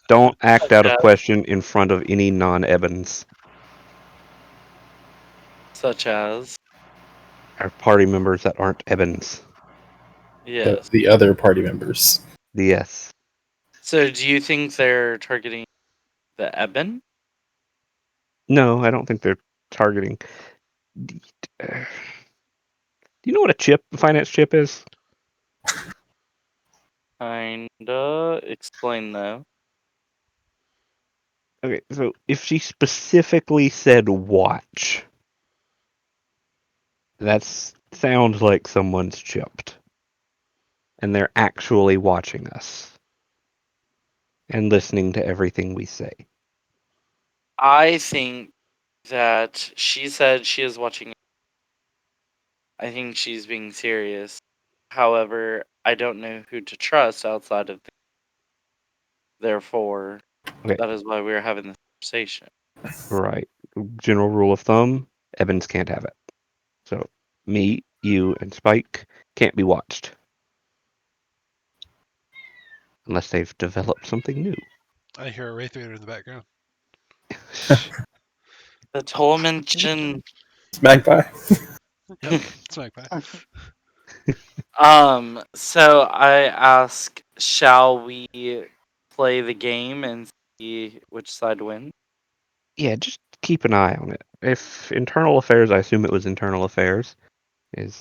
Don't act out of question in front of any non-Ebons. Such as Our party members that aren't Ebons. yes. The other party members. Yes. So do you think they're targeting the Eben? No, I don't think they're targeting. Do you know what a finance chip is? Kinda. Explain though. Okay, so if she specifically said watch, that sounds like someone's chipped. And they're actually watching us. And listening to everything we say. I think that she said she is watching. I think she's being serious. However, I don't know who to trust outside of. Therefore, Okay. that is why we're having this conversation. Right. General rule of thumb, Evans can't have it. So me, you, and Spike can't be watched. Unless they've developed something new. I hear a Wraith Raider in the background. The whole mention. It's Magpie. Yep, it's Magpie. So I ask, shall we play the game and see which side wins? Yeah, just keep an eye on it. If internal affairs, I assume it was internal affairs, is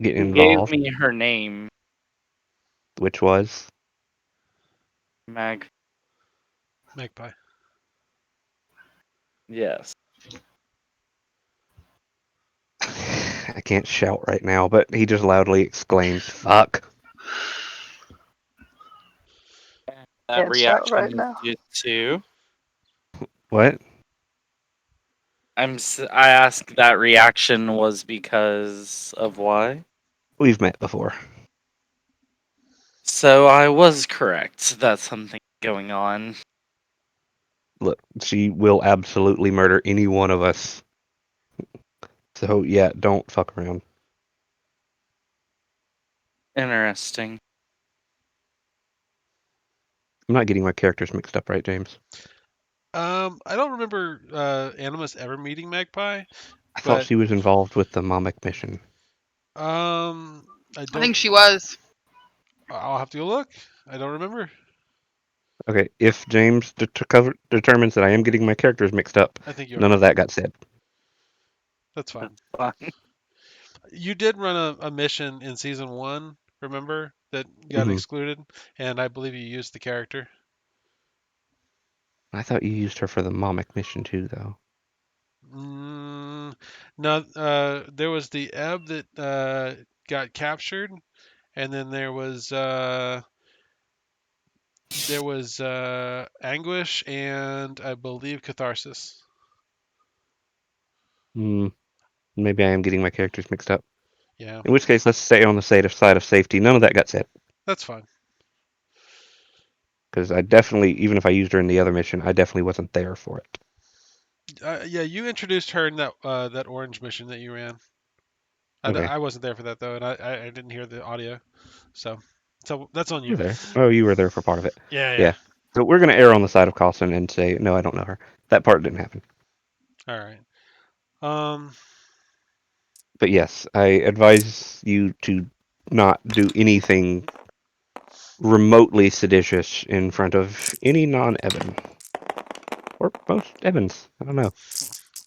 getting He gave involved, me her name, which was Mag. Magpie. Yes. I can't shout right now, but he just loudly exclaims, "Fuck!" That Can't shout reaction right is now. due to. What? I asked that reaction was because of why. We've met before. So I was correct. That's something going on. Look, she will absolutely murder any one of us. So yeah, don't fuck around. Interesting. I'm not getting my characters mixed up, right, James? I don't remember Animus ever meeting Magpie, I thought but she was involved with the Mamek mission. I I don't. think she was. I'll have to go look. I don't remember. Okay, if James determines that I am getting my characters mixed up, I think you none are. of that got said. That's fine. Fine. You did run a mission in season 1, remember, that got Mhm. excluded, and I believe you used the character. I thought you used her for the Mamek mission too, though. No, there was the Ebb that got captured, and then there was Anguish and I believe Catharsis. Maybe I am getting my characters mixed up. Yeah, In which case, let's stay on the side of safety. None of that got said. that's fine. Because I definitely, even if I used her in the other mission, I definitely wasn't there for it. Yeah, you introduced her in that orange mission that you ran. Okay. I wasn't there for that though, and I didn't hear the audio, so that's on You you. were there. Oh, you were there for part of it. Yeah, yeah. Yeah. So we're going to err on the side of caution and say, no, I don't know her. That part didn't happen. All right. Um, But yes, I advise you to not do anything remotely seditious in front of any non-Evan. Or most Evans. I don't know.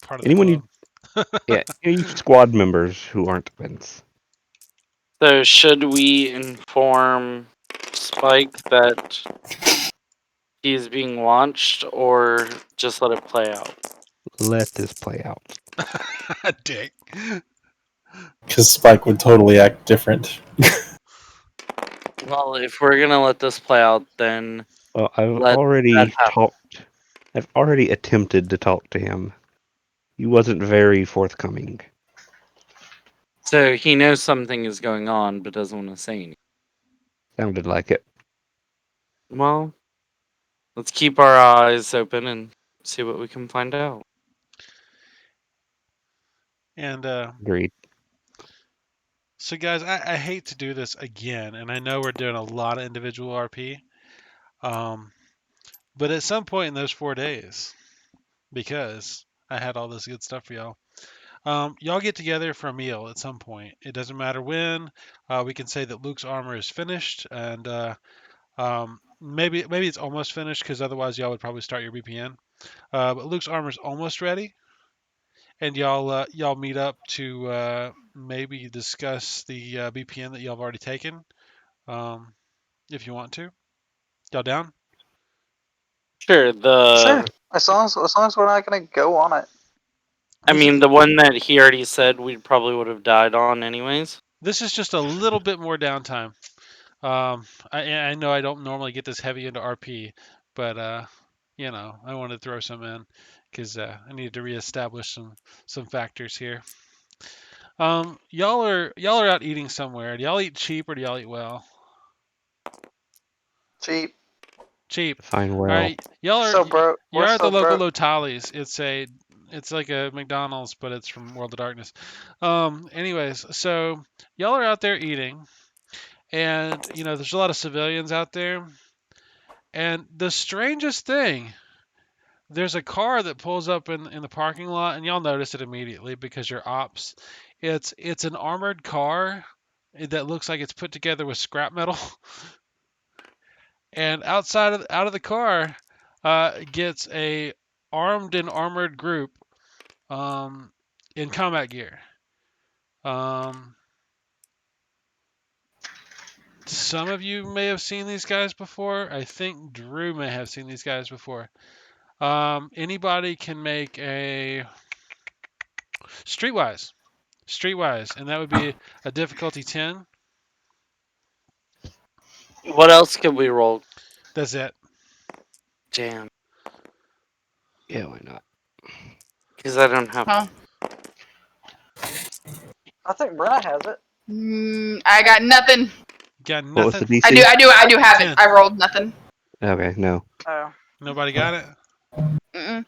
part of the Anyone you, club. yeah, any squad members who aren't Evans. So should we inform Spike that he's being watched, or just let it play out? Let this play out. Dick. Because Spike would totally act different. Well, if we're gonna let this play out, then Well, I've let that already happen. talked. I've already attempted to talk to him. He wasn't very forthcoming. So he knows something is going on, but doesn't want to say anything. Sounded like it. Well, let's keep our eyes open and see what we can find out. And Agreed. so, guys, I hate to do this again, and I know we're doing a lot of individual RP. But at some point in those 4 days, because I had all this good stuff for y'all, y'all get together for a meal at some point. It doesn't matter when. We can say that Luke's armor is finished, and maybe it's almost finished because otherwise y'all would probably start your BPN. But Luke's armor is almost ready, and y'all meet up to maybe discuss the BPN that y'all have already taken, if you want to. Y'all down? Sure. Sure. As long as we're not gonna go on it. I This mean, is the one that he already said we probably would have died on anyways. this is just a little bit more downtime. I know I don't normally get this heavy into RP, but I wanted to throw some in because I needed to reestablish some factors here. Y'all are out eating somewhere. Do y'all eat cheap or do y'all eat well? Cheap. Cheap. Fine, All well. right, y'all are So broke. you're We're at the so local broke. Lotali's. It's like a McDonald's, but it's from World of Darkness. Anyways, so y'all are out there eating, and there's a lot of civilians out there. And the strangest thing, there's a car that pulls up in the parking lot, and y'all notice it immediately because you're ops. It's an armored car that looks like it's put together with scrap metal. And out of the car gets a armed and armored group in combat gear. Some of you may have seen these guys before. I think Drew may have seen these guys before. Anybody can make a streetwise, and that would be a difficulty 10. What else could we roll? That's it. Damn, Yeah, why not? because I don't have. Huh? I think Brenna has it. I got nothing. Got What was the nothing. DC? I do have 10. it. I rolled nothing. Okay, no. Oh. Nobody got it? Mm-mm.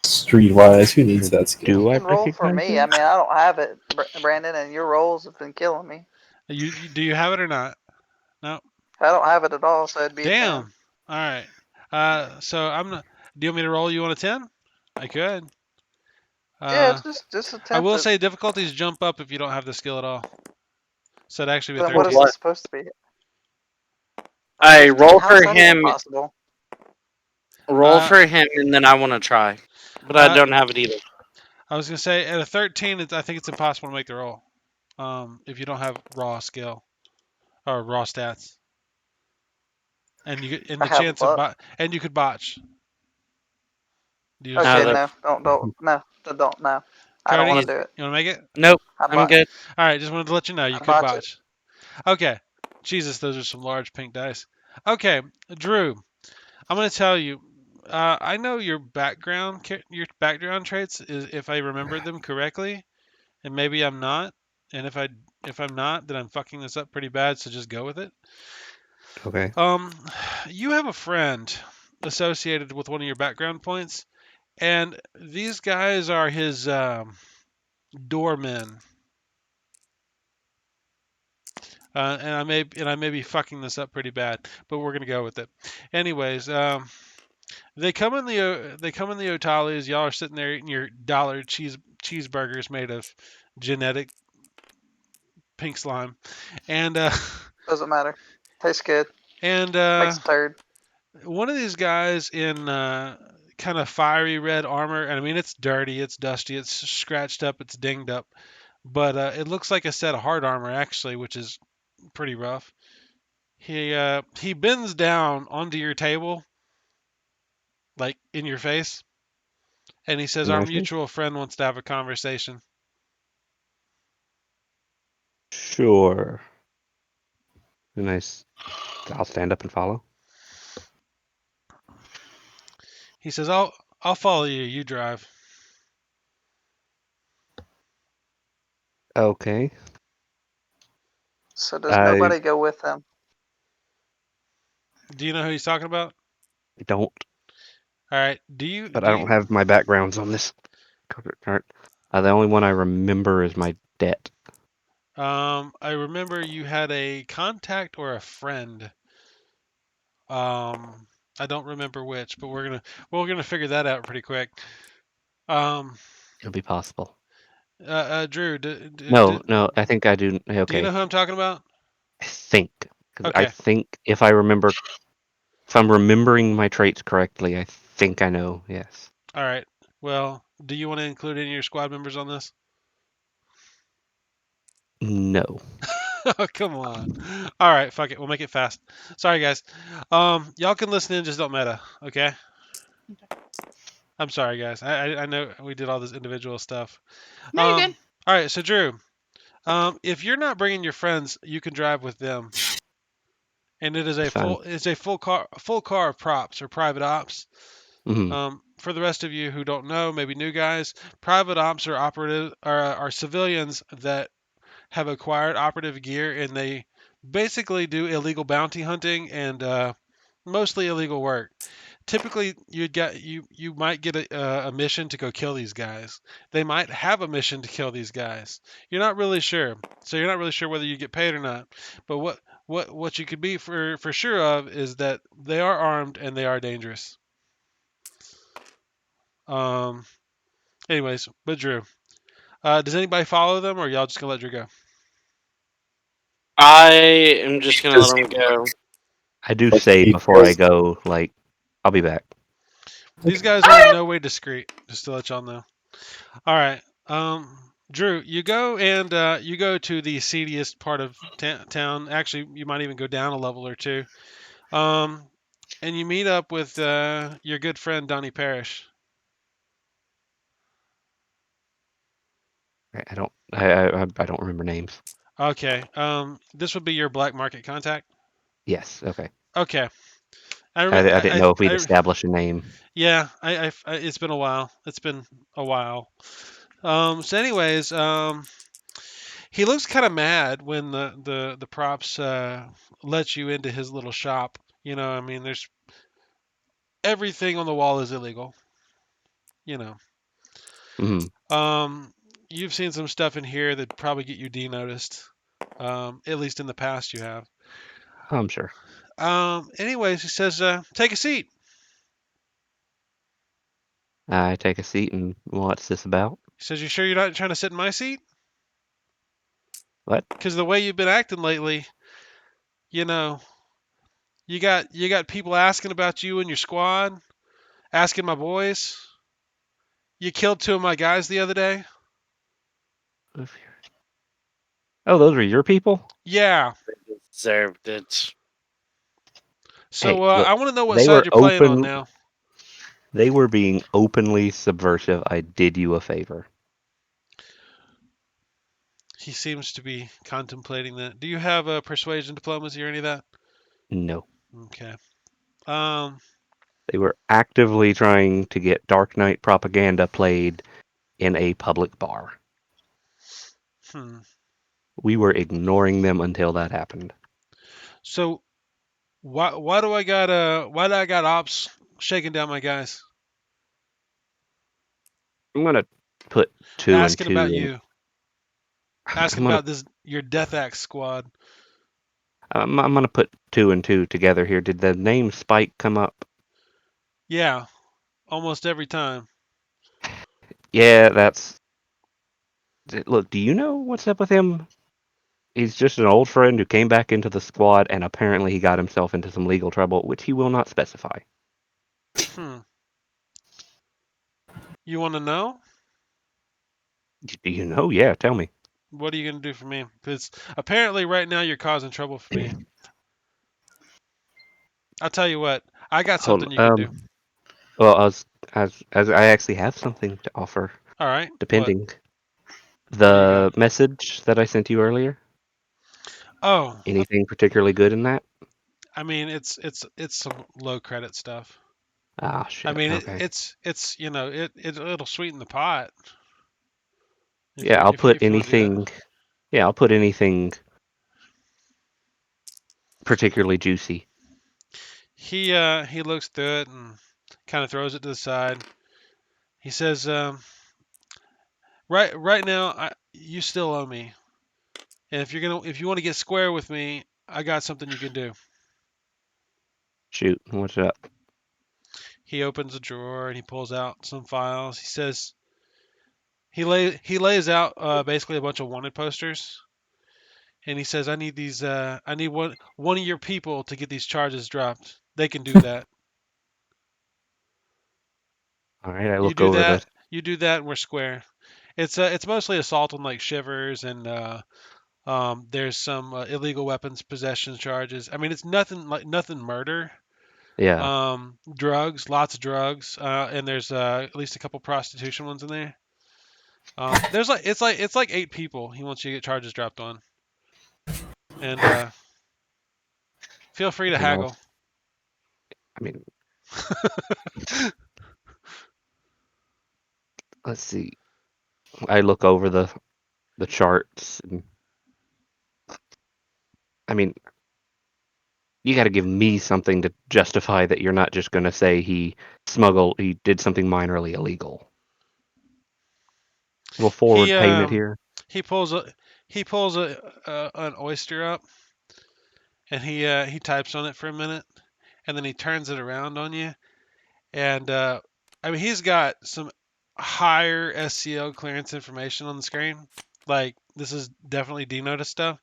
Streetwise, who needs that skill? Do You I can roll for recognize me. him? I mean, I don't have it, Brandon, and your rolls have been killing me. Do you have it or not? No. I don't have it at all, so it'd be a 10. Damn. All right. So I'm not. Do you want me to roll you on a 10? I could. Yeah, just I attempt will it. say difficulties jump up if you don't have the skill at all. So it'd actually be Then what is 13. it supposed to be? I 15? roll How's for that even him. possible? Roll Uh, for him, and then I want to try, but I don't have it either. I was gonna say at a 13, I think it's impossible to make the roll. If you don't have raw skill or raw stats, and I the have chance of luck. and you could botch. Do you Okay, understand? that- no, no. I don't Cody, want you to do it. want to make it? Nope, I I'm botch. good. All right, just wanted to let you know you I could botch it. botch. Okay. Jesus, those are some large pink dice. Okay, Drew, I'm going to tell you. I know your background traits if I remember them correctly, and maybe I'm not. And if I'm not, then I'm fucking this up pretty bad. So just go with it. Okay. You have a friend associated with one of your background points, and these guys are his doormen. And I may be fucking this up pretty bad, but we're gonna go with it. Anyways, they come in the Otalis. Y'all are sitting there eating your dollar cheeseburgers made of genetic pink slime, and Doesn't matter. Tastes good. and Makes a turd. one of these guys in kind of fiery red armor, and I mean it's dirty, it's dusty, it's scratched up, it's dinged up, but it looks like a set of hard armor actually, which is pretty rough. He bends down onto your table, like in your face, and he says, In "Our my face? mutual friend wants to have a conversation." Sure. And I'll stand up and follow. He says, I'll follow you. You drive." Okay. So does I nobody go with him? Do you know who he's talking about? don't, All right. but I don't have my backgrounds on this card. The only one I remember is my debt. I remember you had a contact or a friend. I don't remember which, but we're gonna figure that out pretty quick. Um, It'll be possible. Drew, No, I think I do. do you know Okay, who I'm talking about? I think. 'Cause I Okay. think if I'm remembering my traits correctly, I think I know. Yes. All right. Well, do you want to include any of your squad members on this? No. Oh, come on. All right, fuck it. We'll make it fast. Sorry, guys. Y'all can listen in, just don't meta, okay? I'm sorry, guys. I know we did all this individual stuff. No, you're good. All right, so Drew, if you're not bringing your friends, you can drive with them, and it is a Fine. full car of props or private ops. Hmm. For the rest of you who don't know, maybe new guys, private ops are civilians that have acquired operative gear, and they basically do illegal bounty hunting and mostly illegal work. Typically, you might get a mission to go kill these guys. They might have a mission to kill these guys. You're not really sure, so you're not really sure whether you get paid or not. But what you could be for sure of is that they are armed and they are dangerous. Um. Anyways, but Drew, does anybody follow them, or y'all just gonna let Drew go? I am just gonna let him go. I do say before I go, like, I'll be back. These guys are in no way discreet, just to let y'all know. All right. Drew, you go and you go to the seediest part of town. Actually, you might even go down a level or two. Um, and you meet up with your good friend Donnie Parrish. I don't remember names. Okay. This would be your black market contact. Yes. Okay. Okay. I didn't know if we'd established a name. Yeah. It's been a while. It's been a while. So anyways, he looks kind of mad when the props let you into his little shop. You know, I mean, there's everything on the wall is illegal. You know. Mm-hmm. You've seen some stuff in here that probably get you denoticed. At least in the past you have. I'm sure. Anyways, he says, take a seat. I take a seat, and what's this about? He says, you sure you're not trying to sit in my seat? What? Because the way you've been acting lately, you know, you got people asking about you and your squad, asking my boys. You killed 2 of my guys the other day. Oh, those were your people? Yeah. They deserved it. So Hey, look, I want to know what they side were you're playing on open. now. They were being openly subversive. I did you a favor. He seems to be contemplating that. Do you have a persuasion, diplomacy, or any of that? No. Okay. They were actively trying to get Dark Knight propaganda played in a public bar. Hmm. We were ignoring them until that happened. So why do I got ops shaking down my guys? I'm gonna put 2 and Asking 2 about in. you. I'm Asking gonna about your Deathaxe squad. I'm gonna put 2 and 2 together here. Did the name Spike come up? Yeah, almost every time. Yeah, that's. Look, do you know what's up with him? He's just an old friend who came back into the squad, and apparently he got himself into some legal trouble, which he will not specify. Hmm. You want to know? Do you know? Yeah, tell me. What are you gonna do for me? Because apparently right now you're causing trouble for me. I'll tell you what. I got Hold something you can on. do. Well, as I actually have something to offer, All right. What? depending. What do you got? The message that I sent you earlier, Oh, anything particularly good in that? I mean it's some low credit stuff. Ah, I shit. mean Okay. it's it'll sweeten the pot Yeah, I'll put if you want to do that. anything. Yeah, I'll put anything particularly juicy. He looks through it and kind of throws it to the side. He says, right now you still owe me, and if you want to get square with me, I got something you can do. Shoot, what's up? He opens a drawer and he pulls out some files. He says he lays out basically a bunch of wanted posters, and he says I need these I need one of your people to get these charges dropped. They can do that. All right, I You look do over the. that. You do that, and we're square. It's mostly assault on like Shivers, and there's some illegal weapons possession charges. I mean, it's nothing murder. Yeah, Drugs, lots of drugs, and there's at least a couple prostitution ones in there. There's it's like 8 people he wants you to get charges dropped on, and feel free to and I'll. haggle. I mean, let's see. I look over the charts, and I mean, you got to give me something to justify that you're not just going to say he did something minorly illegal. A little He forward payment here. he pulls an oyster up, and he types on it for a minute, and then he turns it around on you. And I mean, he's got some higher SCL clearance information on the screen. Like this is definitely denoted stuff,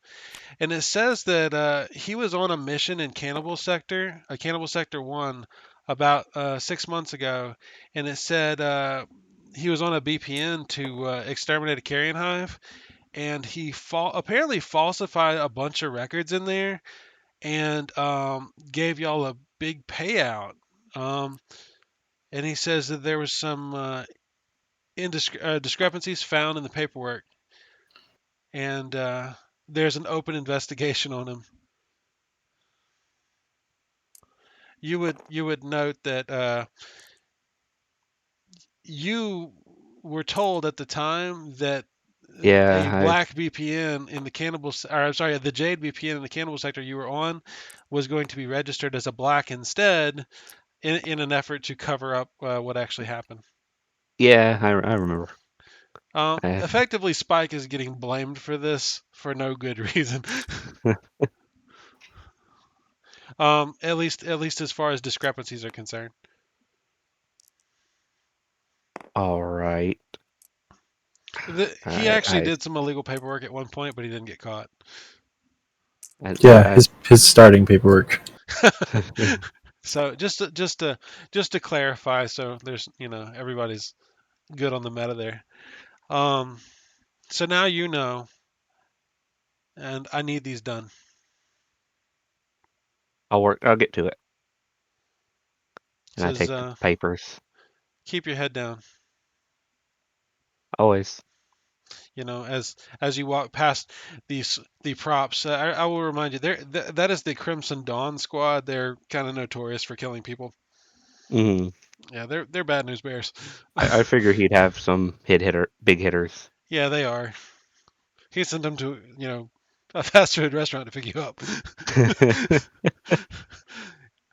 and it says that he was on a mission in Cannibal Sector 1, about 6 months ago, and it said he was on a BPN to exterminate a carrion hive, and he apparently falsified a bunch of records in there, and gave y'all a big payout. Um, and he says that there was some discrepancies found in the paperwork, and there's an open investigation on him. You would note that you were told at the time that a Yeah, black BPN in the the Jade BPN in the cannibal sector you were on was going to be registered as a black instead, in an effort to cover up what actually happened. Yeah, I remember. Effectively, Spike is getting blamed for this for no good reason. At least as far as discrepancies are concerned. All right. He actually did some illegal paperwork at one point, but he didn't get caught. Yeah, his starting paperwork. So just to clarify, so there's everybody's good on the meta there. So now you know, and I need these done. I'll get to it. And I Says take the papers. keep your head down. Always. As you walk past the props, I will remind you that is the Crimson Dawn squad. They're kind of notorious for killing people. Mm. Yeah, they're bad news bears. I figure he'd have some big hitters. Yeah, they are. He sent them to a fast food restaurant to pick you up.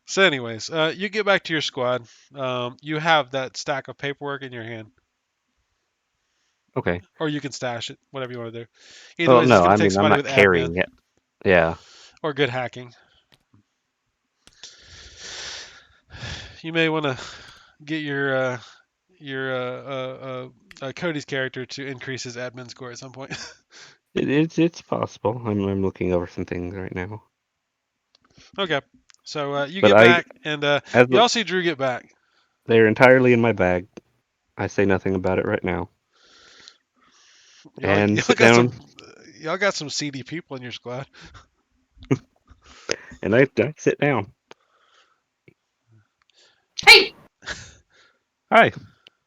So, anyways, you get back to your squad. You have that stack of paperwork in your hand, Okay. or you can stash it, whatever you want to do. Either Well, way, it's no, going I to take mean I'm somebody not with carrying admin it. Yeah. or good hacking. You may want to get your Cody's character to increase his admin score at some point. It's possible. I'm looking over some things right now. Okay, so you But get back, and you all see Drew get back. They're entirely in my bag. I say nothing about it right now. And sit down. Y'all got some seedy people in your squad. And I sit down. Hey, Hi.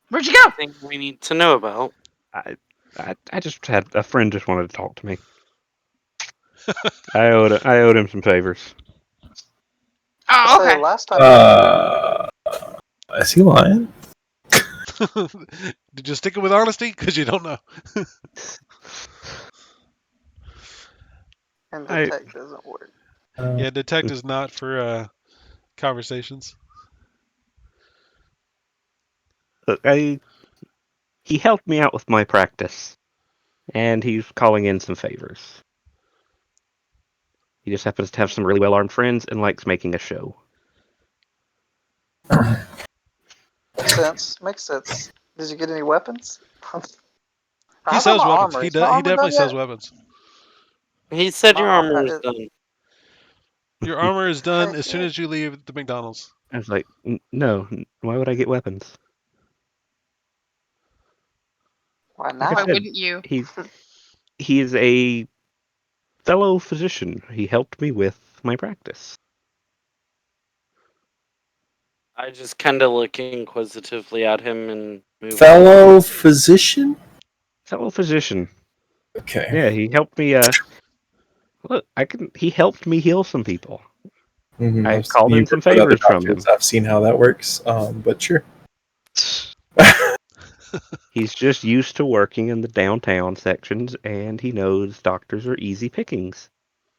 where'd you go? Thing we need to know about. I just had a friend just wanted to talk to me. I owed him some favors. Oh, So okay. last time. Is he lying? Did you stick it with honesty? Because you don't know. And detect doesn't work. Yeah, detect is not for conversations. Look, he helped me out with my practice, and he's calling in some favors. He just happens to have some really well-armed friends and likes making a show. Makes sense. Did you get any weapons? He sells weapons. Armor. He Is my he armor definitely done sells yet? weapons. He said My your armor is armor- done. Your armor is done Heck as soon yeah. as you leave the McDonald's. I was like, no, why would I get weapons? Why Like I Why not? said, wouldn't you? he's a fellow physician. He helped me with my practice. I just kind of look inquisitively at him and move on. Fellow physician? Fellow physician. Okay. Yeah, he helped me. Look, he helped me heal some people. Mm-hmm. I called in some favors from him. I've seen how that works, but sure. He's just used to working in the downtown sections, and he knows doctors are easy pickings.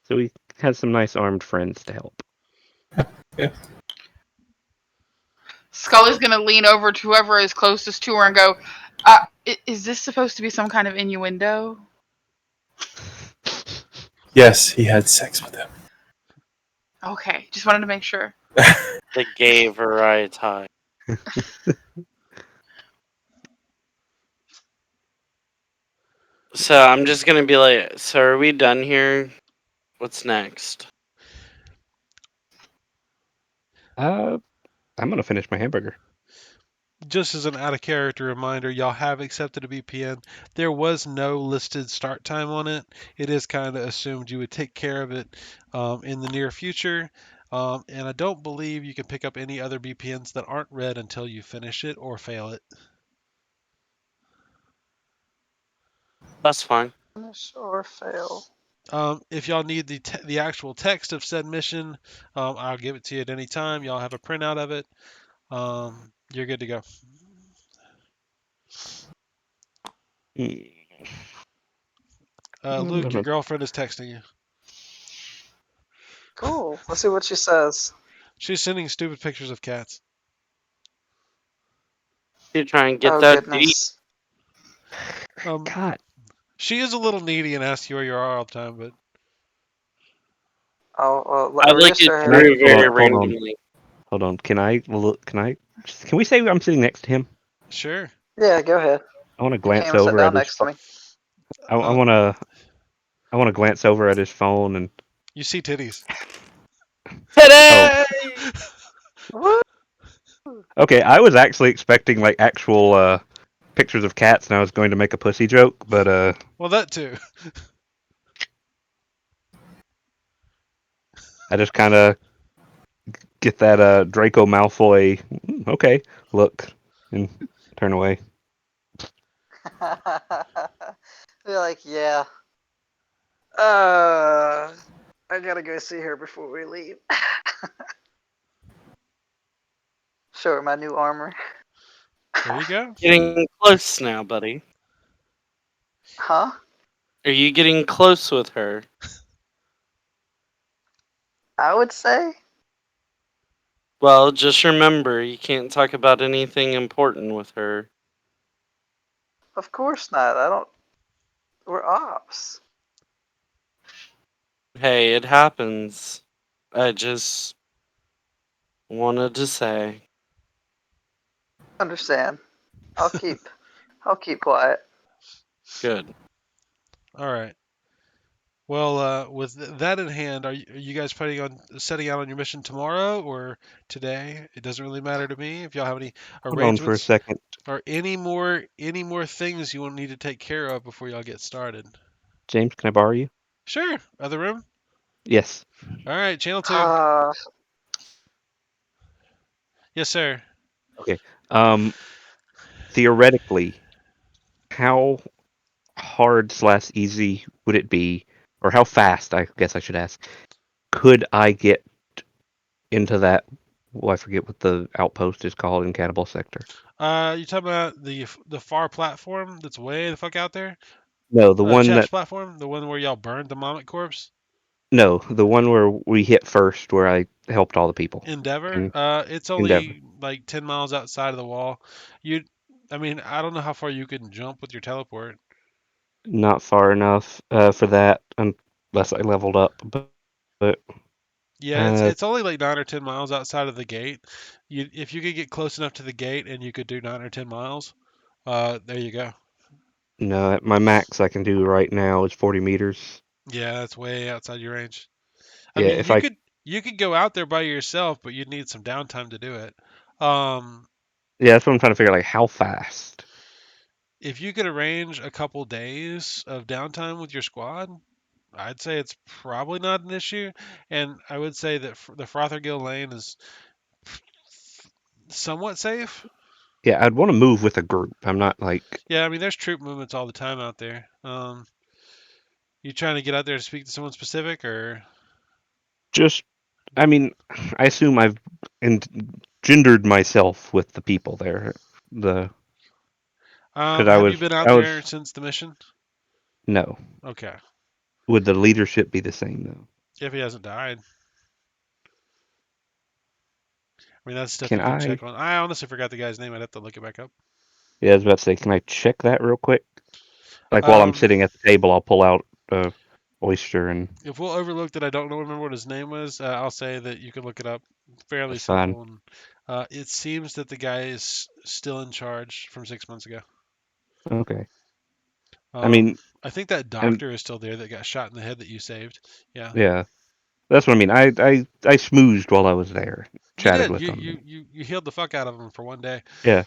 So he has some nice armed friends to help. Yeah. Scully's gonna lean over to whoever is closest to her and go, is this supposed to be some kind of innuendo? Yes, he had sex with him. Okay, just wanted to make sure. The gay variety. So I'm just gonna be like, so are we done here? What's next? I'm gonna finish my hamburger. Just as an out of character reminder, y'all have accepted a VPN. There was no listed start time on it. It is kind of assumed you would take care of it in the near future. And I don't believe you can pick up any other VPNs that aren't red until you finish it or fail it. That's fine. Finish or fail. If y'all need the actual text of said mission, I'll give it to you at any time. Y'all have a printout of it. You're good to go. Luke, your girlfriend is texting you. Cool. Let's see what she says. She's sending stupid pictures of cats. You try and get Oh that deep. goodness. God, She is a little needy and asks you where you are all the time, but I'll I like it reassure can I her. very, very hold on, randomly. hold on. Can we say I'm sitting next to him? sure. Yeah, go ahead. I want to You came glance and sat over at down his. next to me. I Uh, want to. I want to glance over at his phone and. you see titties. Oh, Today! Woo! okay. I was actually expecting like actual pictures of cats, and I was going to make a pussy joke, but Well, that too. I just kind of get that Draco Malfoy. Okay, look, and turn away. Be like, yeah. I gotta go see her before we leave. Show her my new armor. There you go. Getting close now, buddy. Huh? Are you getting close with her? I would say. Well, just remember, you can't talk about anything important with her. Of course not. I don't. We're ops. Hey, it happens. I just wanted to say. Understand. I'll keep. I'll keep quiet. Good. All right. Well, with that in hand, are you guys planning on setting out on your mission tomorrow or today? It doesn't really matter to me. If y'all have any Hold on for a arrangements second, or any more things you will need to take care of before y'all get started. James. Can I borrow you? Sure. Other room. Yes. All right. Channel 2. Uh, Yes, sir. Okay. Theoretically, how hard/easy would it be, or how fast? I guess I should ask. Could I get into that? Well, I forget what the outpost is called in Cannibal Sector. You talking about the far platform that's way the fuck out there? No, the one Chaps that platform, the one where y'all burned the Mammoth corpse. no, the one where we hit first, where I helped all the people Endeavor. in It's Endeavor. only like 10 miles outside of the wall. You, I mean, I don't know how far you can jump with your teleport. Not far enough for that, unless I leveled up. But Yeah, it's uh, it's only like 9 or 10 miles outside of the gate. If you could get close enough to the gate and you could do 9 or 10 miles, there you go. no, my max I can do right now is 40 meters. Yeah, that's way outside your range. I Yeah, mean, if you I could you could go out there by yourself, but you'd need some downtime to do it. Um, yeah, that's what I'm trying to figure. Like how fast? if you could arrange a couple days of downtime with your squad, I'd say it's probably not an issue. And I would say that the Frothergill Lane is somewhat safe. Yeah, I'd want to move with a group. I'm not like Yeah, I mean, there's troop movements all the time out there. You trying to get out there to speak to someone specific, or just. I mean, I assume I've engendered myself with the people there. The because have you been out I was there since the mission? no. Okay, Would the leadership be the same though? if he hasn't died. I mean, that's stuff Can you can I? check on. I honestly forgot the guy's name. I'd have to look it back up. Yeah, I was about to say, can I check that real quick? Like while I'm Um, sitting at the table, I'll pull out oyster and if we'll overlook that I don't remember what his name was, I'll say that you can look it up. Fairly that's fine. simple. And it seems that the guy is still in charge from 6 months ago. Okay. I Um, mean, I think that and doctor is still there that got shot in the head that you saved. Yeah, yeah, that's what I mean. I smoozed while I was there, you chatted did. with You them. you you you healed the fuck out of him for one day. Yeah,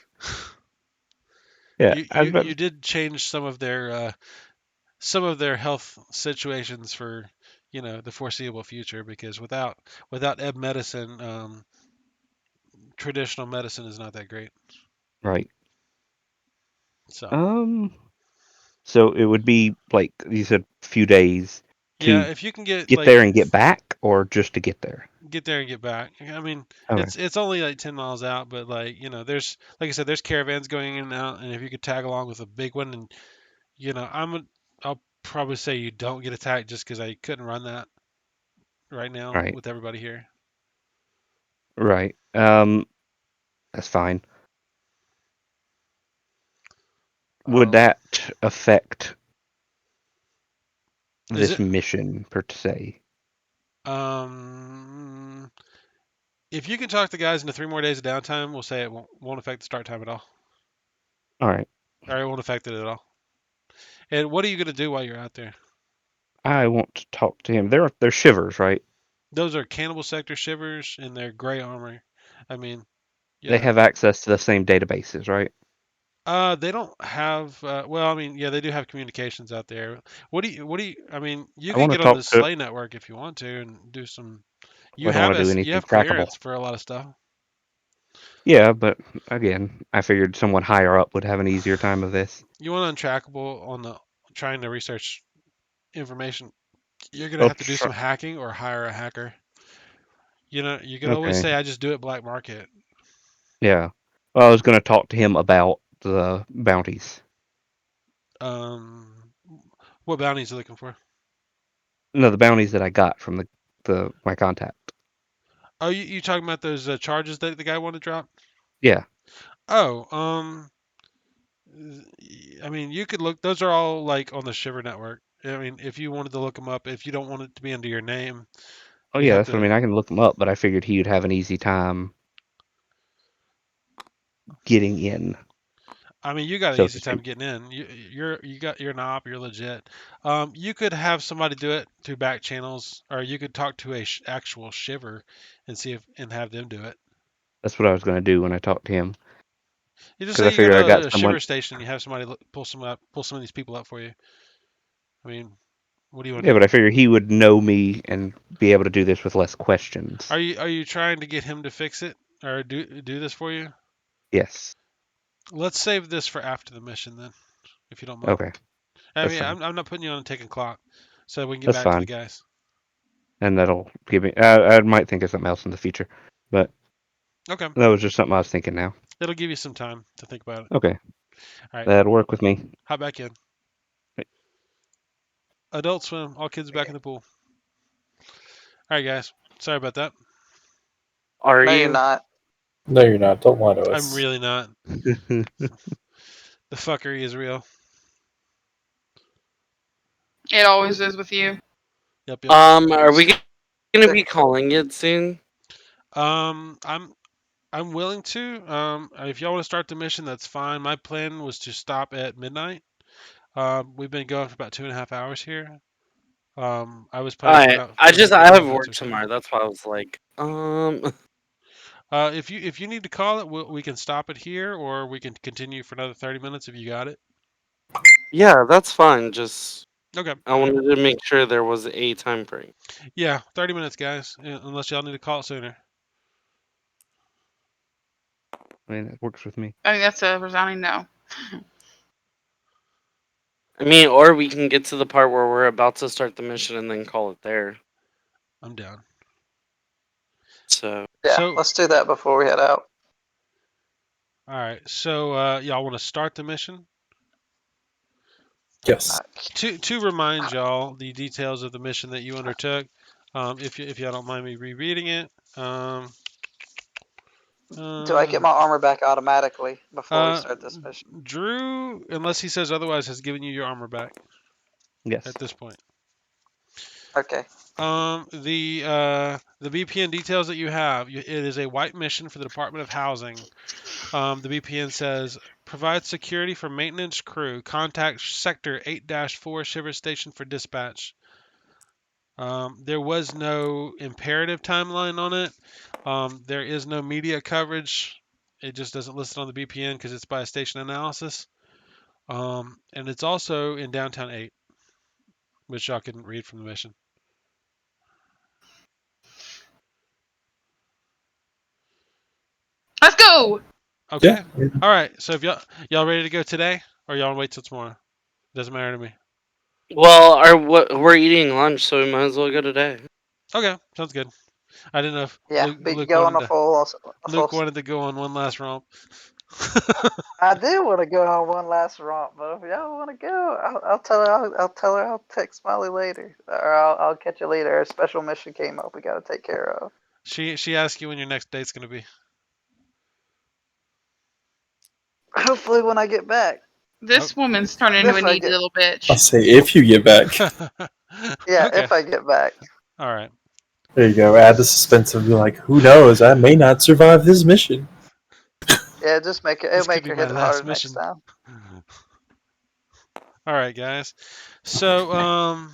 yeah. You I was you about you did change some of their health situations for the foreseeable future because without ebb medicine, traditional medicine is not that great. right. So Um. So it would be like you said, a few days yeah, to if you can get get like there and get back, or just to get there. get there and get back. I mean, Okay. it's only like 10 miles out, but like there's like I said, there's caravans going in and out, and if you could tag along with a big one, and I'll probably say you don't get attacked just because I couldn't run that right now Right. with everybody here. Right. That's fine. Would that affect Is this it? mission per se? If you can talk the guys into 3 more days of downtime, we'll say it won't affect the start time at all, All right. or it won't affect it at all. And what are you gonna do while you're out there? I want to talk to him. They're shivers, right? Those are cannibal sector shivers in their gray armor. I mean, you They know, have access to the same databases, right? they don't have. Well, I mean, yeah, they do have communications out there. What do you? I mean, you I can want to get on the talk to. SLA network if you want to and do some. I don't want to do You anything have trackable. clearance for a lot of stuff. Yeah, but again, I figured someone higher up would have an easier time of this. You want untrackable on the trying to research information. You're gonna Oh, have to do some hacking or hire a hacker. You know, you can always okay. say I just do it black market. Yeah. Well, I was going to talk to him about the bounties. Um, what bounties are you looking for? No, the bounties that I got from my contact. Oh, you talking about those charges that the guy wanted to drop? Yeah. Oh, I mean, you could look. Those are all like on the Shiver network. I mean, if you wanted to look them up, if you don't want it to be under your name, Oh, you'd yeah, have that's what I to. mean. I can look him up, but I figured he would have an easy time getting in, I mean, you got an so to easy time speak. getting in. You're an op. You're legit. You could have somebody do it through back channels, or you could talk to a actual Shiver and see if and have them do it. That's what I was going to do when I talked to him, You just because say I you go figured I got to a someone. Shiver station. You have somebody pull some of these people up for you. I mean, what do you want Yeah, to but do? I figured he would know me and be able to do this with less questions. Are you trying to get him to fix it or do this for you? Yes. Let's save this for after the mission then, if you don't mind. Okay. I That's mean, fine. I'm not putting you on a ticking clock, so we can get That's back to the fine. guys. And that'll give me. I might think of something else in the future, but Okay, that was just something I was thinking now. it'll give you some time to think about it. Okay. All right, That'll work with me. hop back in. Adult Swim, all kids back in the pool. All right, guys. Sorry about that. Are No, you're you? not. No, you're not. Don't lie to us. I'm really not. The fuckery is real. It always is with you. Yep, yep. Are we gonna be calling it soon? I'm willing to. If y'all want to start the mission, that's fine. My plan was to stop at midnight. We've been going for about 2.5 hours here. I was planning for Alright, about I 45 have minutes work or so. tomorrow. That's why I was like, If you need to call it, we can stop it here, or we can continue for another 30 minutes if you got it. yeah, that's fine. Just Okay. I wanted to make sure there was a time frame. Yeah, 30 minutes, guys. Unless y'all need to call it sooner. I mean, it works with me. I think that's a resounding no. I mean, or we can get to the part where we're about to start the mission and then call it there. I'm down. So Yeah, So, let's do that before we head out. all right. So, y'all want to start the mission? Yes. To remind y'all the details of the mission that you undertook. If y'all don't mind me rereading it. Do I get my armor back automatically before we start this mission? Drew, unless he says otherwise, has given you your armor back Yes. at this point. Okay. The VPN details that you have, it is a white mission for the Department of Housing. The VPN says provide security for maintenance crew. Contact sector 8-4 Shiver Station for dispatch. There was no imperative timeline on it. There is no media coverage. It just doesn't list it on the VPN because it's by a station analysis. And it's also in downtown 8, which y'all can read from the mission. Let's go. Okay. Yeah. All right. So if y'all ready to go today, or y'all wait till tomorrow? Doesn't matter to me. well, we're eating lunch, so we might as well go today. Okay, sounds good. I didn't know if Yeah, Luke go on wanted a full. wanted to go on one last romp. I do want to go on one last romp, but if y'all want to go, I'll tell her. I'll tell her. I'll text Molly later, or I'll catch you later. A special mission came up. We got to take care of. She asked you when your next date's gonna be. Hopefully, when I get back. This woman's turning into a If I needy get- little I'll bitch. say if you get back. Yeah, Okay. if I get back. All right. There you go. Add the suspense of be like, who knows? I may not survive this mission. Yeah, just make it. This It'll could make be her my hit it last harder next mission. time. All right, guys. So,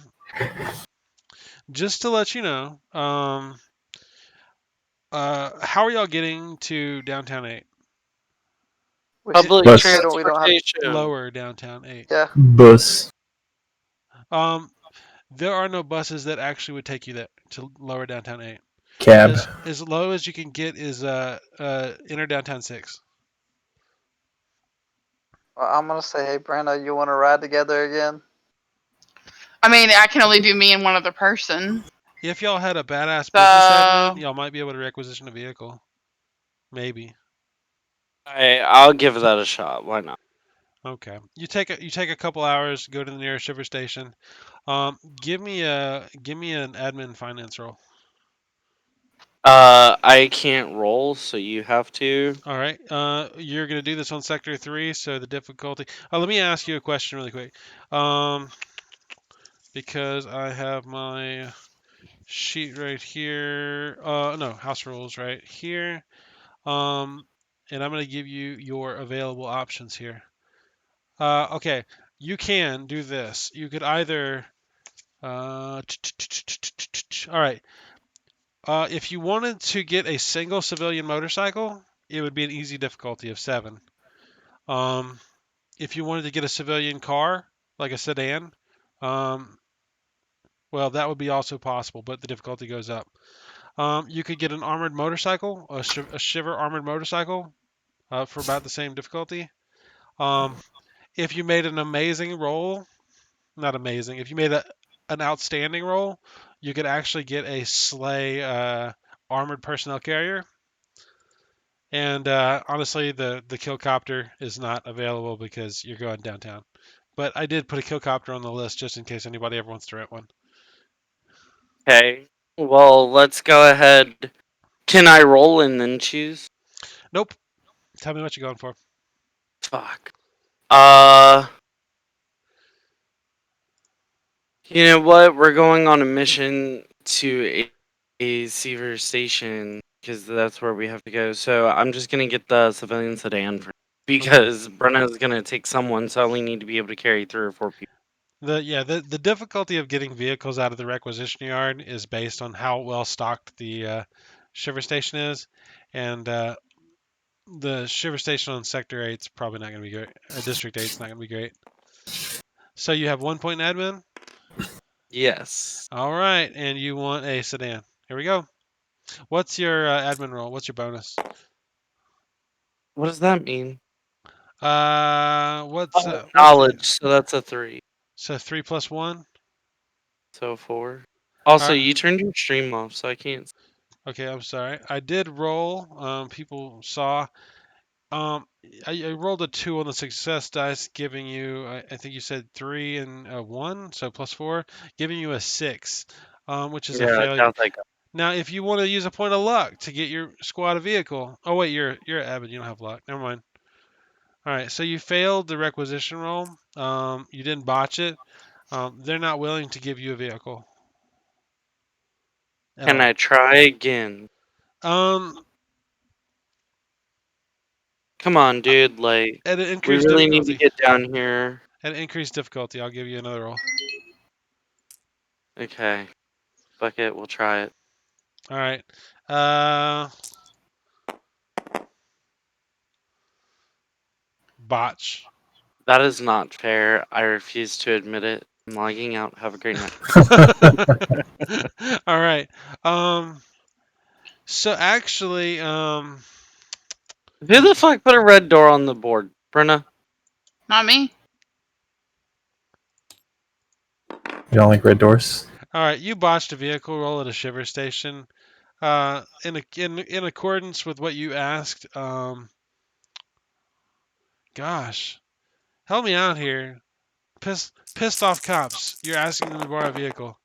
just to let you know, how are y'all getting to downtown 8? Public Bus. We don't have. transportation. Lower downtown 8. Yeah. Bus. There are no buses that actually would take you there to lower downtown 8. Cab. As low as you can get is inner downtown 6. Well, I'm gonna say, hey, Brenda, you want to ride together again? I mean, I can only do me and one other person. If y'all had a badass business admin, So y'all might be able to requisition a vehicle. Maybe. I'll give that a shot. Why not? Okay. You take a couple hours, go to the nearest shiver station. Give me an admin finance roll. I can't roll, so you have to. All right. You're gonna do this on sector 3, so the difficulty. Let me ask you a question really quick. Because I have my sheet right here. No, house rules right here. And I'm gonna give you your available options here. Okay. You can do this. You could either. All right. If you wanted to get a single civilian motorcycle, it would be an easy difficulty of 7. If you wanted to get a civilian car, like a sedan, well, that would be also possible, but the difficulty goes up. You could get an armored motorcycle, a Shiver armored motorcycle, for about the same difficulty. If you made an amazing roll, not amazing, if you made an outstanding roll, you could actually get a SLA armored personnel carrier. And honestly, the killcopter is not available because you're going downtown. But I did put a killcopter on the list just in case anybody ever wants to rent one. Okay. Well, let's go ahead. Can I roll and then choose? Nope. Tell me what you're going for. Fuck. You know what? We're going on a mission to a Seaver station because that's where we have to go. So I'm just gonna get the civilian sedan because Brenna's gonna take someone, so I only need to be able to carry 3 or 4 people. The difficulty of getting vehicles out of the requisition yard is based on how well stocked the shiver station is, and the shiver station on sector 8 is probably not going to be great. District 8 is not going to be great. So you have 1 point in admin. Yes. All right, and you want a sedan. Here we go. What's your admin roll? What's your bonus? What does that mean? What's Knowledge. So that's a 3. so 3 plus 1? So 4. Also, Alright. you turned your stream off, so I can't. Okay, I'm sorry. I did roll. People saw. I rolled a 2 on the success dice, giving you, I think you said 3 and a 1, so plus 4, giving you a 6, which is a Yeah, failure. Deathaxe. Now, if you want to use a point of luck to get your squad a vehicle, oh wait, you're Abbott, you don't have luck. Never mind. All right, so you failed the requisition roll. You didn't botch it. They're not willing to give you a vehicle. Can I try again? Um, Come on, dude. Like, at an we increased really need to difficulty. get down here. At an increased difficulty, I'll give you another roll. Okay. Fuck it. We'll try it. All right. Botch. That is not fair. I refuse to admit it. I'm logging out. Have a great night. All right. So actually, Who the fuck put a red door on the board? Brenna? not me. You don't like red doors? all right, you botched a vehicle roll at a shiver station. In accordance with what you asked, gosh, help me out here. Pissed off cops. You're asking them to borrow a vehicle.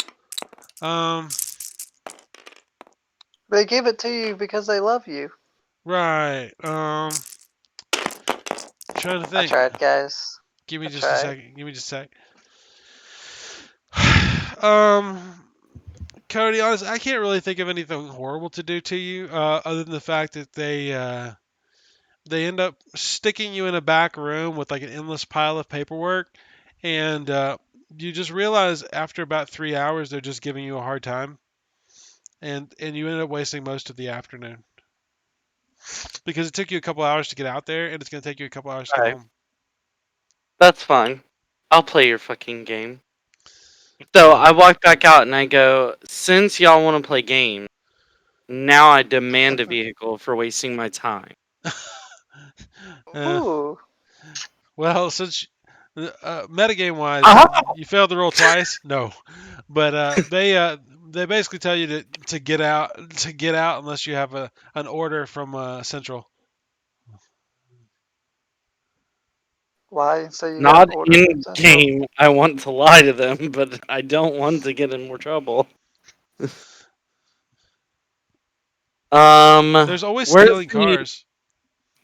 They give it to you because they love you. Right. Trying to I think. tried, guys. Give me I just a tried. second. Give me just a sec. Cody, honestly, I can't really think of anything horrible to do to you, other than the fact that they end up sticking you in a back room with like an endless pile of paperwork, and you just realize after about 3 hours they're just giving you a hard time, and you end up wasting most of the afternoon because it took you a couple hours to get out there, and it's going to take you a couple hours to get Alright, home. that's fine. I'll play your fucking game. So Uh, I walk back out and I go, since y'all want to play games, now I demand a vehicle for wasting my time. uh, Ooh. well, since metagame wise, Uh-huh. you failed the roll twice. No, but they basically tell you to get out unless you have an order from Central. Why? So you got an Not order from in Central? game. I want to lie to them, but I don't want to get in more trouble. There's always Where's stealing the? cars.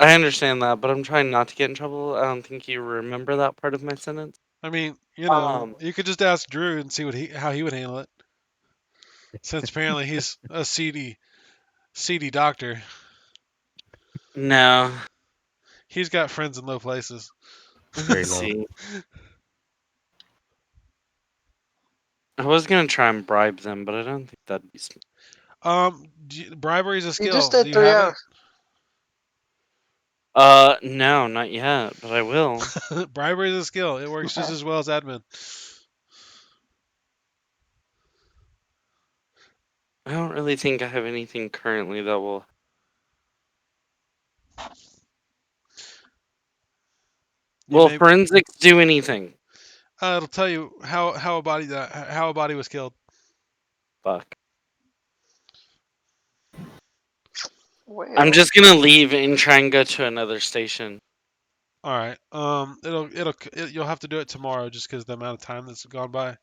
I understand that, but I'm trying not to get in trouble. I don't think you remember that part of my sentence. I mean, Um, you could just ask Drew and see how he would handle it. Since apparently he's a seedy doctor. no. He's got friends in low places. Very Let's low. see. I was gonna try and bribe them, but I don't think that'd be. Bribery is a You just skill. Do did you three have it? hours. No, not yet, but I will. Bribery is a skill. It works just as well as admin. I don't really think I have anything currently that will. You Will may. forensics do anything? It'll tell you how a body was killed. Fuck. I'm Well, just gonna leave and try and go to another station. All right. You'll have to do it tomorrow just because the amount of time that's gone by.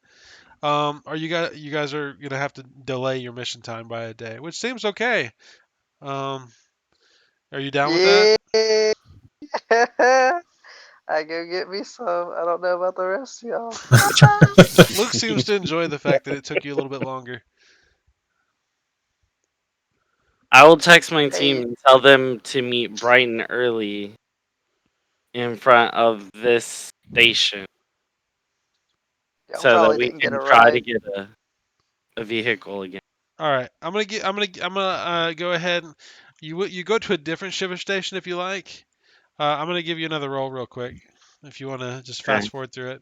Are you guys are gonna have to delay your mission time by a day, which seems okay. Um, are you down with that? yeah. I go get me some. I don't know about the rest of y'all. Luke seems to enjoy the fact that it took you a little bit longer. I will text my team Hey, and tell them to meet bright and early in front of this station y'all so that probably we didn't get a can try to ride. get a vehicle again. All right, I'm gonna go ahead. And you go to a different shiver station if you like. I'm gonna give you another roll real quick if you want to just Okay. fast forward through it.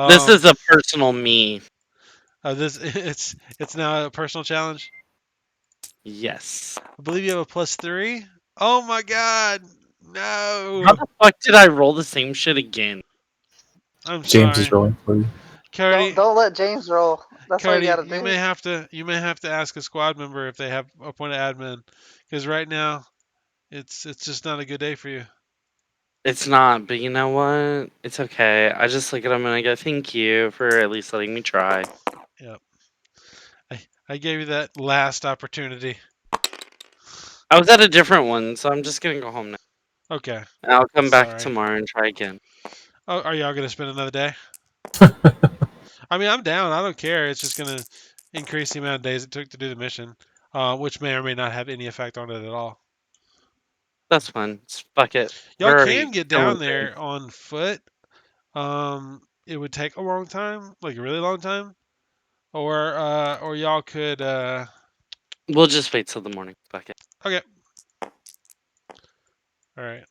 This Um, is a personal me. this it's now a personal challenge. Yes. I believe you have a +3. Oh my God, How no! the fuck did I roll the same shit again? I'm James is sorry, rolling for you. Cody. Don't let James roll. That's all you Cody, gotta do. you may have to ask a squad member if they have a point of admin, because right now it's just not a good day for you. It's not, but you know what? It's okay. I just look at them and I go, thank you for at least letting me try. Yep. I gave you that last opportunity. I was at a different one, so I'm just gonna go home now. Okay. And I'll come back Sorry. tomorrow and try again. Oh, are y'all gonna spend another day? I mean, I'm down. I don't care. It's just gonna increase the amount of days it took to do the mission, which may or may not have any effect on it at all. That's fine. Fuck it. Y'all We're can already get going down there. there on foot. It would take a long time, like a really long time, or y'all could. We'll just wait till the morning. Fuck it. Okay. All right.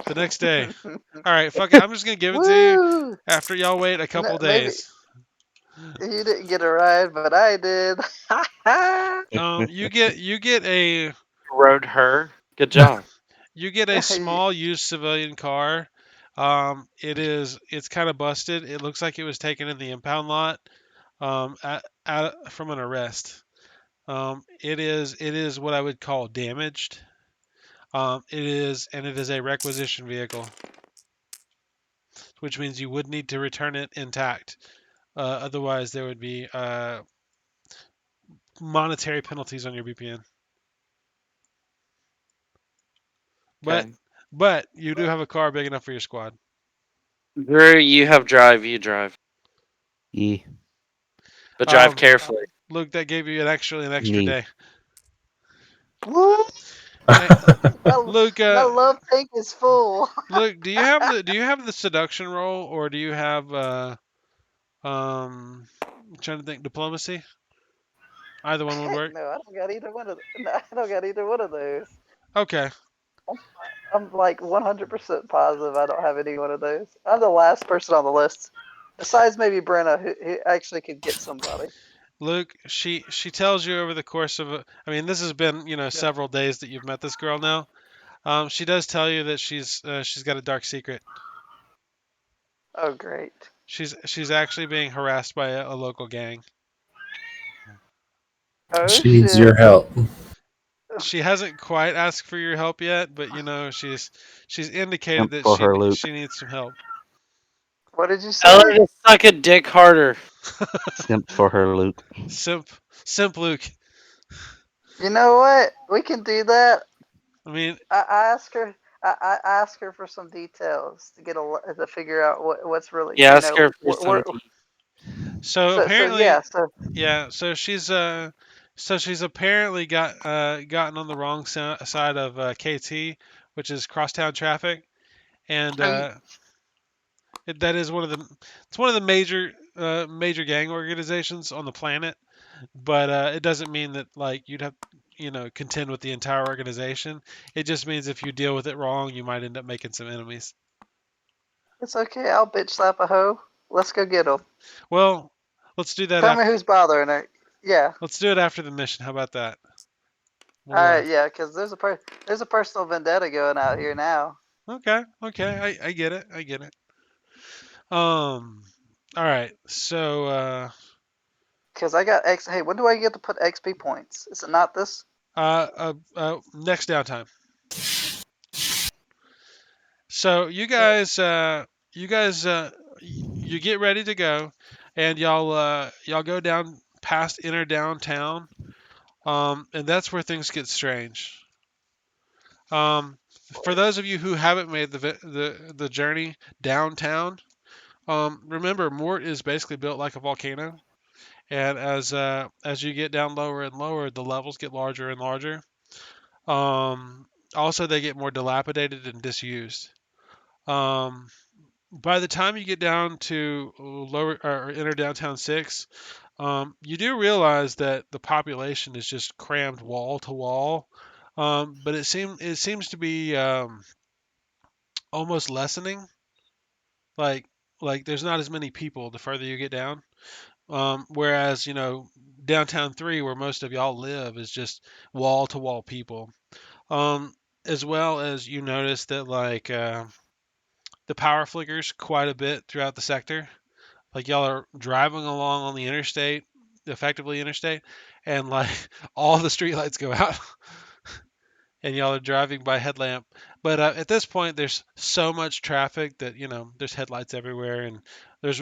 The next day. All right. Fuck it. I'm just gonna give it to you Woo! after y'all wait a couple Maybe days. you didn't get a ride, but I did. You get a Rode her. Good job. you get a small used civilian car. It's kind of busted. It looks like it was taken in the impound lot from an arrest. It is what I would call damaged. It is a requisition vehicle, which means you would need to return it intact. Otherwise, there would be monetary penalties on your BPN. But Okay. but you do have a car big enough for your squad. Drew, you have drive. You drive, Yeah. but drive Um, carefully. Luke, that gave you an extra Nee. day. What? Hey, My, Luke, my love tank is full. Luke, do you have the seduction roll, or do you have I'm trying to think, diplomacy? Either one would Heck work. no, I don't got either one of. No, I don't got either one of those. Okay. I'm like 100% positive I don't have any one of those. I'm the last person on the list, besides maybe Brenna, who actually could get somebody. Luke, she tells you over the course of I mean, this has been, several days that you've met this girl now. She does tell you that she's got a dark secret. Oh great. She's actually being harassed by a local gang. Oh She needs shit. your help. She hasn't quite asked for your help yet, but she's indicated Simp that for her, Luke. she needs some help. What did you Tell say? her to suck a dick harder. Simp for her, Luke. Simp, simp Luke. You know what? We can do that. I mean, I ask her. I ask her for some details to get to figure out what's really Yeah, ask her for some what tea. so so apparently, yeah so yeah. So she's apparently gotten on the wrong side of KT, which is crosstown traffic, and Oh, you, that is it's one of the major gang organizations on the planet. But it doesn't mean that like you'd have contend with the entire organization. It just means if you deal with it wrong, you might end up making some enemies. it's okay. I'll bitch slap a hoe. Let's go get them. Well, let's do that Tell me after. who's bothering her. Yeah. Let's do it after the mission. How about that? All We'll right. Yeah, because there's a personal vendetta going out here now. okay. I get it. I get it. All right. So Because I got X. Hey, when do I get to put XP points? Is it not this? next downtime. So you guys you get ready to go, and y'all go down past inner downtown. And that's where things get strange. Um, for those of you who haven't made the journey downtown, remember Mort is basically built like a volcano, and as you get down lower and lower, the levels get larger and larger. Also, they get more dilapidated and disused. Um, by the time you get down to lower or inner downtown six, you do realize that the population is just crammed wall to wall, but it seems to be almost lessening. Like there's not as many people the further you get down. Whereas downtown three, where most of y'all live, is just wall to wall people. Um, as well as you notice that the power flickers quite a bit throughout the sector. Like y'all are driving along on the interstate, effectively interstate, and like all the streetlights go out, and y'all are driving by headlamp. But at this point, there's so much traffic that there's headlights everywhere, and there's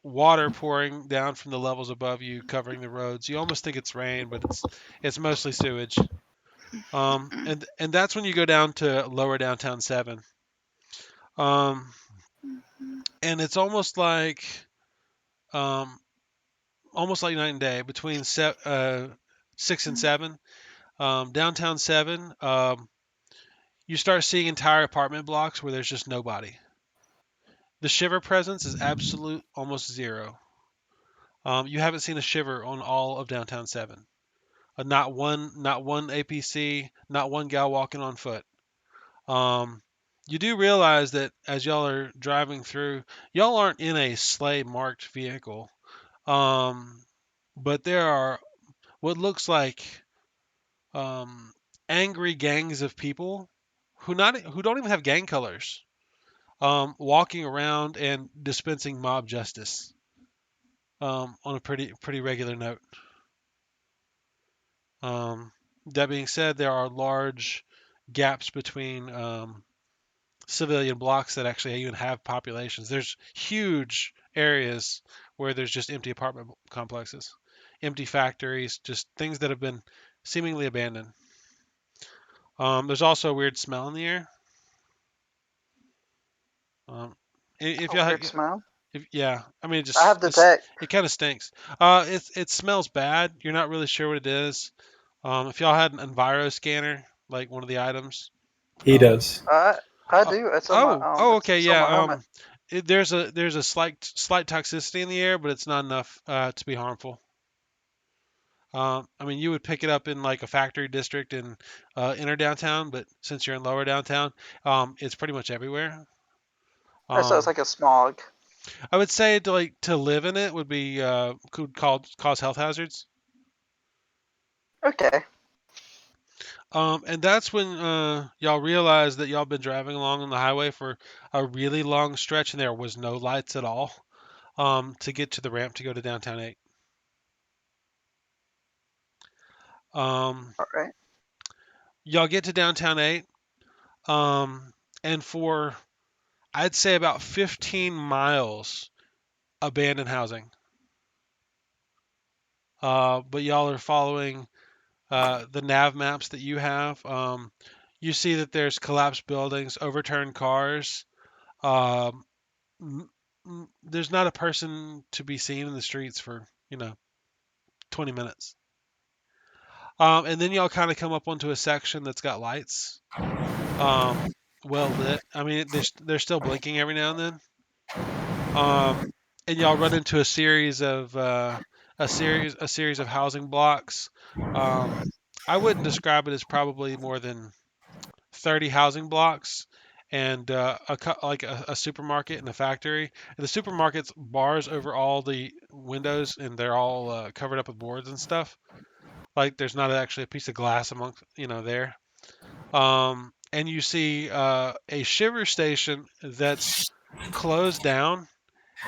water pouring down from the levels above you, covering the roads. You almost think it's rain, but it's mostly sewage. And that's when you go down to lower downtown seven. Um, and it's um, almost like night and day between 6 and 7. Downtown 7, you start seeing entire apartment blocks where there's just nobody. The shiver presence is absolute, almost zero. You haven't seen a shiver on all of downtown 7. Not one APC, not one gal walking on foot. Um, you do realize that as y'all are driving through, y'all aren't in a sleigh marked vehicle, um, but there are what looks like um, angry gangs of people who don't even have gang colors, walking around and dispensing mob justice on a pretty regular note. Um, that being said, there are large gaps between civilian blocks that actually even have populations. There's huge areas where there's just empty apartment complexes, empty factories, just things that have been seemingly abandoned. There's also a weird smell in the air. If Oh, y'all, weird smell. yeah, I mean, I have detect. it kind of stinks. It smells bad. You're not really sure what it is. If y'all had an Enviro scanner, like one of the items. He does. I do. It's on my Okay, it's on my yeah. helmet. There's a slight toxicity in the air, but it's not enough to be harmful. I mean, you would pick it up in like a factory district in inner downtown, but since you're in lower downtown, it's pretty much everywhere. So it's like a smog. I would say to live in it would be could cause health hazards. Okay. And that's when y'all realize that y'all been driving along on the highway for a really long stretch and there was no lights at all to get to the ramp to go to downtown 8. All right. Y'all get to downtown 8, and for I'd say about 15 miles abandoned housing. But y'all are following the nav maps that you have. You see that there's collapsed buildings, overturned cars. Um, there's not a person to be seen in the streets for 20 minutes. And then y'all kind of come up onto a section that's got lights, well lit. I mean, they're still blinking every now and then. And y'all run into a series of housing blocks. I wouldn't describe it as probably more than 30 housing blocks and a supermarket and a factory. And the supermarket's bars over all the windows and they're all covered up with boards and stuff. Like there's not actually a piece of glass amongst there. And you see a shiver station that's closed down,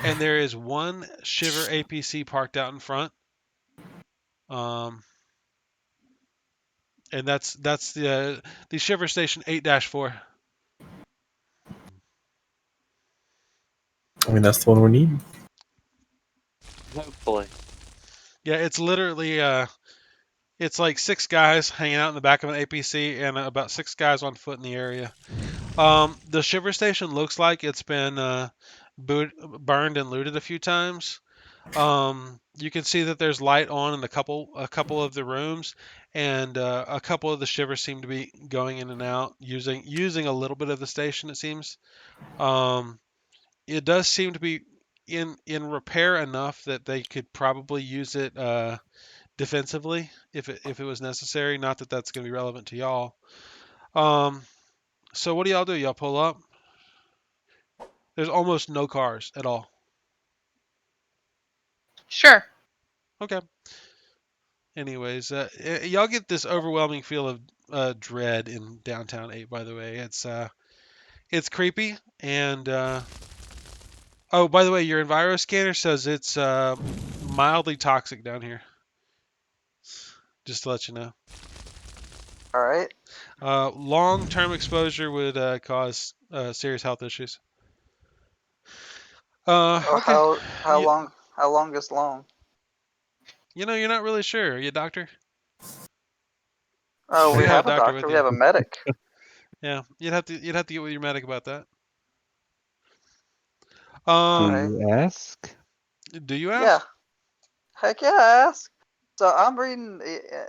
and there is one shiver APC parked out in front. And that's the shiver station 8-4. I mean, that's the one we need. Hopefully. Yeah, it's literally it's like 6 guys hanging out in the back of an APC and about 6 guys on foot in the area. The shiver station looks like it's been burned and looted a few times. You can see that there's light on in a couple of the rooms, and a couple of the shivers seem to be going in and out using a little bit of the station. It seems. It does seem to be in repair enough that they could probably use it defensively if it was necessary. Not that that's going to be relevant to y'all. So what do y'all do? Y'all pull up. There's almost no cars at all. Sure. Okay. Anyways, y'all get this overwhelming feel of dread in downtown 8. By the way, it's creepy and oh, by the way, your Enviro scanner says it's mildly toxic down here. Just to let you know. All right. Long-term exposure would cause serious health issues. Oh, Okay. how long? How long is long? You're not really sure. Are you a doctor? Oh, Do we you have have a a doctor doctor. with We you? have a medic. Yeah, you'd have to get with your medic about that. All Do right. you ask? Do you Yeah. ask? Heck yeah, I ask. So I'm reading,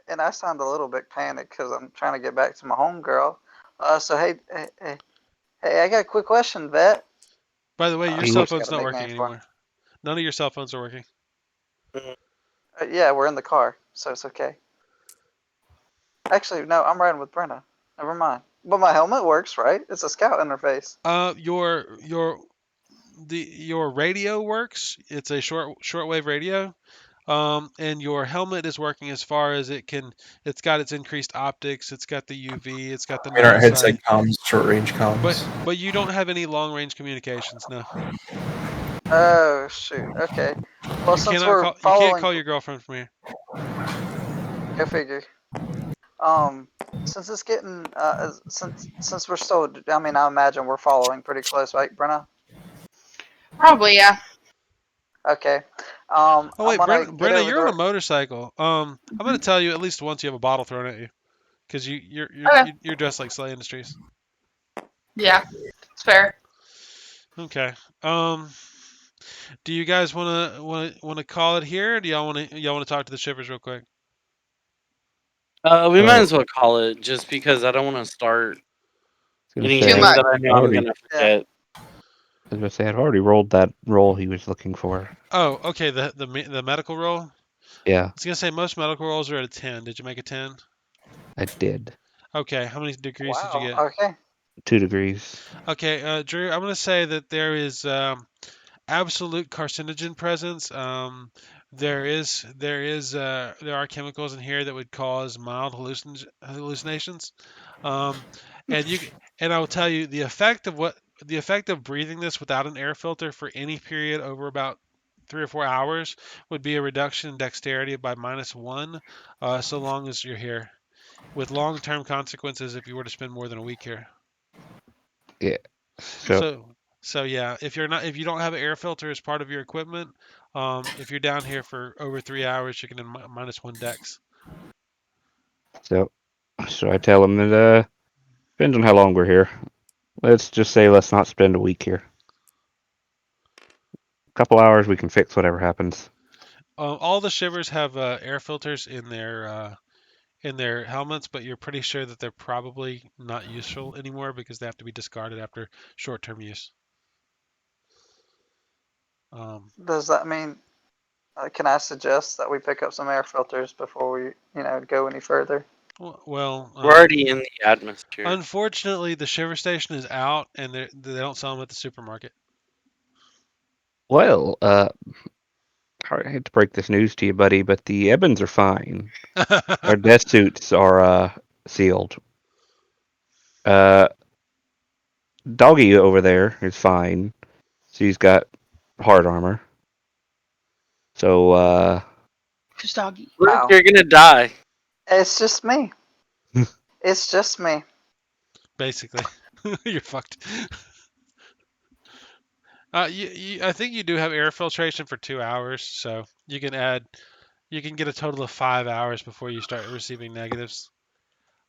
and I sound a little bit panicked because I'm trying to get back to my homegirl. So hey, I got a quick question, vet. By the way, your Of cell course, I phone's got a not nickname working for him. anymore. None of your cell phones are working. Yeah, we're in the car, so it's okay. Actually, no, I'm riding with Brenna. Never mind. But my helmet works, right? It's a scout interface. Your radio works. It's a shortwave radio. And your helmet is working as far as it can. It's got its increased optics. It's got the UV. It's got the I mean, our night headset sight. comms, short range comms. But you don't have any long range communications. No. Oh shoot. Okay. Well, since we're You can't following, call your girlfriend from here. go figure. Since it's getting, since we're still, I mean, I imagine we're following pretty close, right, Brenna? Probably, yeah. Okay. Oh I'm wait, gonna get Brenna, over you're on a there. motorcycle. I'm gonna tell you at least once you have a bottle thrown at you, because Okay. you're dressed like Slay Industries. Yeah. It's fair. Okay. Do you guys wanna call it here? Or do y'all wanna talk to the shivers real quick? We might Oh, as well call it just because I don't want to start I was gonna anything say, much. that I know I've I'm already, gonna Yeah. forget. I was gonna say I've already rolled that roll he was looking for. Oh, okay. The medical roll. I Yeah, was gonna say most medical rolls are at a 10. Did you make a 10? I did. Okay. How many degrees did you Wow. get? Okay. 2 degrees. Okay, Drew. I'm gonna say that there is absolute carcinogen presence. There are chemicals in here that would cause mild hallucinations. Um, and you and I will tell you the effect of breathing this without an air filter for any period over about 3 or 4 hours would be a reduction in dexterity by -1, so long as you're here, with long-term consequences if you were to spend more than a week here. Yeah. So So yeah, if you don't have an air filter as part of your equipment, if you're down here for over 3 hours, you're gonna -1 dex. so so I tell him that depends on how long we're here. Let's just say let's not spend a week here. A couple hours we can fix whatever happens. All the shivers have air filters in their helmets, but you're pretty sure that they're probably not useful anymore because they have to be discarded after short-term use. Um, Does that mean? Can I suggest that we pick up some air filters before we, go any further? well, We're already in the atmosphere. unfortunately, the shiver station is out, and they don't sell them at the supermarket. Well, I hate to break this news to you, buddy, but the Ebbins are fine. Our death suits are sealed. Uh, Doggy over there is fine. She's got hard armor. So Who's doggy? Luke, Wow. you're gonna die. It's just me. It's just me. Basically, you're fucked. I think you do have air filtration for 2 hours, so you can get a total of 5 hours before you start receiving negatives.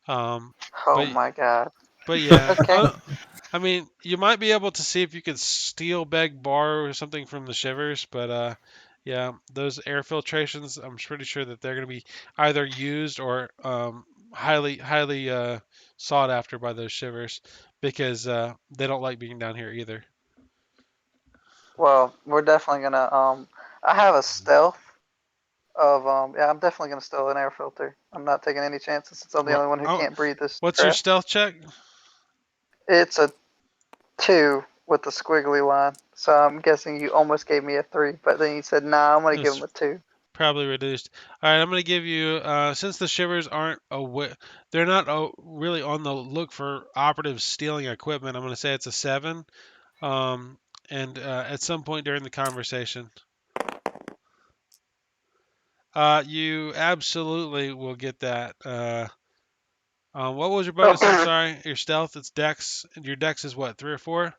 Um, Oh but my god. but yeah, Okay. I mean, you might be able to see if you could steal, beg, borrow something from the shivers, but yeah, those air filtrations, I'm pretty sure that they're going to be either used or highly sought after by those shivers because they don't like being down here either. Well, we're definitely gonna. I have a stealth of. Yeah, I'm definitely gonna steal an air filter. I'm not taking any chances since I'm the Well, only one who can't breathe this what's your crap. stealth check? It's a 2 with the squiggly line. So I'm guessing you almost gave me a 3, but then you said, nah, I'm gonna give It's him a 2. probably reduced. All right, I'm going to give you since the shivers aren't they're not really on the look for operatives stealing equipment. I'm going to say it's a 7. Um, and at some point during the conversation, you absolutely will get that. What was your bonus? I'm sorry. Your stealth. It's dex. Your dex is what, 3 or 4?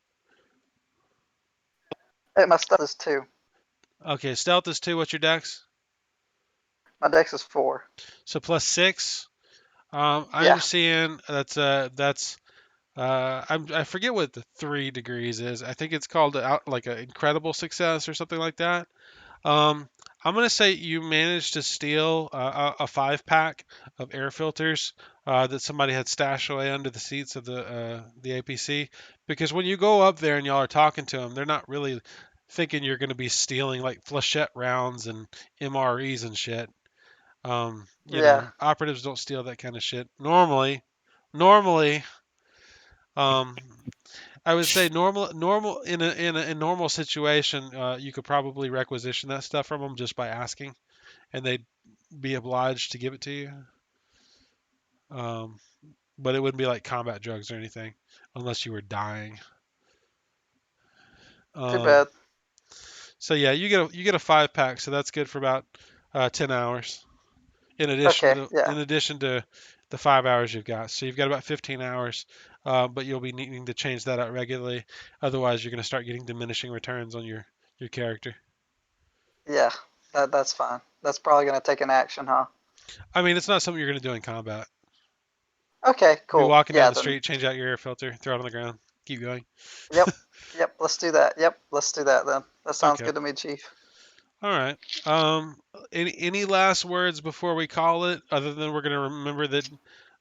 Hey, my stealth is 2. Okay, stealth is 2. What's your dex? My dex is 4. So +6. Yeah. I'm seeing I forget what the 3 degrees is. I think it's called like an incredible success or something like that. Um, I'm gonna say you managed to steal a 5 pack of air filters that somebody had stashed away under the seats of the APC. Because when you go up there and y'all are talking to them, they're not really thinking you're gonna be stealing like flechette rounds and MREs and shit. Yeah. Operatives don't steal that kind of shit normally. Normally, um, I would say normal in a normal situation, you could probably requisition that stuff from them just by asking, and they'd be obliged to give it to you. Um, but it wouldn't be like combat drugs or anything, unless you were dying. Too Um, bad. so yeah, you get a 5 pack, so that's good for about 10 hours. Okay. Yeah. In addition to the 5 hours you've got, so you've got about 15 hours. But you'll be needing to change that out regularly. Otherwise, you're going to start getting diminishing returns on your character. Yeah. That's fine. That's probably gonna take an action, huh? I mean, it's not something you're going to do in combat. Okay. Be Cool. walking down Yeah. the Then. street, change out your air filter, throw it on the ground, keep going. Yep. Yep. Let's do that. Yep. Let's do that then. That sounds Okay. good to me, Chief. All right. Any last words before we call it, other than we're going to remember that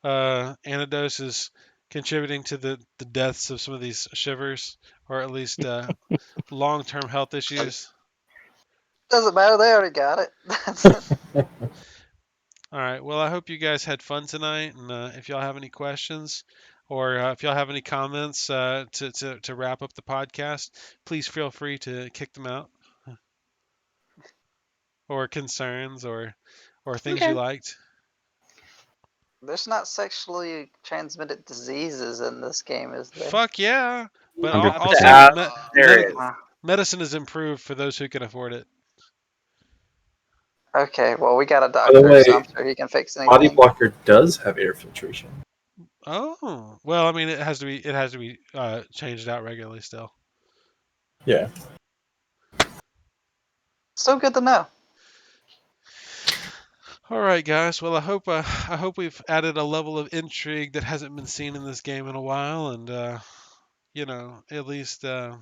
Antidos is contributing to the deaths of some of these shivers, or at least long-term health issues. Doesn't matter. They already got it. All right. Well, I hope you guys had fun tonight, and if y'all have any questions, or if y'all have any comments to wrap up the podcast, please feel free to kick them out, or concerns, or things you Okay. liked. There's not sexually transmitted diseases in this game, is there? Fuck yeah! But Under also, that, there is. medicine is improved for those who can afford it. Okay, well, we got a By the doctor, so I'm way, sure he can fix Body anything. Blocker does have air filtration. Oh, well, I mean, it has to be changed out regularly still. Yeah. Still good to know. All right, guys. Well, I hope we've added a level of intrigue that hasn't been seen in this game in a while, and at least I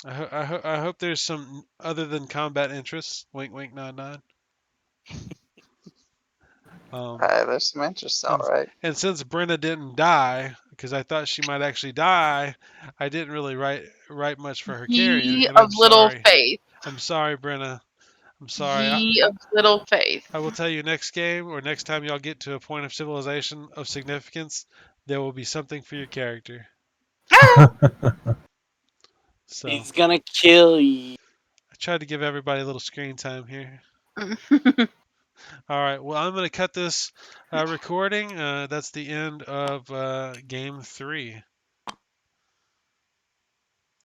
hope there's some other than combat interests. Wink, wink, nod, nod. There's some interest, all right. And since Brenna didn't die, because I thought she might actually die, I didn't really write much for her carry, Ye and of I'm little sorry. faith. I'm sorry, Brenna. I'm sorry. Ye of little faith. I will tell you next game or next time y'all get to a point of civilization of significance, there will be something for your character. So He's gonna kill you. I tried to give everybody a little screen time here. All right. Well, I'm going to cut this recording. That's the end of game 3.